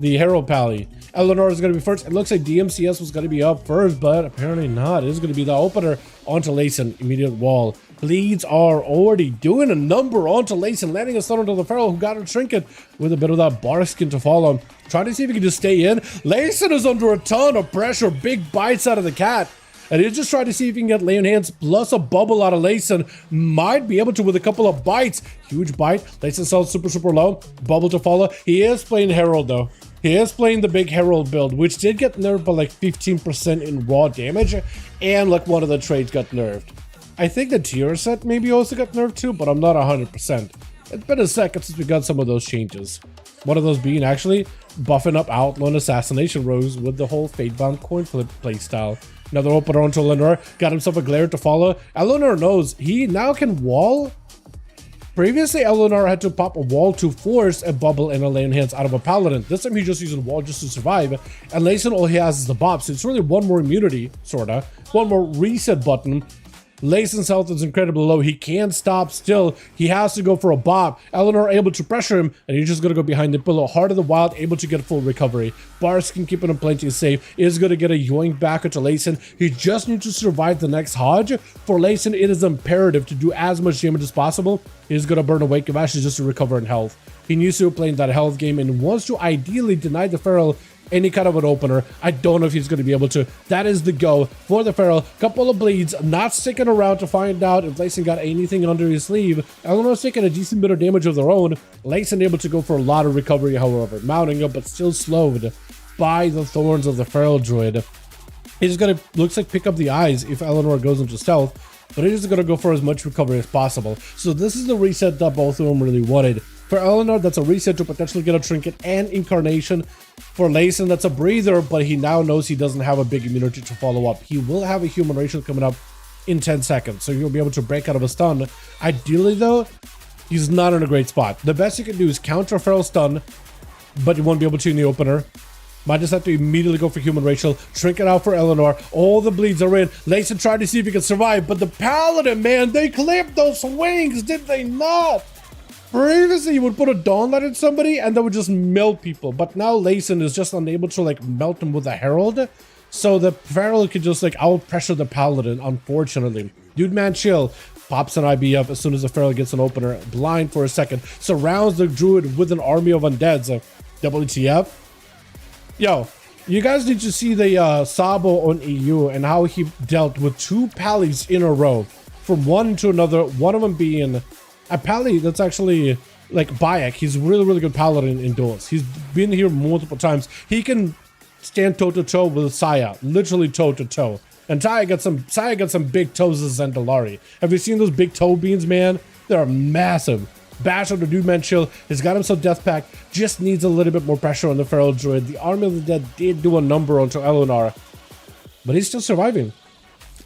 The Herald Pally? Eleanor is going to be first. It looks like DMCS was going to be up first, but apparently not. It is going to be the opener onto Layson. Immediate wall. Bleeds are already doing a number onto Layson, landing a stun onto the Feral, who got a trinket with a bit of that bar skin to follow. Trying to see if he can just stay in. Layson is under a ton of pressure. Big bites out of the cat. And he's just trying to see if he can get Lay on Hands plus a bubble out of Layson. Might be able to with a couple of bites. Huge bite. Layson sounds super low. Bubble to follow. He is playing Herald though. He is playing the big Herald build, which did get nerfed by like 15% in raw damage, and like one of the trades got nerfed. I think the tier set maybe also got nerfed too, but I'm not 100%. It's been a second since we got some of those changes. One of those being actually buffing up Outlaw and Assassination Rose with the whole Fatebound coin flip playstyle. Another opener onto Eleanor, got himself a glare to follow. Eleanor knows he now can wall. Previously, Eleanor had to pop a wall to force a bubble and a Lay on Hands out of a Paladin. This time he's just using wall just to survive. And Layson, all he has is the bop. So it's really one more immunity, sorta. One more reset button. Layson's health is incredibly low. He can't stop still. He has to go for a bop. Eleanor able to pressure him, and he's just going to go behind the pillow. Heart of the Wild able to get full recovery. Barskin keeping him plenty safe. Is going to get a yoink back into Layson. He just needs to survive the next Hodge. For Layson, it is imperative to do as much damage as possible. He's going to burn a Wake of Ashes just to recover in health. He needs to play that health game and wants to ideally deny the Feral any kind of an opener. I don't know if he's going to be able to. That is the go for the Feral. Couple of bleeds, not sticking around to find out if Layson got anything under his sleeve. Eleanor's taking a decent bit of damage of their own. Layson able to go for a lot of recovery, however, mounting up, but still slowed by the thorns of the Feral Druid. He's going to, looks like, pick up the eyes if Eleanor goes into stealth, but he's just going to go for as much recovery as possible. So this is the reset that both of them really wanted. For Eleanor, that's a reset to potentially get a trinket and incarnation. For Layson, that's a breather, but he now knows he doesn't have a big immunity to follow up. He will have a human racial coming up in 10 seconds, so he'll be able to break out of a stun. Ideally, though, he's not in a great spot. The best you can do is counter Feral stun, but you won't be able to in the opener. Might just have to immediately go for human racial. Shrink it out for Eleanor. All the bleeds are in. Layson tried to see if he could survive, but the Paladin, man, they clipped those wings, did they not? Previously, you would put a Dawnlight in somebody and that would just melt people. But now Layson is just unable to like melt them with a Herald. So the Feral could just like out pressure the Paladin, unfortunately. Dude man chill. Pops an IB up as soon as the Feral gets an opener. Blind for a second. Surrounds the Druid with an army of undeads. WTF. Yo, you guys need to see the Sabo on EU and how he dealt with 2 Pallies in a row. From one to another. One of them being a Pally that's actually like Bayek. He's a really, really good Paladin in duels. He's been here multiple times. He can stand toe-to-toe with Saya. Literally toe-to-toe. And Saya got some big toes as Zandalari. Have you seen those big toe beans, man? They're massive. Bash on the Dude Man chill. He's got himself Death Pact. Just needs a little bit more pressure on the Feral Druid. The Army of the Dead did do a number onto Eleanor. But he's still surviving.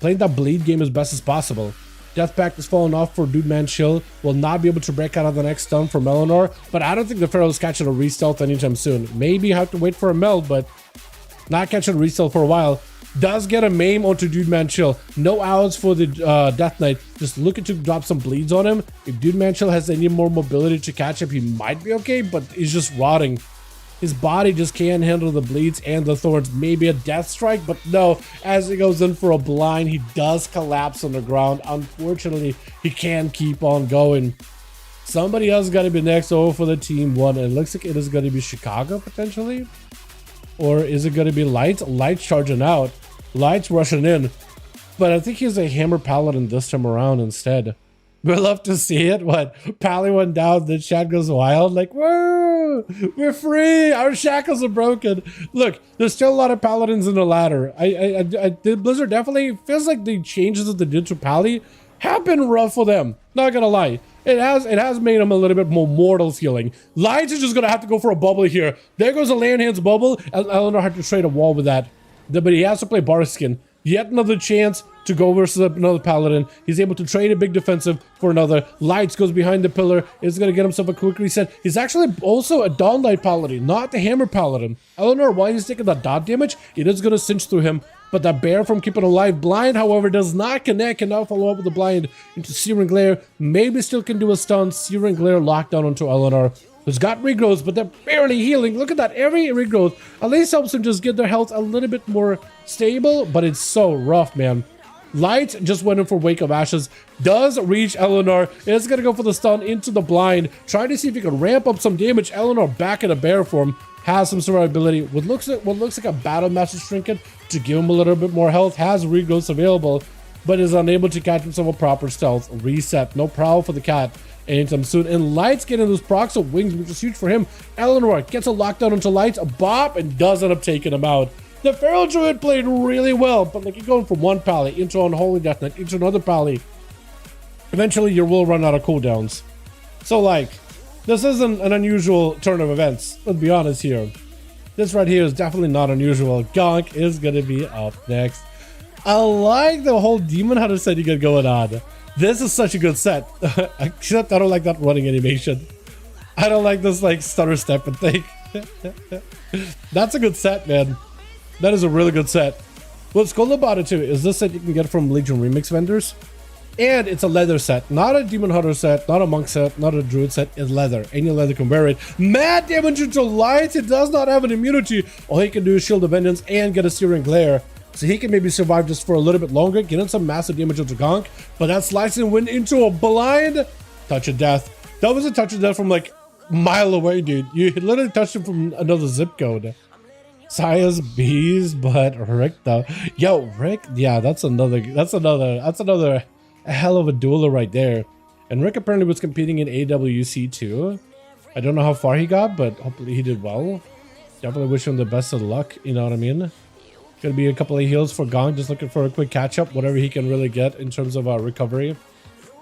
Playing that bleed game as best as possible. Death Pact is falling off for Dude Man chill. Will not be able to break out of the next stun from Eleanor. But I don't think the Feral is catching a re-stealth anytime soon. Maybe have to wait for a meld, but not catching a re-stealth for a while. Does get a maim onto Dude Man chill. No outs for the Death Knight. Just looking to drop some bleeds on him. If Dude Man chill has any more mobility to catch up, he might be okay, but he's just rotting. His body just can't handle the bleeds and the thorns. Maybe a death strike, but no. As he goes in for a blind, he does collapse on the ground. Unfortunately, he can't keep on going. Somebody else got to be next over for the team one. It looks like it is going to be Chicago, potentially. Or is it going to be Lights? Lights charging out. Lights rushing in. But I think he's a Hammer Paladin this time around instead. We'd love to see it. What? Pally went down, the chat goes wild. Like, whoa! We're free! Our shackles are broken. Look, there's still a lot of Paladins in the ladder. Blizzard definitely feels like the changes that they did to Pally have been rough for them. Not gonna lie. It has made him a little bit more mortal feeling. Lights is just gonna have to go for a bubble here. There goes a Land Hands bubble. Eleanor had to trade a wall with that. But he has to play Barskin. Yet another chance to go versus another Paladin. He's able to trade a big defensive for another. Lights goes behind the pillar. Is going to get himself a quick reset. He's actually also a Dawnlight Paladin, not the Hammer Paladin. Eleanor, while he's taking that dot damage, it is going to cinch through him. But that bear from keeping alive blind, however, does not connect. Can now follow up with the blind into Searing Glare. Maybe still can do a stun. Searing Glare locked down onto Eleanor. Who's got regrowths, but they're barely healing. Look at that. Every regrowth at least helps them just get their health a little bit more stable, but it's so rough, man. Light just went in for Wake of Ashes. Does reach Eleanor. Is going to go for the stun into the blind. Trying to see if he can ramp up some damage. Eleanor back in a bear form. Has some survivability. What looks like a Battle Master Trinket to give him a little bit more health. Has regrowths available, but is unable to catch himself a proper stealth. Reset. No prowl for the cat anytime soon. And Lights getting those procs of wings, which is huge for him. Eleanor gets a lockdown onto Lights, a bop, and does end up taking him out. The Feral Druid played really well, but like you're going from one Pally into Unholy Death Knight into another Pally. Eventually, you will run out of cooldowns. So like, this isn't an unusual turn of events. Let's be honest here. This right here is definitely not unusual. Gonk is gonna be up next. I like the whole Demon Hunter set you got going on. This is such a good set. Except I don't like that running animation. I don't like this like stutter step and thing. That's a good set, man. That is a really good set. What's cool about it too is this set you can get from Legion Remix vendors. And it's a leather set. Not a Demon Hunter set, not a Monk set, not a Druid set. It's leather. Any leather can wear it. Mad damage into Lights. It does not have an immunity. All he can do is Shield of Vengeance and get a Searing Glare. So he can maybe survive just for a little bit longer, get in some massive damage into Gonk. But that slicing went into a blind touch of death. That was a touch of death from like a mile away, dude. You literally touched him from another zip code. Saya's bees, but Rick though. Yo, Rick, yeah, that's another a hell of a dueler right there. And Rick apparently was competing in AWC too. I don't know how far he got, but hopefully he did well. Definitely wish him the best of luck, you know what I mean? Gonna be a couple of heals for Gong, just looking for a quick catch up, whatever he can really get in terms of recovery.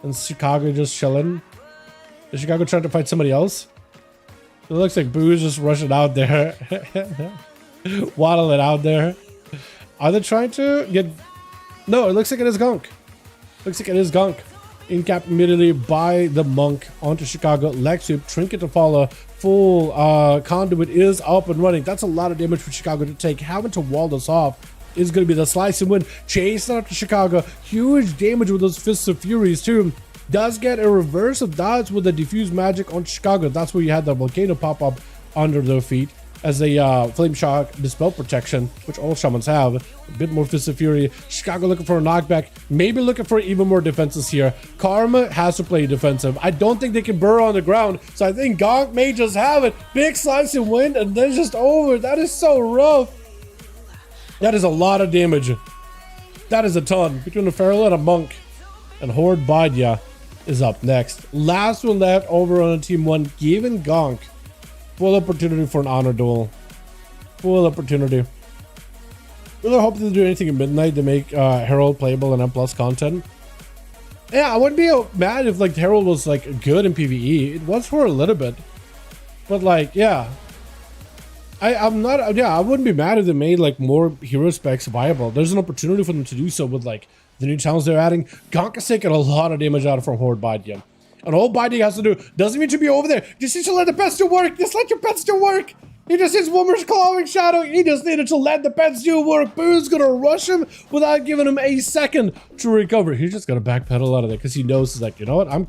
And Chicago just chilling. Is Chicago trying to fight somebody else? It looks like Boo's just rushing out there. Waddle it out there. Are they trying to get... No, it looks like it is Gonk. Looks like it is Gonk. Incap immediately by the monk onto Chicago. Leg sweep, trinket to follow. Full conduit is up and running. That's a lot of damage for Chicago to take. Having to wall this off is going to be the slice and win. Chasing up to Chicago. Huge damage with those Fists of Furies too. Does get a reverse of dodge with the diffuse magic on Chicago. That's where you had the volcano pop up under their feet as a flame shock dispel protection, which all shamans have. A bit more Fist of Fury. Chicago looking for a knockback, maybe looking for even more defenses here. Karma has to play defensive. I don't think they can burrow on the ground, so I think Gonk may just have it. Big slice and win, and then just over. That is so rough. That is a lot of damage. That is a ton between a Feral and a Monk. And Horde Badya is up next. Last one left over on Team 1, giving Gonk full opportunity for an honor duel. Full opportunity. Really hope they do anything at midnight to make Herald playable and M+ content. Yeah, I wouldn't be mad if like Herald was like good in PvE. It was for a little bit, but like yeah, I'm not. Yeah, I wouldn't be mad if they made like more hero specs viable. There's an opportunity for them to do so with like the new challenge they're adding. Gonk is taking a lot of damage out from Horde Badya. And all Biding has to do doesn't mean to be over there. Just needs to let the pets do work. Just let your pets do work. He just hits Woomer's Clawing Shadow. He just needed to let the pets do work. Boo's gonna rush him without giving him a second to recover. He's just gonna backpedal out of there because he knows he's like, you know what? I'm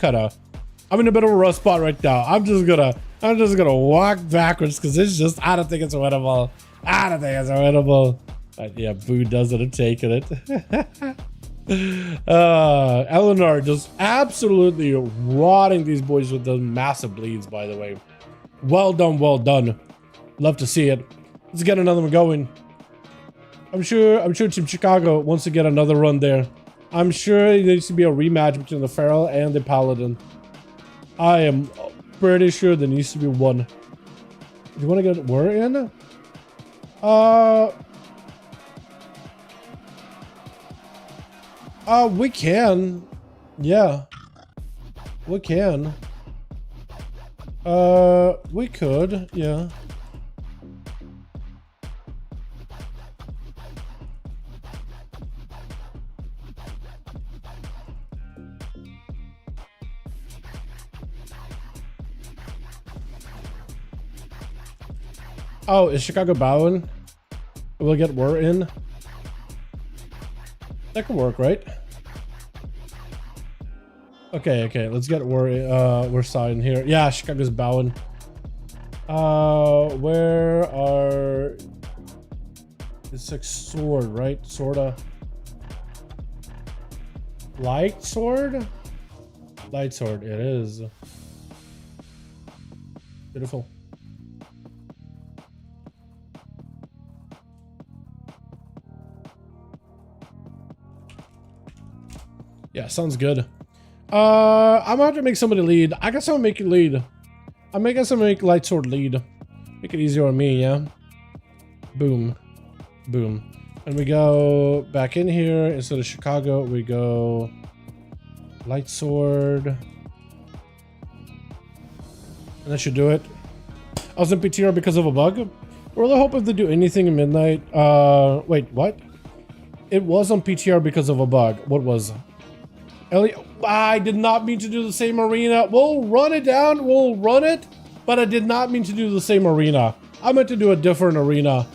in a bit of a rough spot right now. I'm just gonna walk backwards because it's just, I don't think it's winnable. I don't think it's winnable. But yeah, Boo does it and taking it. Eleanor just absolutely rotting these boys with those massive bleeds, by the way. Well done, well done. Love to see it. Let's get another one going. I'm sure Team Chicago wants to get another run there. I'm sure there needs to be a rematch between the Feral and the Paladin. I am pretty sure there needs to be one. Do you want to get War in? We can. Yeah. We can. We could, yeah. Oh, is Chicago bowing? We'll get War in. That could work, right? Okay, let's get War side in here. Yeah, Chicago's bowing. Where are... It's like sword, right? Sorta. Light sword? Light sword, it is. Beautiful. Yeah, sounds good. I'm gonna have to make somebody lead. I guess I'll make it lead. I'm making somebody make light sword lead. Make it easier on me, yeah? Boom. Boom. And we go back in here. Instead of Chicago, we go light sword. And that should do it. I was in PTR because of a bug. We're really hoping to do anything at midnight. Wait, what? It was on PTR because of a bug. What was? I did not mean to do the same arena. We'll run it down. We'll run it. But I did not mean to do the same arena. I meant to do a different arena.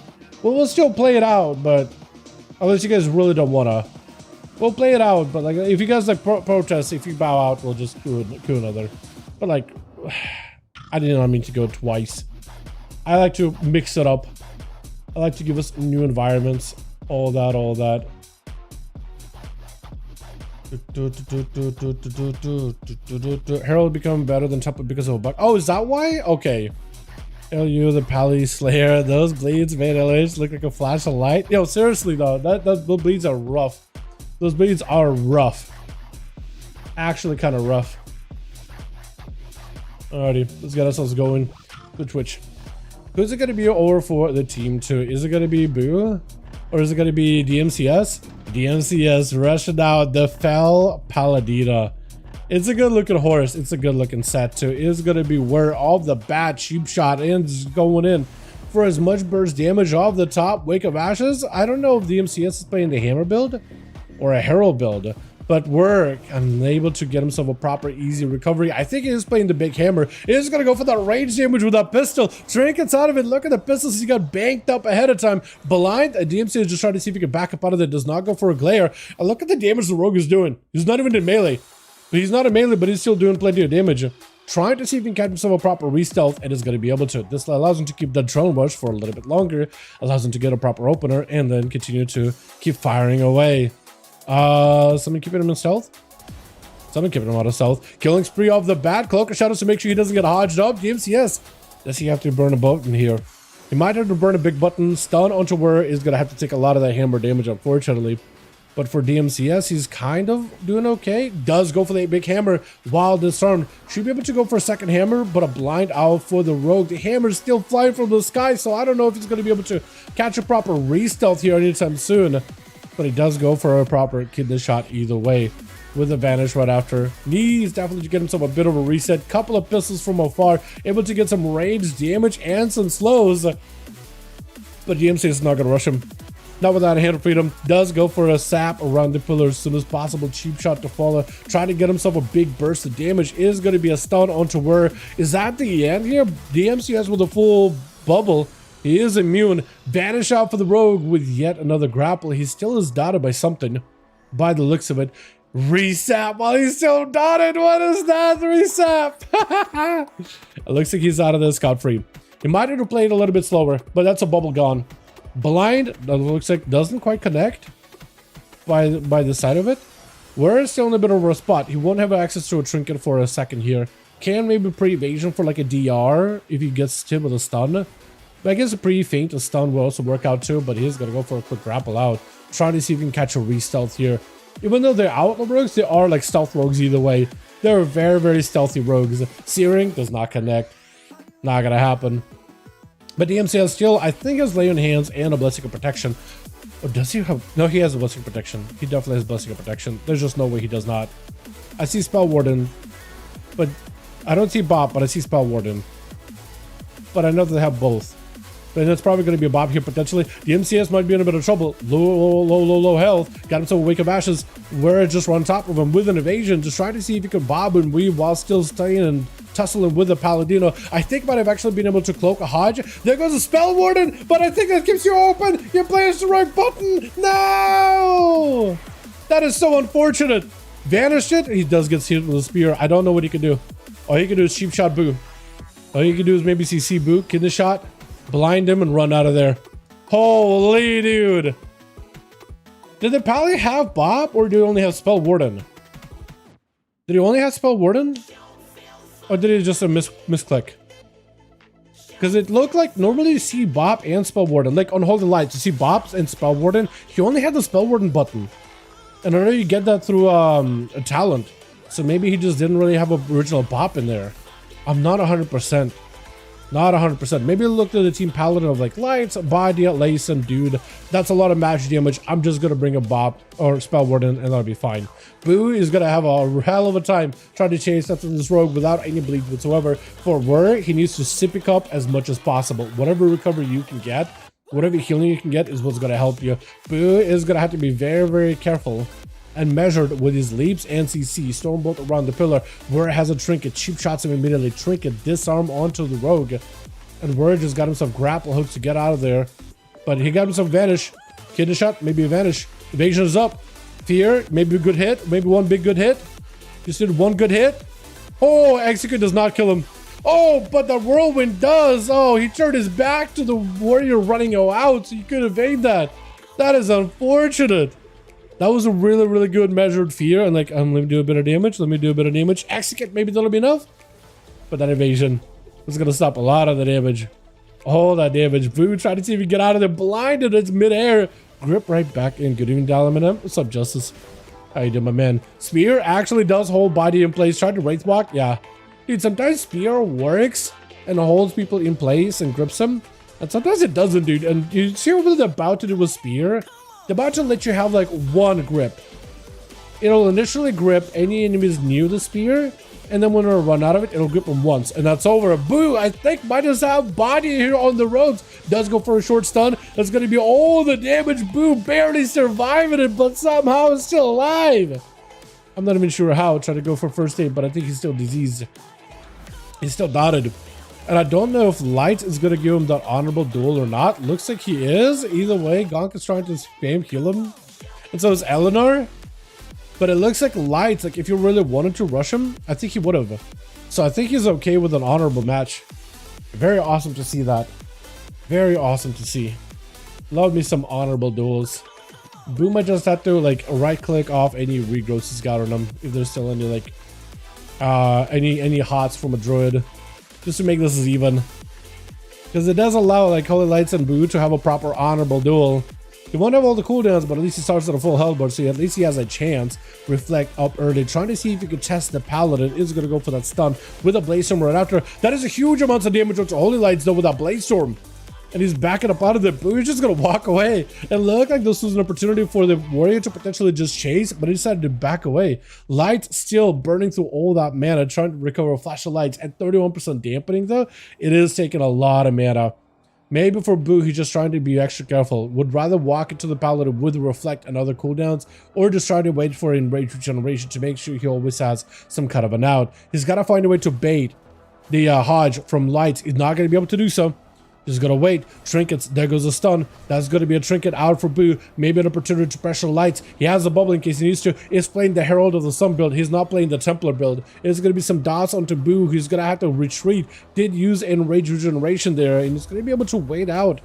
Well, we'll still play it out, but unless you guys really don't want to. We'll play it out, but like if you guys like protest, if you bow out, we'll just do another. But like, I did not mean to go twice. I like to mix it up. I like to give us new environments. All that. Herald become better than Temple because of a bug. Oh, is that why? Okay. LU, the Pally Slayer, those bleeds made LH look like a flash of light. Yo, seriously though, those bleeds are rough. Those bleeds are rough. Actually kind of rough. Alrighty, let's get ourselves going. Good Twitch. Who's it gonna be over for the team 2? Is it gonna be Boo? Or is it gonna be DMCS? DMCS rushing out the Fell Paladina. It's a good looking horse. It's a good looking set too. It is gonna be where all the bad cheap shot ends going in for as much burst damage off the top. Wake of Ashes. I don't know if DMCS is playing the hammer build or a herald build, but we're unable to get himself a proper easy recovery. I think he is playing the big hammer. He is gonna go for that range damage with that pistol. Trinkets out of it. Look at the pistols. He got banked up ahead of time. Blind. DMC is just trying to see if he can back up out of it. Does not go for a glare. And look at the damage the rogue is doing. He's not even in melee. He's not in melee, but he's still doing plenty of damage. Trying to see if he can catch himself a proper re-stealth, and is going to be able to. This allows him to keep the drone rush for a little bit longer, allows him to get a proper opener, and then continue to keep firing away. Someone keeping him in stealth? Someone keeping him out of stealth. Killing spree off the bat. Cloak of Shadows to make sure he doesn't get hodged up. DMCS. Does he have to burn a button here? He might have to burn a big button. Stun onto where is going to have to take a lot of that hammer damage, unfortunately. But for DMCS, he's kind of doing okay. Does go for the big hammer while disarmed. Should be able to go for a second hammer, but a blind out for the rogue. The hammer is still flying from the sky, so I don't know if he's going to be able to catch a proper re-stealth here anytime soon. But he does go for a proper kidney shot either way. With a vanish right after. Needs definitely to get himself a bit of a reset. Couple of pistols from afar. Able to get some range damage and some slows. But DMC is not going to rush him. Not without a hand of freedom. Does go for a sap around the pillar as soon as possible. Cheap shot to follow. Trying to get himself a big burst of damage. Is going to be a stun onto where. Is that the end here? DMCS with a full bubble. He is immune. Vanish out for the rogue with yet another grapple. He still is dotted by something. By the looks of it. Resap while he's still dotted. What is that? Resap. It looks like he's out of this scot-free. He might have played a little bit slower, but that's a bubble gone. Blind, that looks like doesn't quite connect by the side of it. We're still in a bit of a spot. He won't have access to a trinket for a second here. Can maybe pre-evasion for like a DR if he gets hit with a stun. But I guess a pre-feint, a stun will also work out too, but he's gonna go for a quick grapple out. Trying to see if he can catch a re-stealth here. Even though they're outlaw rogues, they are like stealth rogues either way. They're very, very stealthy rogues. Searing does not connect. Not gonna happen. But DMCS still, I think, has Lay on Hands and a Blessing of Protection. Or does he have? No, he has a Blessing of Protection. He definitely has Blessing of Protection. There's just no way he does not. I see Spell Warden, but I don't see Bop, but I see Spell Warden. But I know that they have both. And it's probably going to be a Bob here potentially. The MCS might be in a bit of trouble. Low health. Got himself a Wake of Ashes. Where it just on top of him with an evasion. Just trying to see if he can bob and weave while still staying and tussling with the Paladino. I think might have actually been able to cloak a Hodge. There goes a Spell Warden, but I think that keeps you open. You're playing the right button. No! That is so unfortunate. Vanished it. He does get hit with a spear. I don't know what he can do. All he can do is cheap shot Boo. All you can do is maybe CC Boo, kidney shot, blind him, and run out of there. Holy dude. Did the Pally have Bob or did he only have Spell Warden? Did he only have Spell Warden? Or did he just a misclick? Because it looked like normally you see Bop and Spell Warden. Like on Holding Lights, you see Bops and Spell Warden. He only had the Spell Warden button. And I know you get that through a talent. So maybe he just didn't really have an original Bop in there. I'm not 100%. Not 100%. Maybe look at the team Paladin of like Lights, Body, Lace, and Dude. That's a lot of match damage. I'm just going to bring a Bop or Spell Warden and that'll be fine. Boo is going to have a hell of a time trying to chase after this rogue without any bleed whatsoever. For where he needs to sip up as much as possible. Whatever recovery you can get, whatever healing you can get is what's going to help you. Boo is going to have to be very, very careful and measured with his leaps and CC. Stormbolt around the pillar. Where it has a trinket. Cheap shots him immediately. Trinket disarm onto the rogue. And Word just got himself grapple hooks to get out of there. But he got himself vanish. Kidney shot, maybe a vanish. Evasion is up. Fear, maybe a good hit. Maybe one big good hit. Just did one good hit. Oh, Execute does not kill him. Oh, but the Whirlwind does. Oh, he turned his back to the warrior running out, so you could evade that. That is unfortunate. That was a really, really good measured fear. And like, let me do a bit of damage. Let me do a bit of damage. Execute, maybe that'll be enough. But that evasion is going to stop a lot of the damage. All that damage. Boo tried to see if he can get out of there. Blinded. It's midair. Grip right back in. Good evening, Dalaran. What's up, Justice? How you doing, my man? Spear actually does hold body in place. Tried to wraith walk. Yeah. Dude, sometimes Spear works and holds people in place and grips them. And sometimes it doesn't, dude. And you see what they're about to do with Spear? They're about to let you have like one grip. It'll initially grip any enemies near the spear, and then when it'll run out of it, it'll grip them once, and that's over. Boo, I think might just have body here on the roads. Does go for a short stun. That's going to be all the damage. Boo barely surviving it, but somehow is still alive. I'm not even sure how. Try to go for first aid, but I think he's still diseased. He's still dotted. And I don't know if Light is going to give him that honorable duel or not. Looks like he is. Either way, Gonk is trying to spam heal him. And so is Eleanor. But it looks like Light, like if you really wanted to rush him, I think he would have. So I think he's okay with an honorable match. Very awesome to see that. Very awesome to see. Love me some honorable duels. Boo might just have to like right click off any regrowths he's got on him. If there's still any like any hots from a druid. Just to make this as even. Because it does allow like Holy Lights and Boo to have a proper honorable duel. He won't have all the cooldowns, but at least he starts at a full health bar, so at least he has a chance. Reflect up early, trying to see if he can test the Paladin. Is going to go for that stun with a Blaze Storm right after. That is a huge amount of damage to Holy Lights though with that Blaze Storm. And he's backing up out of there. Boo is just going to walk away. It looked like this was an opportunity for the warrior to potentially just chase, but he decided to back away. Light still burning through all that mana, trying to recover a flash of lights. At 31% dampening though, it is taking a lot of mana. Maybe for Boo, he's just trying to be extra careful. Would rather walk into the Paladin with Reflect and other cooldowns, or just try to wait for Enrage Regeneration to make sure he always has some kind of an out. He's got to find a way to bait the Hodge from Lights. He's not going to be able to do so. Just gonna wait. Trinkets, there goes a stun. That's gonna be a trinket out for Boo. Maybe an opportunity to pressure Lights. He has a bubble in case he needs to. Is playing the Herald of the Sun build. He's not playing the Templar build. It's gonna be some dots onto Boo. He's gonna have to retreat. Did use Enrage Regeneration there, and he's gonna be able to wait out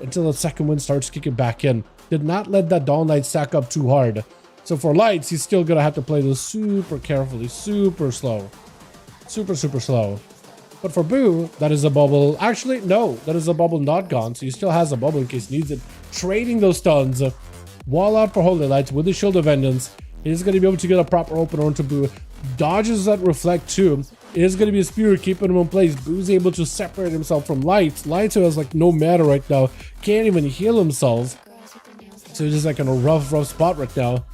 until the second wind starts kicking back in. Did not let that Dawn Light stack up too hard. So for Lights, he's still gonna have to play this super carefully, super slow. Super slow. But for Boo, that is a bubble. Actually, no, that is a bubble not gone. So he still has a bubble in case he needs it. Trading those stuns. Wall out for Holy Lights with the Shield of Vengeance. He's going to be able to get a proper opener onto Boo. Dodges that Reflect too. It is going to be a Spear keeping him in place. Boo's able to separate himself from Lights. Lights, who has like no mana right now, can't even heal himself. So he's just like in a rough spot right now.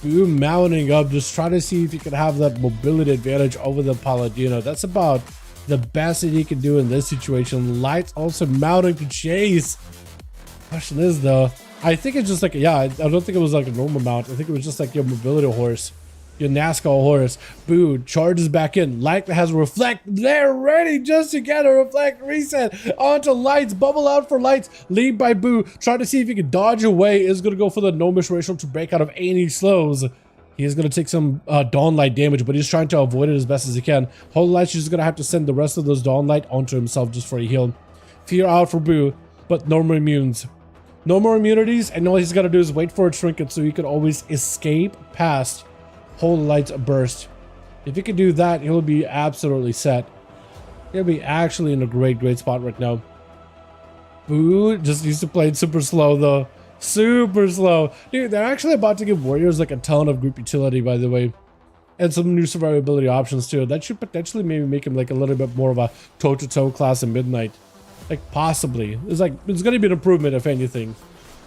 Boo mounting up, just trying to see if he can have that mobility advantage over the Paladino. That's about the best that he can do in this situation. Lights also mounting to chase. Question is though, I think it's just like, yeah, I don't think it was like a normal mount. I think it was just like your mobility horse, your NASCAR horse. Boo charges back in. Light has Reflect. They're ready just to get a Reflect reset onto Lights. Bubble out for Lights. Lead by Boo. Trying to see if he can dodge away. Is going to go for the Gnomish Racial to break out of any slows. He is going to take some Dawn Light damage, but he's trying to avoid it as best as he can. Holy Light's just going to have to send the rest of those Dawn Light onto himself just for a heal. Fear out for Boo, but no more immunes. No more immunities, and all he's got to do is wait for a trinket so he can always escape past Holy Light's burst. If he can do that, he'll be absolutely set. He'll be actually in a great spot right now. Boo just needs to play it super slow though. Super slow. Dude, they're actually about to give warriors like a ton of group utility, by the way. And some new survivability options too. That should potentially maybe make him like a little bit more of a toe-to-toe class in Midnight. Like possibly. It's gonna be an improvement if anything.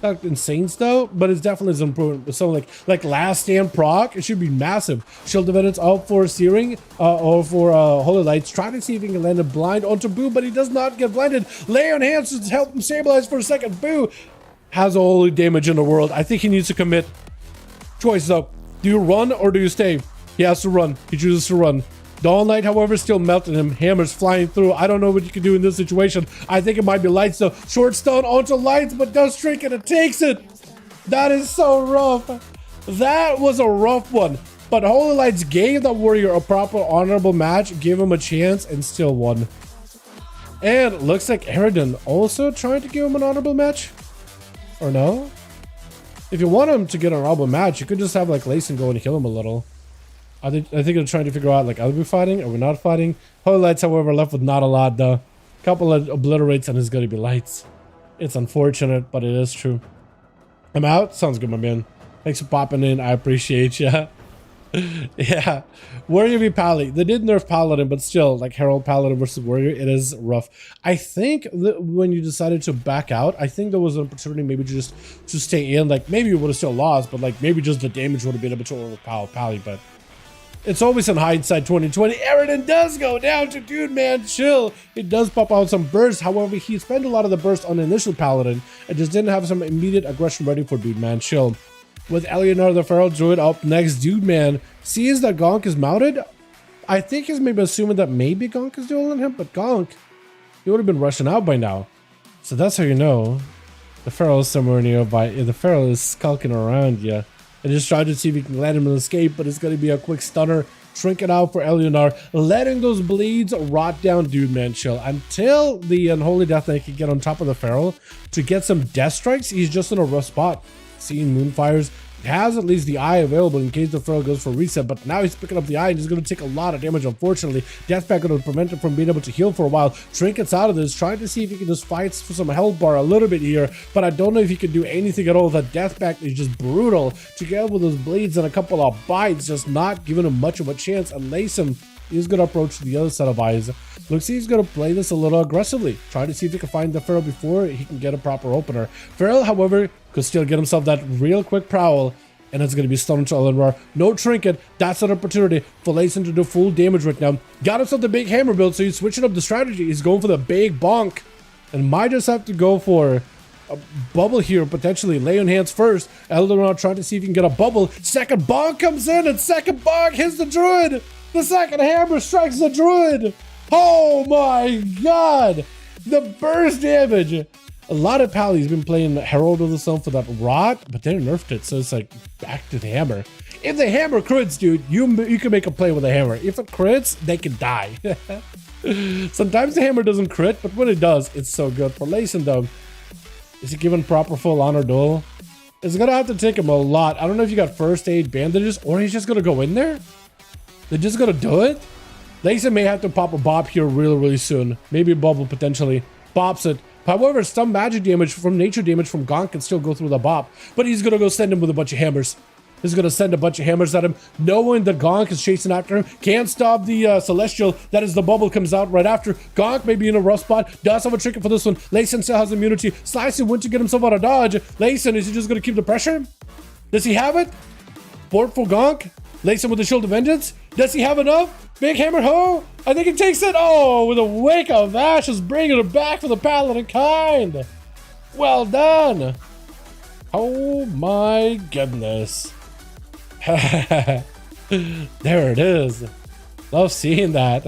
Not insane though, but it's definitely an improvement. So like Last Stand proc, it should be massive. Shield of Evidence out for Searing or for Holy Lights. Trying to see if he can land a blind onto Boo, but he does not get blinded. Lay on hands to help him stabilize for a second. Boo has all the damage in the world. I think he needs to commit. Choice up. Do you run or do you stay? He has to run. He chooses to run. Dawn Light, however, still melting him. Hammers flying through. I don't know what you can do in this situation. I think it might be Lights though. Short stun onto Lights, but does trinket and takes it. That is so rough. That was a rough one. But Holy Lights gave that warrior a proper honorable match, gave him a chance, and still won. And looks like Eridan also trying to give him an honorable match. Or no? If you want him to get an honorable match, you could just have like Layson go and heal him a little. I think they're trying to figure out like, are we fighting? Are we not fighting? Holy Lights, however, left with not a lot though. Couple of obliterates and it's gonna be Lights. It's unfortunate, but it is true. I'm out. Sounds good, my man. Thanks for popping in. I appreciate you. Yeah. Warrior v Pally. They did nerf Paladin, but still, like Herald Paladin versus Warrior, it is rough. I think that when you decided to back out, I think there was an opportunity maybe just to stay in. Like maybe you would have still lost, but like maybe just the damage would have been able to overpower Pally, but it's always in hindsight 2020. Eridan does go down to dude, man, chill. It does pop out some burst. However, he spent a lot of the burst on the initial Paladin and just didn't have some immediate aggression ready for dude, man, chill. with Eleanor the Feral Druid up next. Dude, man, sees that Gonk is mounted. I think he's maybe assuming that maybe Gonk is dueling him, but Gonk, he would have been rushing out by now. So that's how you know the Feral is somewhere nearby. The Feral is skulking around you. And just trying to see if he can let him escape, but it's going to be a quick stunner. Shrink it out for Eleanor, letting those bleeds rot down. Dude, man, chill. Until the Unholy Death Knight can get on top of the Feral to get some death strikes, he's just in a rough spot. Seeing Moonfires, has at least the eye available in case the Feral goes for reset, but now he's picking up the eye and he's going to take a lot of damage, unfortunately. Deathpack going to prevent him from being able to heal for a while. Trinket's out of this, trying to see if he can just fight for some health bar a little bit here, but I don't know if he can do anything at all. That Deathpack is just brutal. Together with those bleeds and a couple of bites, just not giving him much of a chance, and Layson is going to approach the other set of eyes. Looks like he's going to play this a little aggressively, trying to see if he can find the Feral before he can get a proper opener. Feral, however, could still get himself that real quick prowl, and it's going to be stunned to Eleanor. No Trinket. That's an opportunity for Layson to do full damage right now. Got himself the big hammer build, so he's switching up the strategy. He's going for the big bonk, and might just have to go for a bubble here, potentially. Lay on hands first. Eleanor trying to see if he can get a bubble. Second bonk comes in, and second bonk hits the druid. The second hammer strikes the druid. Oh my god! The burst damage! A lot of Pally's been playing Herald of the Sun for that rot, but they nerfed it, so it's like back to the hammer. If the hammer crits, dude, you can make a play with a hammer. If it crits, they can die. Sometimes the hammer doesn't crit, but when it does, it's so good. For Layson, though, is he given proper full honor duel? It's gonna have to take him a lot. I don't know if you got first aid bandages, or he's just gonna go in there. They're just gonna do it. Layson may have to pop a bop here really soon. Maybe a bubble potentially. Bops it. However, some magic damage from nature damage from Gonk can still go through the bop. But he's gonna go send him with a bunch of hammers. He's gonna send a bunch of hammers at him, knowing that Gonk is chasing after him. Can't stop the Celestial. That is, the bubble comes out right after. Gonk may be in a rough spot. Does have a trinket for this one. Layson still has immunity. Slicing went to get himself out of dodge. Layson, is he just gonna keep the pressure? Does he have it? Board for Gonk. Layson with the Shield of Vengeance. Does he have enough? Big hammer ho! I think he takes it. Oh, with a wake of ashes, bringing it back for the Paladin kind. Well done. Oh my goodness. There it is. Love seeing that.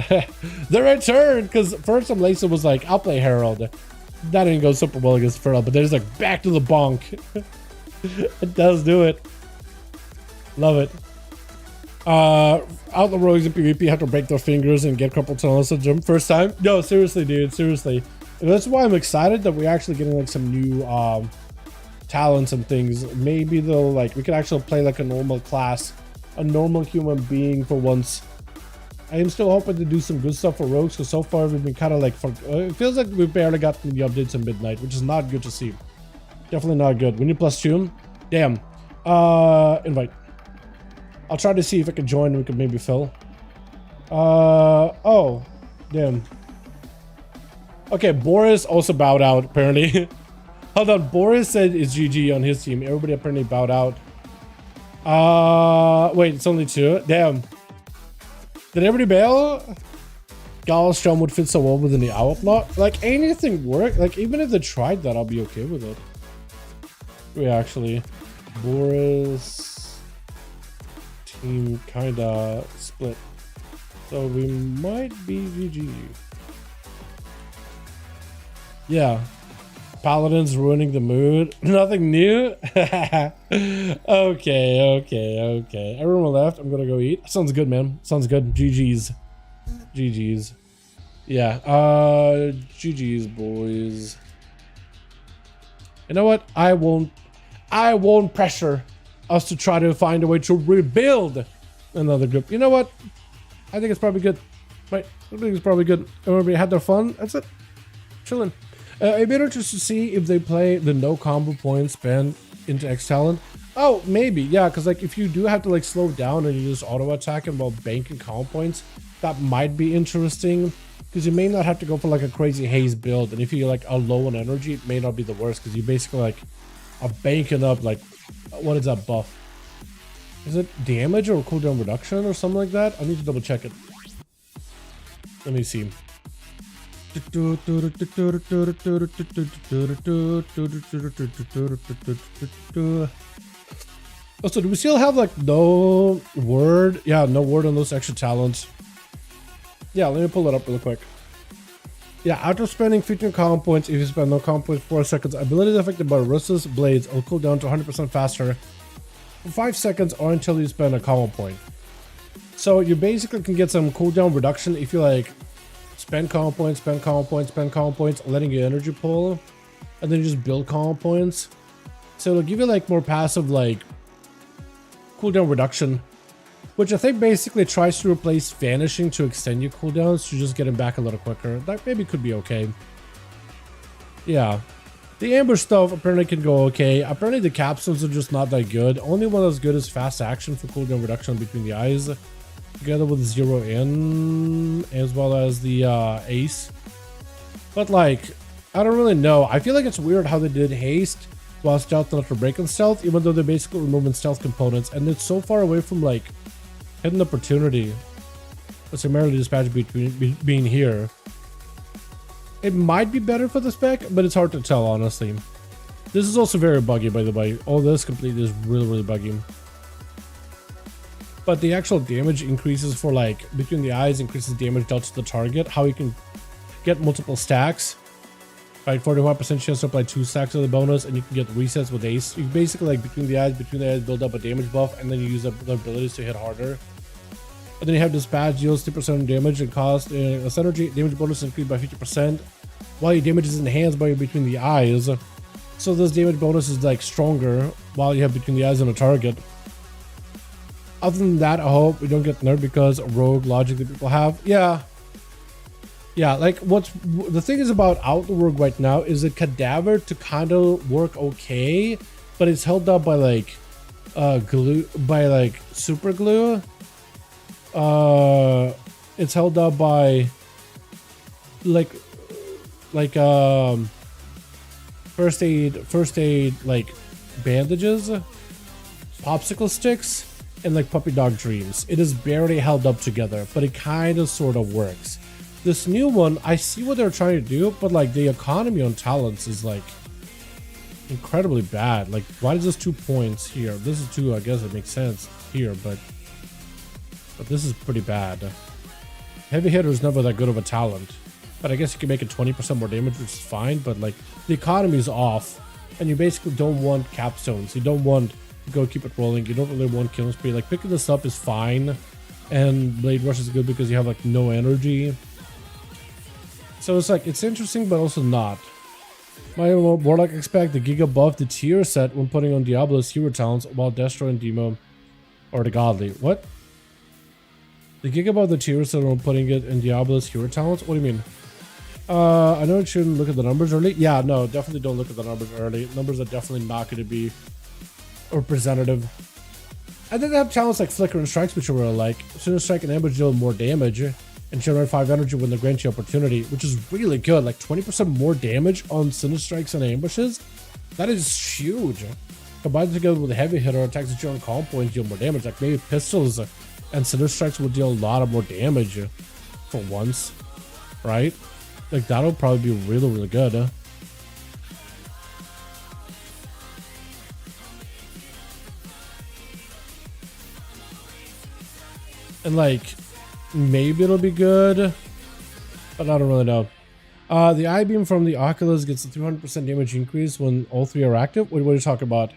The return, because first time Layson was like, I'll play Herald. That didn't go super well against Feral, but there's like back to the bonk. It does do it. Love it. Outlaw rogues in PvP have to break their fingers and get couple tunnels to jump first time. No, seriously, dude, seriously. That's why I'm excited that we're actually getting like some new talents and things. Maybe they'll like we can actually play like a normal class, a normal human being for once. I am still hoping to do some good stuff for rogues, because so far we've been kind of like it feels like we've barely gotten the updates in midnight, which is not good to see. Definitely not good. We need +2. Damn. Invite. I'll try to see if I can join and we can maybe fill. Oh, damn. Okay, Boris also bowed out, apparently. Hold on, Boris said it's GG on his team. Everybody apparently bowed out. Wait, it's only 2. Damn. Did everybody bail? Gallstrom would fit so well within the outlaw. Like, anything work? Like, even if they tried that, I'll be okay with it. We actually. Boris... team kinda split, so we might be GG. Yeah, Paladin's ruining the mood. Nothing new. Okay. Everyone left. I'm gonna go eat. Sounds good, man. Sounds good. GG's. Yeah. GG's, boys. You know what? I won't pressure us to try to find a way to rebuild another group. You know what? I think it's probably good. Right? I think it's probably good. Everybody had their fun. That's it. Chilling. I'd be interested to see if they play the no combo points ban into X talent. Oh, maybe. Yeah, because like if you do have to like slow down and you just auto attack him while banking combo points, that might be interesting. Because you may not have to go for like a crazy haze build. And if you're like a low on energy, it may not be the worst, because you basically like are banking up like, what is that buff? Is it damage or cooldown reduction or something like that? I need to double check it. Let me see. Also, do we still have like no word? Yeah, no word on those extra talents. Yeah, let me pull it up real quick. Yeah, after spending 15 common points, if you spend no common points for 4 seconds, abilities affected by restless blades will cool down to 100% faster for 5 seconds or until you spend a common point. So you basically can get some cooldown reduction if you like spend common points, spend common points, spend common points, letting your energy pull, and then you just build common points. So it'll give you like more passive like cooldown reduction, which I think basically tries to replace vanishing to extend your cooldowns to just get him back a little quicker. That maybe could be okay. Yeah. The ambush stuff apparently can go okay. Apparently the capstones are just not that good. Only one that's good is fast action for cooldown reduction between the eyes, together with zero in, as well as the ace. But like, I don't really know. I feel like it's weird how they did haste while stealth and after break and stealth, even though they're basically removing stealth components, and it's so far away from like hidden opportunity. It's primarily dispatch between being here. It might be better for the spec, but it's hard to tell, honestly. This is also very buggy, by the way. All this completely is really buggy. But the actual damage increases for like between the eyes, increases damage dealt to the target. How you can get multiple stacks. Right, 45% chance to apply 2 stacks of the bonus, and you can get resets with ace. You basically like between the eyes build up a damage buff, and then you use the abilities to hit harder. And then you have dispatch deals 2% damage and cost less energy. Damage bonus increased by 50%, while your damage is enhanced by between the eyes. So this damage bonus is like stronger while you have between the eyes on a target. Other than that, I hope we don't get nerfed because rogue logic that people have. Yeah, like what's the thing is about Outwork right now is a cadaver to kind of work okay, but it's held up by like glue, by like super glue. It's held up by like first aid like bandages, popsicle sticks, and like puppy dog dreams. It is barely held up together, but it kind of sort of works. This new one, I see what they're trying to do, but like the economy on talents is like incredibly bad. Like, why is this 2 points here? This is 2, I guess it makes sense here, but this is pretty bad. Heavy hitter is never that good of a talent, but I guess you can make it 20% more damage, which is fine, but like the economy is off, and you basically don't want capstones. You don't want to go keep it rolling. You don't really want killing spree. Like picking this up is fine, and Blade Rush is good because you have like no energy. So it's like, it's interesting, but also not. My Warlock expect the Giga buff the tier set when putting on Diablo's hero talents, while Destro and Demo or the Godly. What? The Giga buff the tier set when putting it in Diablo's hero talents? What do you mean? I know you shouldn't look at the numbers early. Yeah, no, definitely don't look at the numbers early. Numbers are definitely not going to be representative. I think they have talents like Flicker and Strikes, which I really like. Sooner Strike and Ambush deal more damage and generate 5 energy when they grant you opportunity, which is really good. Like 20% more damage on Cinder Strikes and Ambushes. That is huge. Combined together with a heavy hitter, attacks that you on calm points deal more damage. Like maybe pistols and Cinder Strikes will deal a lot of more damage for once, right? Like that'll probably be really good. And like, maybe it'll be good, but I don't really know. The I-beam from the Oculus gets a 300% damage increase when all 3 are active. What are you talking about?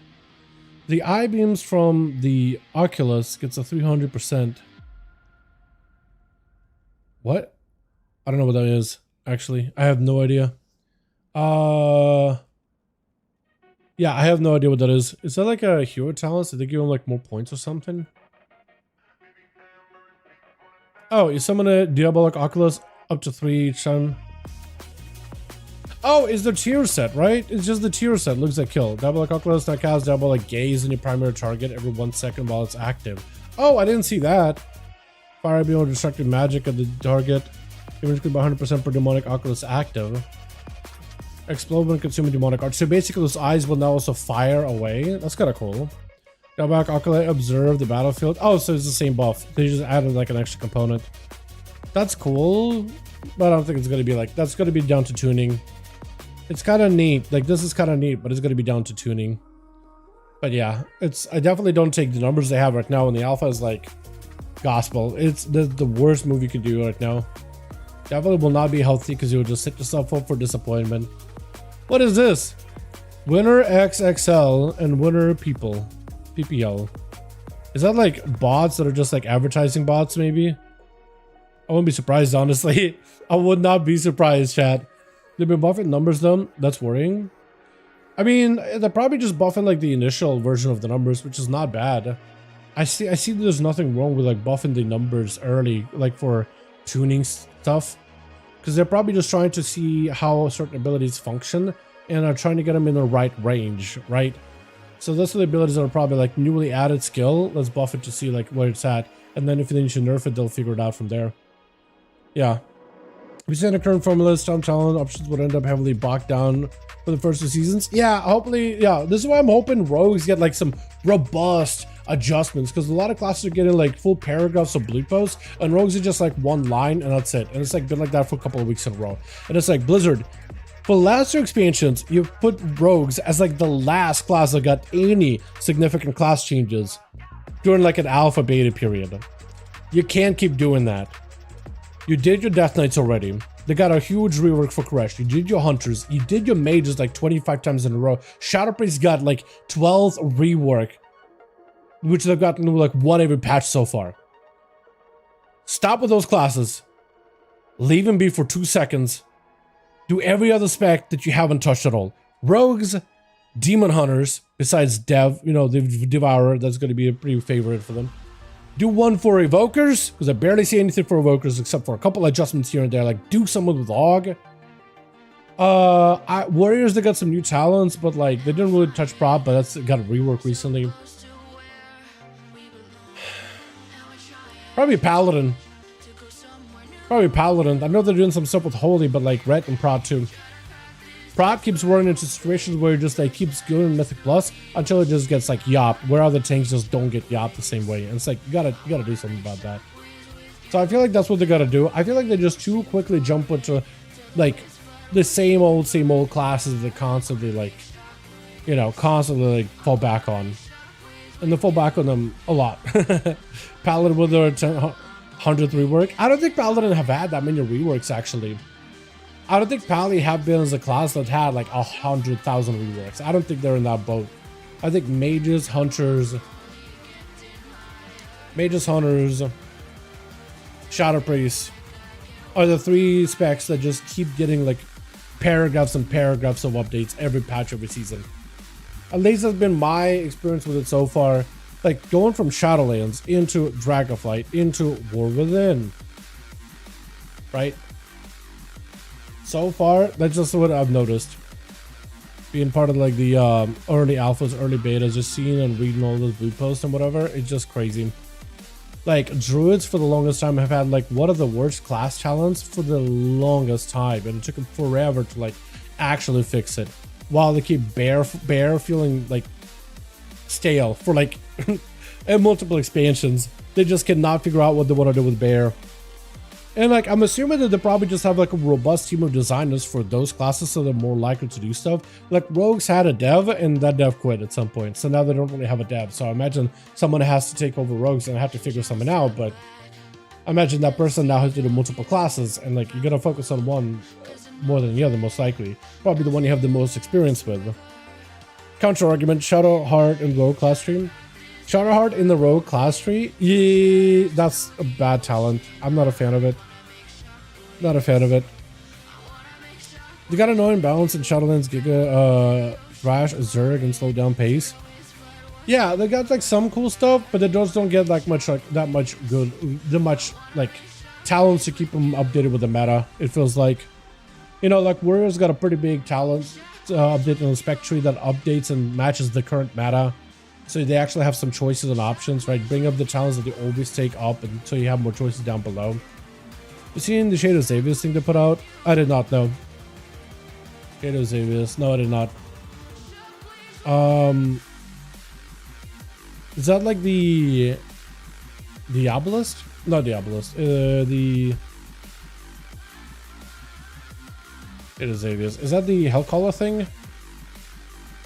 The I-beams from the Oculus gets a 300%. What? I don't know what that is, actually. I have no idea. Yeah, I have no idea what that is. Is that like a hero talent? Did they give him like more points or something? Oh, you summon a Diabolic Oculus up to 3 each time. Oh, it's the tier set, right? It's just the tier set. Looks like kill. Diabolic Oculus now casts Diabolic Gaze on your primary target every 1 second while it's active. Oh, I didn't see that. Fire beam or destructive magic at the target. Damage by 100% per demonic Oculus active. Explode when consuming demonic art. So basically those eyes will now also fire away. That's kind of cool. Diabolic Oculus observe the battlefield. Oh, so it's the same buff. They just added like an extra component. That's cool, but I don't think it's gonna be like, that's gonna be down to tuning. It's kind of neat. Like this is kind of neat, but it's gonna be down to tuning. But yeah, I definitely don't take the numbers they have right now in the alpha as like gospel. It's the worst move you can do right now. Definitely will not be healthy because you'll just set yourself up for disappointment. What is this? Winner XXL and winner people. PPL. Is that like bots that are just like advertising bots maybe? I wouldn't be surprised, honestly. I would not be surprised, chat. They've been buffing numbers though. That's worrying. I mean, they're probably just buffing like the initial version of the numbers, which is not bad. I see there's nothing wrong with like buffing the numbers early, like for tuning stuff. Because they're probably just trying to see how certain abilities function and are trying to get them in the right range, right? So those are the abilities that are probably like newly added skill. Let's buff it to see like where it's at. And then if they need to nerf it, they'll figure it out from there. Yeah. We see in the current formula, some talent options would end up heavily bogged down for the first 2 seasons. Yeah, hopefully, yeah. This is why I'm hoping rogues get like some robust adjustments, because a lot of classes are getting like full paragraphs of blue posts, and rogues are just like one line and that's it. And it's like been like that for a couple of weeks in a row. And it's like, Blizzard, for the last 2 expansions, you've put rogues as like the last class that got any significant class changes during like an alpha beta period. You can't keep doing that. You did your Death Knights already. They got a huge rework for Koresh. You did your Hunters. You did your Mages like 25 times in a row. Shadow Priest got like 12 rework, which they've gotten like one every patch so far. Stop with those classes. Leave them be for 2 seconds. Do every other spec that you haven't touched at all. Rogues, Demon Hunters, besides Dev, you know, the Devourer, that's going to be a pretty favorite for them. Do one for Evokers, because I barely see anything for Evokers except for a couple adjustments here and there, like do someone with Log. Warriors, they got some new talents, but like they didn't really touch prop, but that's got a rework recently. Probably Paladin. Probably Paladin. I know they're doing some stuff with Holy, but like Red and Prot too. Prot keeps running into situations where it just like keeps going in Mythic Plus until it just gets like yopped, where other tanks just don't get yopped the same way. And it's like you gotta do something about that. So I feel like that's what they gotta do. I feel like they just too quickly jump into like the same old classes that constantly like, you know, constantly like fall back on. And they fall back on them a lot. Paladin with their 100th rework. I don't think Paladin have had that many reworks actually. I don't think Pally have been as a class that had like 100,000 reworks. I don't think they're in that boat. I think Mages, Hunters, Shadow Priest are the 3 specs that just keep getting like paragraphs and paragraphs of updates every patch, every season. At least that's been my experience with it so far. Like going from Shadowlands into Dragonflight into War Within, right? So far, that's just what I've noticed. Being part of like the early alphas, early betas, just seeing and reading all those blue posts and whatever, it's just crazy. Like Druids for the longest time have had like one of the worst class talents for the longest time, and it took them forever to like actually fix it. While they keep Bear feeling like stale for like and multiple expansions, they just cannot figure out what they want to do with Bear. And like, I'm assuming that they probably just have like a robust team of designers for those classes, so they're more likely to do stuff. Like Rogues had a dev and that dev quit at some point, so now they don't really have a dev. So I imagine someone has to take over Rogues and have to figure something out, but I imagine that person now has to do multiple classes, and like you're gonna focus on one more than the other, most likely. Probably the one you have the most experience with. Counter argument: Shadowheart in Rogue class tree. Shadowheart in the Rogue class tree? Yeah, that's a bad talent. I'm not a fan of it. Not a fan of it. They got annoying balance in Shadowlands, Giga, Thrash, Zerg, and slow down pace. Yeah, they got like some cool stuff, but they just don't get like much like that much good, like talents to keep them updated with the meta. It feels like, you know, like Warriors got a pretty big talent update on the spec tree that updates and matches the current meta. So they actually have some choices and options, right? Bring up the talents that they always take up until you have more choices down below. You seen the Shade of Xavius thing they put out? I did not know. Shade of Xavius. No, I did not. Is that like the Diabolist? Not Diabolist. The Shade of Xavius. Is that the Hellcaller thing?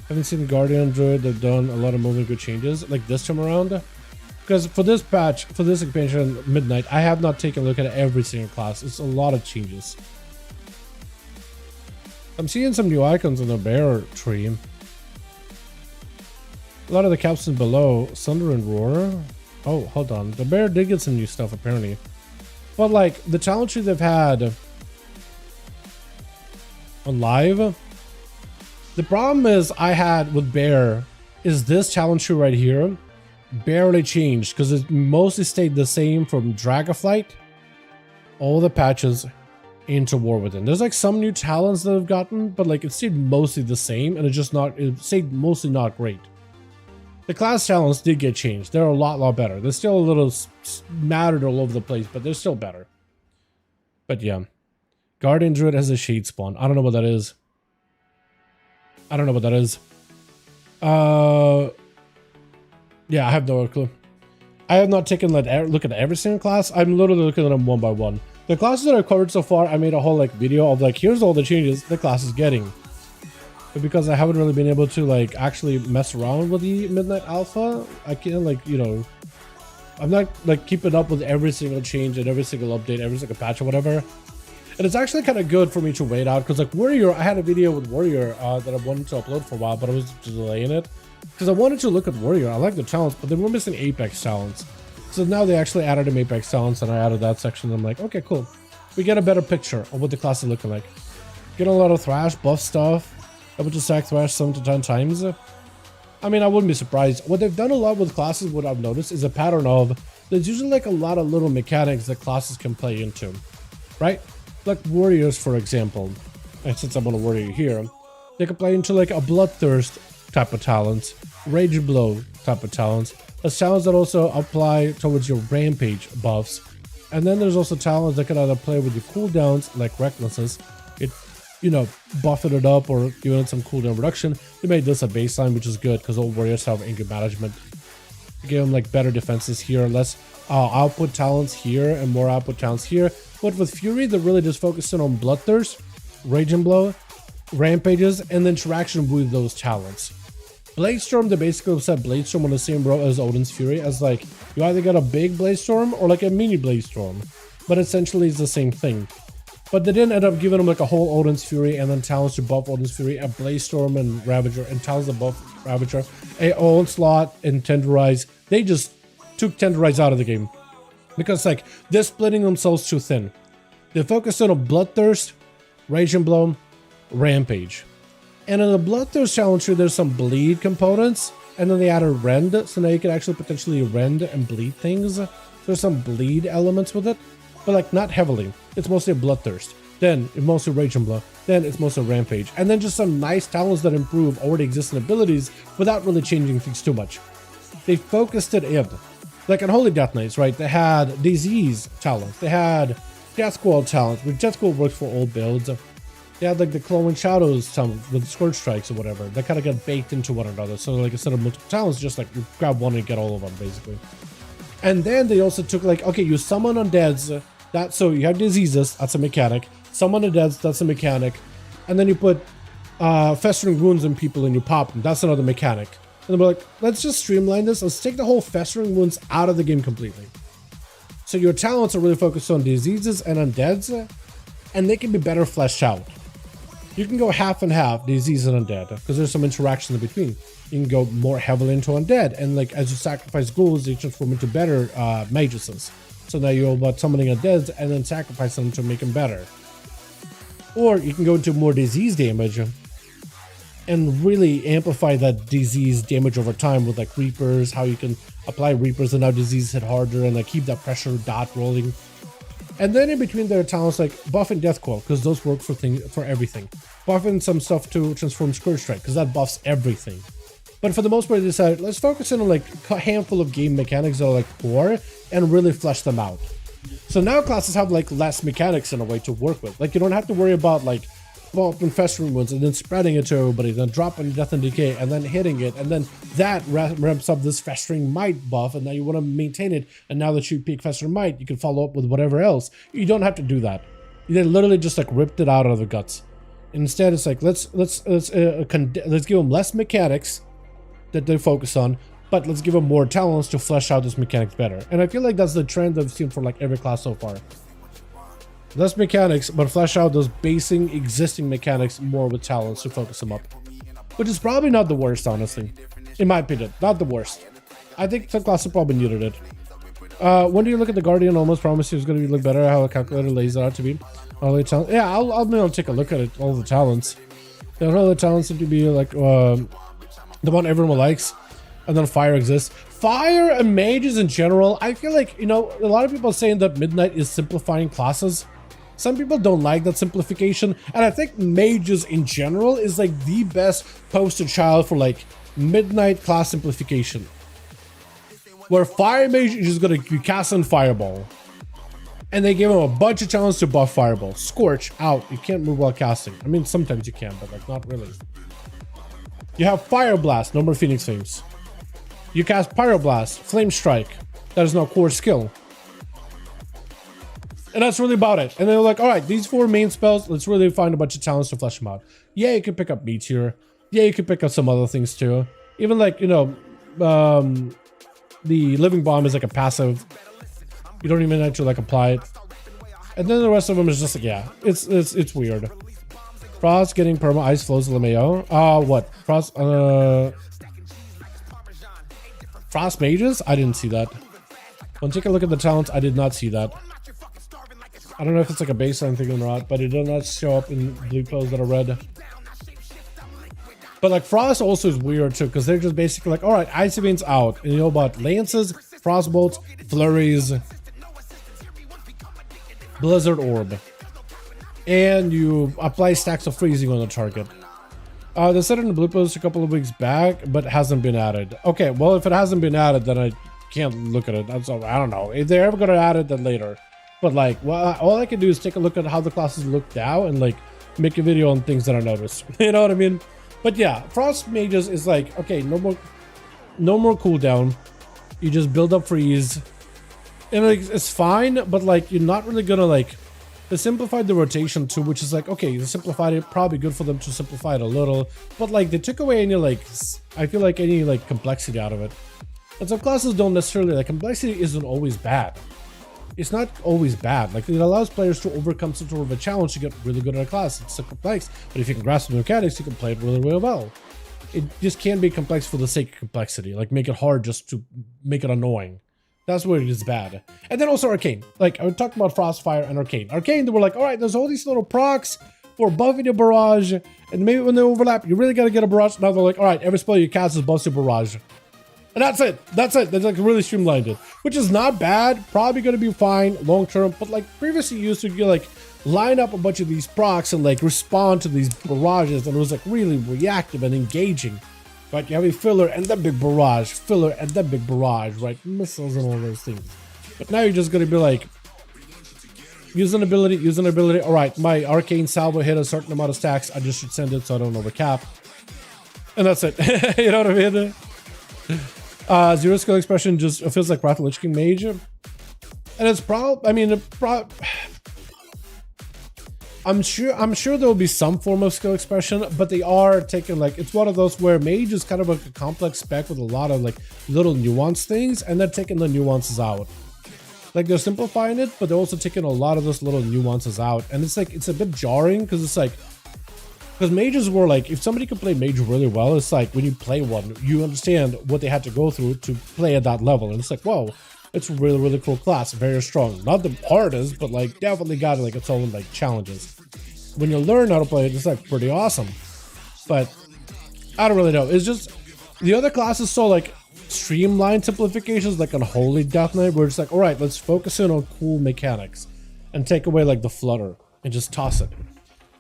Haven't seen Guardian Druid. They've done a lot of moving good changes like this time around. Because for this patch, for this expansion, Midnight, I have not taken a look at every single class. It's a lot of changes. I'm seeing some new icons in the bear tree. A lot of the captions below, Thunder and Roar. Oh, hold on. The bear did get some new stuff apparently. But like the challenge tree they've had on live, the problem is I had with bear is this challenge tree right here barely changed because it mostly stayed the same from Dragonflight, all the patches into War Within. There's like some new talents that I've gotten, but like it stayed mostly the same and it stayed mostly not great. The class talents did get changed. They're a lot better. They're still a little mattered all over the place, but they're still better. But yeah, Guardian Druid has a shade spawn. I don't know what that is. Yeah, I have no clue. I have not taken a look at every single class. I'm literally looking at them one by one. The classes that I've covered so far, I made a whole like video of like, here's all the changes the class is getting. But because I haven't really been able to like actually mess around with the Midnight Alpha, I can't like, you know, I'm not like keeping up with every single change and every single update, every single patch or whatever. And it's actually kind of good for me to wait out because like Warrior, I had a video with Warrior that I wanted to upload for a while, but I was delaying it. Because I wanted to look at Warrior. I like the talents, but they were missing Apex talents. So now they actually added them Apex talents, and I added that section. And I'm like, okay, cool. We get a better picture of what the class is looking like. Get a lot of Thrash, buff stuff. Able to sack Thrash 7 to 10 times. I mean, I wouldn't be surprised. What they've done a lot with classes, what I've noticed, is a pattern of there's usually like a lot of little mechanics that classes can play into, right? Like Warriors, for example. And since I'm on a Warrior here, they can play into like a Bloodthirst type of talents, Rage Blow type of talents, as talents that also apply towards your Rampage buffs. And then there's also talents that can either play with your cooldowns, like Recklessness, it, you know, buffing it up or giving it some cooldown reduction. They made this a baseline, which is good because all Warriors have anger management. They give them like better defenses here, less output talents here and more output talents here. But with Fury, they're really just focusing on Bloodthirst, Rage and Blow, Rampages, and the interaction with those talents. Bladestorm, they basically set Bladestorm on the same row as Odin's Fury, as like, you either got a big Bladestorm or like a mini Bladestorm, but essentially it's the same thing. But they didn't end up giving him like a whole Odin's Fury and then talents to buff Odin's Fury, a Bladestorm and Ravager, and talents to buff Ravager, a Onslaught and Tenderize. They just took Tenderize out of the game because like they're splitting themselves too thin. They focused on a Bloodthirst, Rage and Blow, Rampage. And in the Bloodthirst challenge tree, there's some bleed components, and then they added rend, so now you can actually potentially rend and bleed things. There's some bleed elements with it, but like not heavily. It's mostly a Bloodthirst, then it's mostly Rage and Blow, then it's mostly Rampage, and then just some nice talents that improve already existing abilities without really changing things too much. They focused it in. Like on Holy Death Knights, right? They had Disease talents, they had Death Squall talents, which Death Squall works for all builds. They had like the Glowing Shadows talent with Scourge Strikes or whatever. They kind of get baked into one another. So like instead of multiple talents, just like you grab one and get all of them basically. And then they also took like, okay, you summon undeads. So you have diseases, that's a mechanic. Summon undeads, that's a mechanic. And then you put festering wounds in people and you pop them. That's another mechanic. And they're like, let's just streamline this. Let's take the whole festering wounds out of the game completely. So your talents are really focused on diseases and undeads, and they can be better fleshed out. You can go half and half, disease and undead, because there's some interaction in between. You can go more heavily into undead, and like as you sacrifice ghouls, they transform into better maguses. So now you're about summoning undeads and then sacrifice them to make them better. Or you can go into more disease damage and really amplify that disease damage over time with like Reapers, how you can apply Reapers and now disease hit harder and like keep that pressure dot rolling. And then in between there are talents like buff and Death Coil, because those work for everything. Buffing some stuff to transform Scourge Strike, because that buffs everything. But for the most part, they decided, let's focus in on like a handful of game mechanics that are like core and really flesh them out. So now classes have like less mechanics in a way to work with. Like you don't have to worry about like bumping festering wounds and then spreading it to everybody, then dropping Death and Decay and then hitting it, and then that ramps up this festering might buff, and now you want to maintain it, and now that you peak festering might, you can follow up with whatever else. You don't have to do that. They literally just like ripped it out of the guts. Instead, it's like let's give them less mechanics that they focus on, but let's give them more talents to flesh out those mechanics better. And I feel like that's the trend I've seen for like every class so far. Less mechanics, but flesh out those basic existing mechanics more with talents to focus them up. Which is probably not the worst, honestly. In my opinion, not the worst. I think some classes probably needed it. When do you look at the Guardian? Almost promised it's going to look better. How a calculator lays it out to be. All the talent. Yeah, I'll take a look at it. All the talents. All the talents seem to be like the one everyone likes. And then fire exists. Fire and mages in general. I feel like, you know, a lot of people are saying that Midnight is simplifying classes. Some people don't like that simplification, and I think mages in general is like the best poster child for like Midnight class simplification. Where fire mage is just gonna be casting fireball, and they give him a bunch of challenges to buff fireball. Scorch out. You can't move while casting. I mean, sometimes you can, but like not really. You have fire blast. No more phoenix flames. You cast pyroblast, flame strike. That is no core skill. And that's really about it. And they're like, all right, these 4 main spells, let's really find a bunch of talents to flesh them out. Yeah, you can pick up Meteor. Yeah, you can pick up some other things too. Even like, you know, the Living Bomb is like a passive. You don't even have to like apply it. And then the rest of them is just like, yeah, it's weird. Frost getting perma ice flows LMAO. What? Frost mages? I didn't see that. When take a look at the talents, I did not see that. I don't know if it's like a baseline thing or not, but it does not show up in blue pills that are red. But like Frost also is weird too, because they're just basically like, all right, Icy Veins out. And you know about Lances, Frostbolts, Flurries, Blizzard Orb. And you apply stacks of freezing on the target. They said it in the blue post a couple of weeks back, but it hasn't been added. Okay, well, if it hasn't been added, then I can't look at it. I don't know. If they're ever going to add it, then later. But like, well, all I can do is take a look at how the classes look now and like make a video on things that I noticed. You know what I mean? But yeah, Frost Mages is like, okay, no more cooldown. You just build up freeze. And like, it's fine, but like, you're not really gonna like, they simplified the rotation too, which is like, okay, they simplified it, probably good for them to simplify it a little. But like, they took away any like, I feel like any like complexity out of it. And some classes don't necessarily, like complexity isn't always bad. It's not always bad. Like, it allows players to overcome some sort of a challenge to get really good at a class. It's so complex, but if you can grasp the mechanics, you can play it really, really well. It just can't be complex for the sake of complexity. Like, make it hard just to make it annoying. That's where it is bad. And then also Arcane. Like, I would talk about Frostfire and Arcane. Arcane, they were like, all right, there's all these little procs for buffing your barrage, and maybe when they overlap, you really gotta get a barrage. Now they're like, all right, every spell you cast is buffs your barrage. And that's it. That's it. That's like really streamlined it, which is not bad. Probably going to be fine long term. But like previously, you used to like line up a bunch of these procs and like respond to these barrages, and it was like really reactive and engaging. Right? You have a filler and then big barrage, filler and then big barrage, right? Missiles and all those things. But now you're just going to be like use an ability. All right, my arcane salvo hit a certain amount of stacks. I just should send it so I don't overcap, and that's it. You know what I mean? Zero skill expression just feels like Wrath of Lich King Mage. And it's probably, I mean, I'm sure there will be some form of skill expression, but they are taking like, it's one of those where Mage is kind of like a complex spec with a lot of like little nuanced things, and they're taking the nuances out. Like they're simplifying it, but they're also taking a lot of those little nuances out. And it's like, it's a bit jarring because it's like, because mages were like, if somebody could play mage really well, it's like when you play one, you understand what they had to go through to play at that level. And it's like, whoa, it's a really, really cool class. Very strong. Not the hardest, but like definitely got like its own like challenges. When you learn how to play it, it's like pretty awesome. But I don't really know. It's just the other classes saw like streamlined simplifications, like on Holy Death Knight, where it's like, all right, let's focus in on cool mechanics and take away like the flutter and just toss it.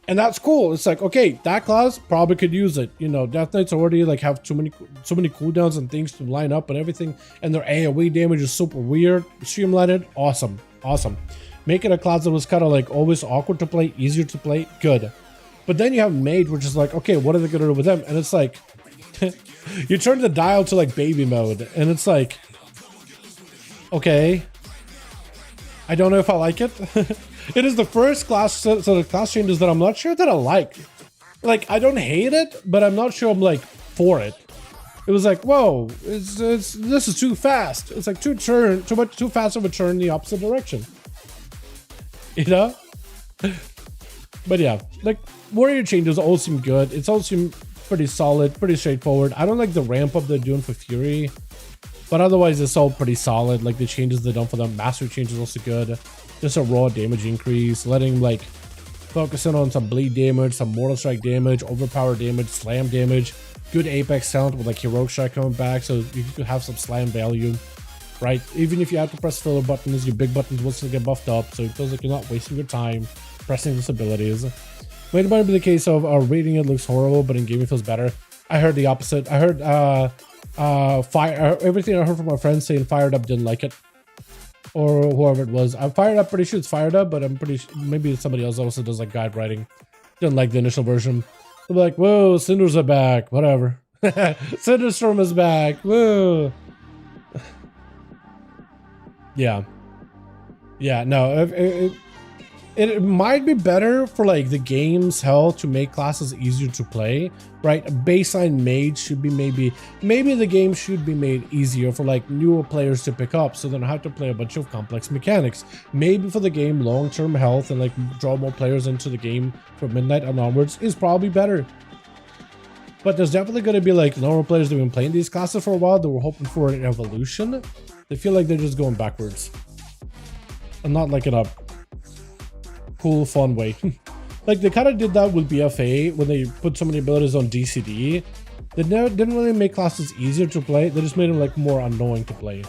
And that's cool. It's like, okay, that class probably could use it. You know, Death Knights already like have so many cooldowns and things to line up and everything. And their AoE damage is super weird. Streamlined it. Awesome. Awesome. Make it a class that was kind of like always awkward to play, easier to play. Good. But then you have Mage, which is like, okay, what are they going to do with them? And it's like, you turn the dial to like baby mode. And it's like, okay, I don't know if I like it. It is the first class set of class changes that I'm not sure that I like. Like, I don't hate it, but I'm not sure I'm like for it. It was like, whoa, this is too fast. It's like too fast of a turn in the opposite direction. You know? But yeah, like warrior changes all seem good. It's all seem pretty solid, pretty straightforward. I don't like the ramp up they're doing for Fury, but otherwise it's all pretty solid. Like the changes they've done for them, mastery change is also good. Just a raw damage increase, letting like focusing on some bleed damage, some mortal strike damage, overpower damage, slam damage, good apex talent with like heroic strike coming back, so you could have some slam value, right? Even if you have to press filler buttons, your big buttons will still get buffed up, so it feels like you're not wasting your time pressing these abilities. But it might be the case of reading it looks horrible, but in game it feels better. I heard the opposite. I heard everything I heard from my friends saying Fired Up didn't like it, or whoever it was. I'm Fired Up, pretty sure it's Fired Up, but I'm pretty sure maybe somebody else also does like guide writing. Didn't like the initial version. They're like, whoa, Cinders are back, whatever. Cinderstorm is back, whoa. Yeah, no, it might be better for like the game's health to make classes easier to play, right? A baseline mage should be maybe the game should be made easier for like newer players to pick up, so they don't have to play a bunch of complex mechanics. Maybe for the game long-term health and like draw more players into the game from midnight and onwards is probably better. But there's definitely going to be like normal players that have been playing these classes for a while that were hoping for an evolution. They feel like they're just going backwards and not like in a cool, fun way. Like they kind of did that with BFA when they put so many abilities on DCD. They didn't really make classes easier to play. They just made them like more annoying to play.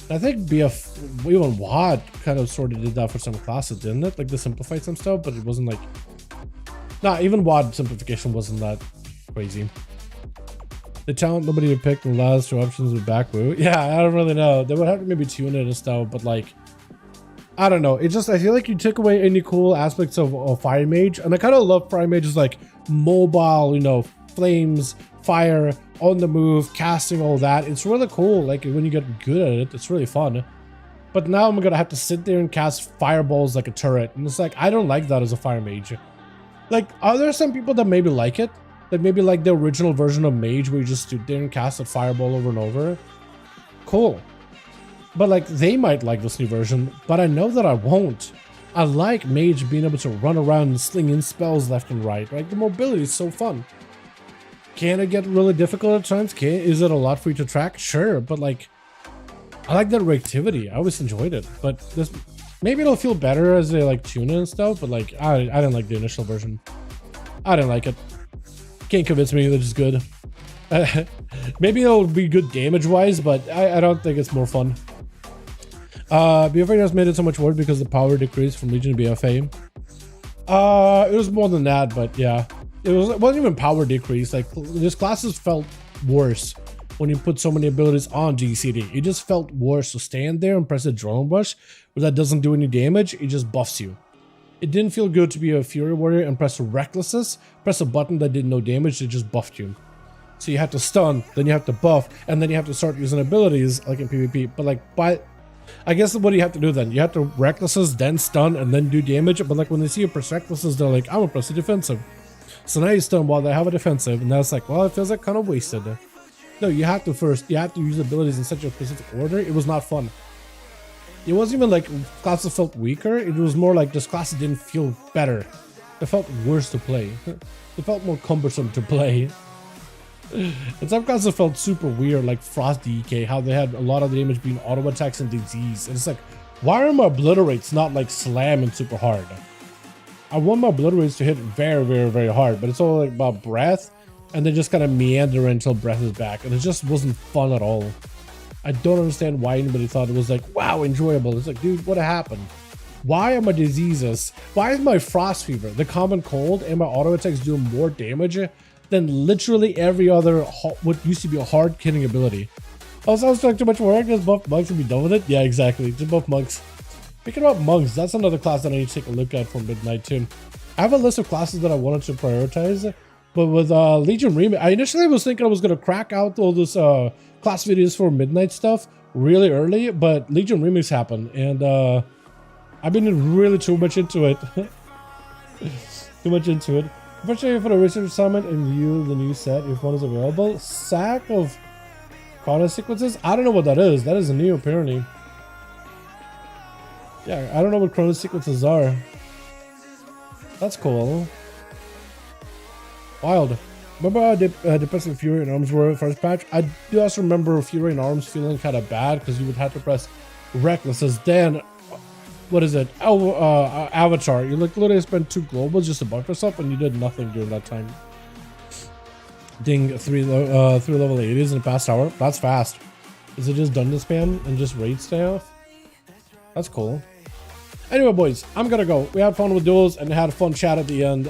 I think even WoD kind of sort of did that for some classes, didn't it? Like they simplified some stuff, but it wasn't like... Nah, even WoD simplification wasn't that crazy. The talent nobody would pick and last two options with back woo. Yeah, I don't really know. They would have to maybe tune it and stuff, but like... I don't know. It just, I feel like you took away any cool aspects of Fire Mage. And I kind of love Fire Mage's like mobile, you know, flames, fire, on the move, casting, all that. It's really cool. Like when you get good at it, it's really fun. But now I'm going to have to sit there and cast fireballs like a turret. And it's like, I don't like that as a Fire Mage. Like, are there some people that maybe like it? That maybe like the original version of Mage where you just stood there and cast a fireball over and over? Cool. But like they might like this new version, but I know that I won't. I like Mage being able to run around and sling in spells left and right. Like the mobility is so fun. Can it get really difficult at times? Is it a lot for you to track? Sure, but like I like that reactivity. I always enjoyed it. But this maybe it'll feel better as they like tune it and stuff. But like I didn't like the initial version. I didn't like it. Can't convince me that it's good. Maybe it'll be good damage wise, but I don't think it's more fun. BFA just made it so much worse because the power decreased from Legion to BFA. It was more than that, but yeah. It wasn't even power decrease. Like, this classes felt worse when you put so many abilities on GCD. It just felt worse to stand there and press a drone rush, but that doesn't do any damage, it just buffs you. It didn't feel good to be a Fury Warrior and press Recklessness, press a button that did no damage, it just buffed you. So you have to stun, then you have to buff, and then you have to start using abilities like in PvP. But like, I guess what do you have to do then? You have to Recklessness, then stun, and then do damage. But like when they see you press Recklessness, they're like, I'm gonna press a defensive. So now you stun while they have a defensive, and that's like, well, it feels like kind of wasted. No, you have to use abilities in such a specific order. It was not fun. It wasn't even like classes felt weaker. It was more like this classes didn't feel better. It felt worse to play. It felt more cumbersome to play. And some classes felt super weird, like Frost DK, how they had a lot of the damage being auto attacks and disease. And it's like, why are my obliterates not like slamming super hard? I want my obliterates to hit very, very, very hard, but it's all like about breath, and then just kind of meander until breath is back, and it just wasn't fun at all. I don't understand why anybody thought it was like, wow, enjoyable. It's like, dude, what happened? Why are my diseases, why is my frost fever, the common cold, and my auto attacks doing more damage than literally every other what used to be a hard killing ability? Oh, sounds like too much work. Just buff monks and be done with it. Yeah, exactly. Just buff monks. Speaking about monks, that's another class that I need to take a look at for midnight too. I have a list of classes that I wanted to prioritize, but with Legion Remix, I initially was thinking I was gonna crack out all this class videos for midnight stuff really early, but Legion Remix happened, and I've been really too much into it. Too much into it. Especially for the research summit and view the new set if one is available. Sack of chrono sequences? I don't know what that is. That is new apparently. Yeah, I don't know what chrono sequences are. That's cool. Wild. Remember how depressing Fury and Arms were first patch? I do also remember Fury and Arms feeling kind of bad because you would have to press Reckless. Then, what is it? Avatar. You literally spent 2 globals just to buff yourself and you did nothing during that time. Ding, 3 level 80s in the past hour. That's fast. Is it just dungeon spam and just raid staff? That's cool. Anyway, boys, I'm gonna go. We had fun with duels and had a fun chat at the end.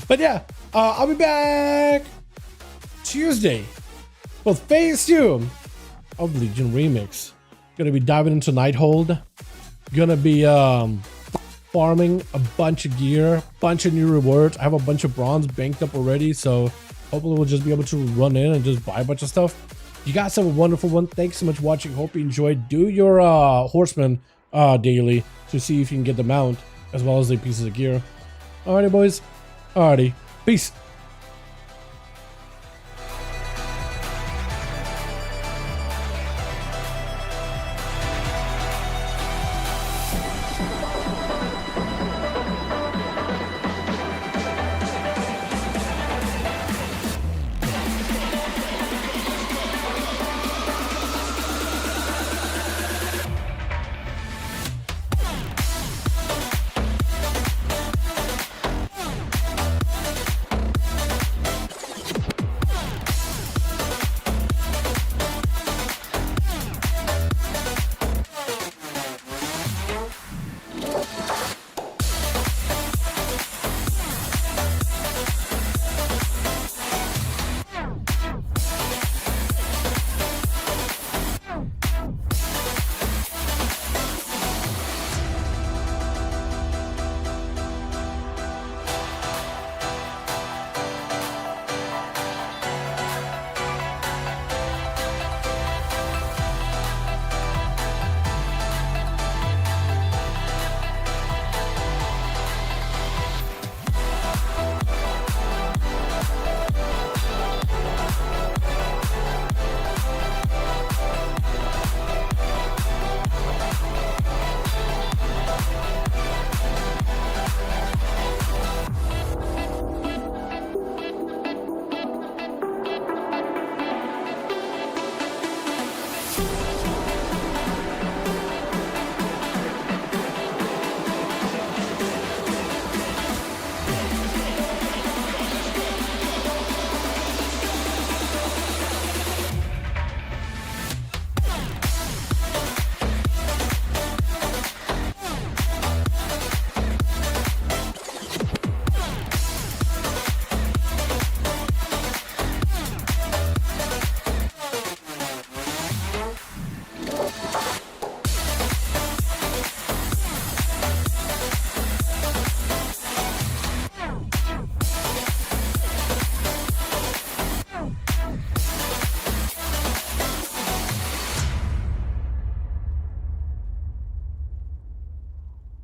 But yeah, I'll be back Tuesday with phase 2 of Legion Remix. Gonna be diving into Nighthold. Gonna be farming a bunch of gear, bunch of new rewards. I have a bunch of bronze banked up already, so hopefully we'll just be able to run in and just buy a bunch of stuff. You guys have a wonderful one. Thanks so much for watching. Hope you enjoyed. Do your horsemen daily to see if you can get the mount as well as the pieces of gear. Alrighty, boys. Alrighty. Peace.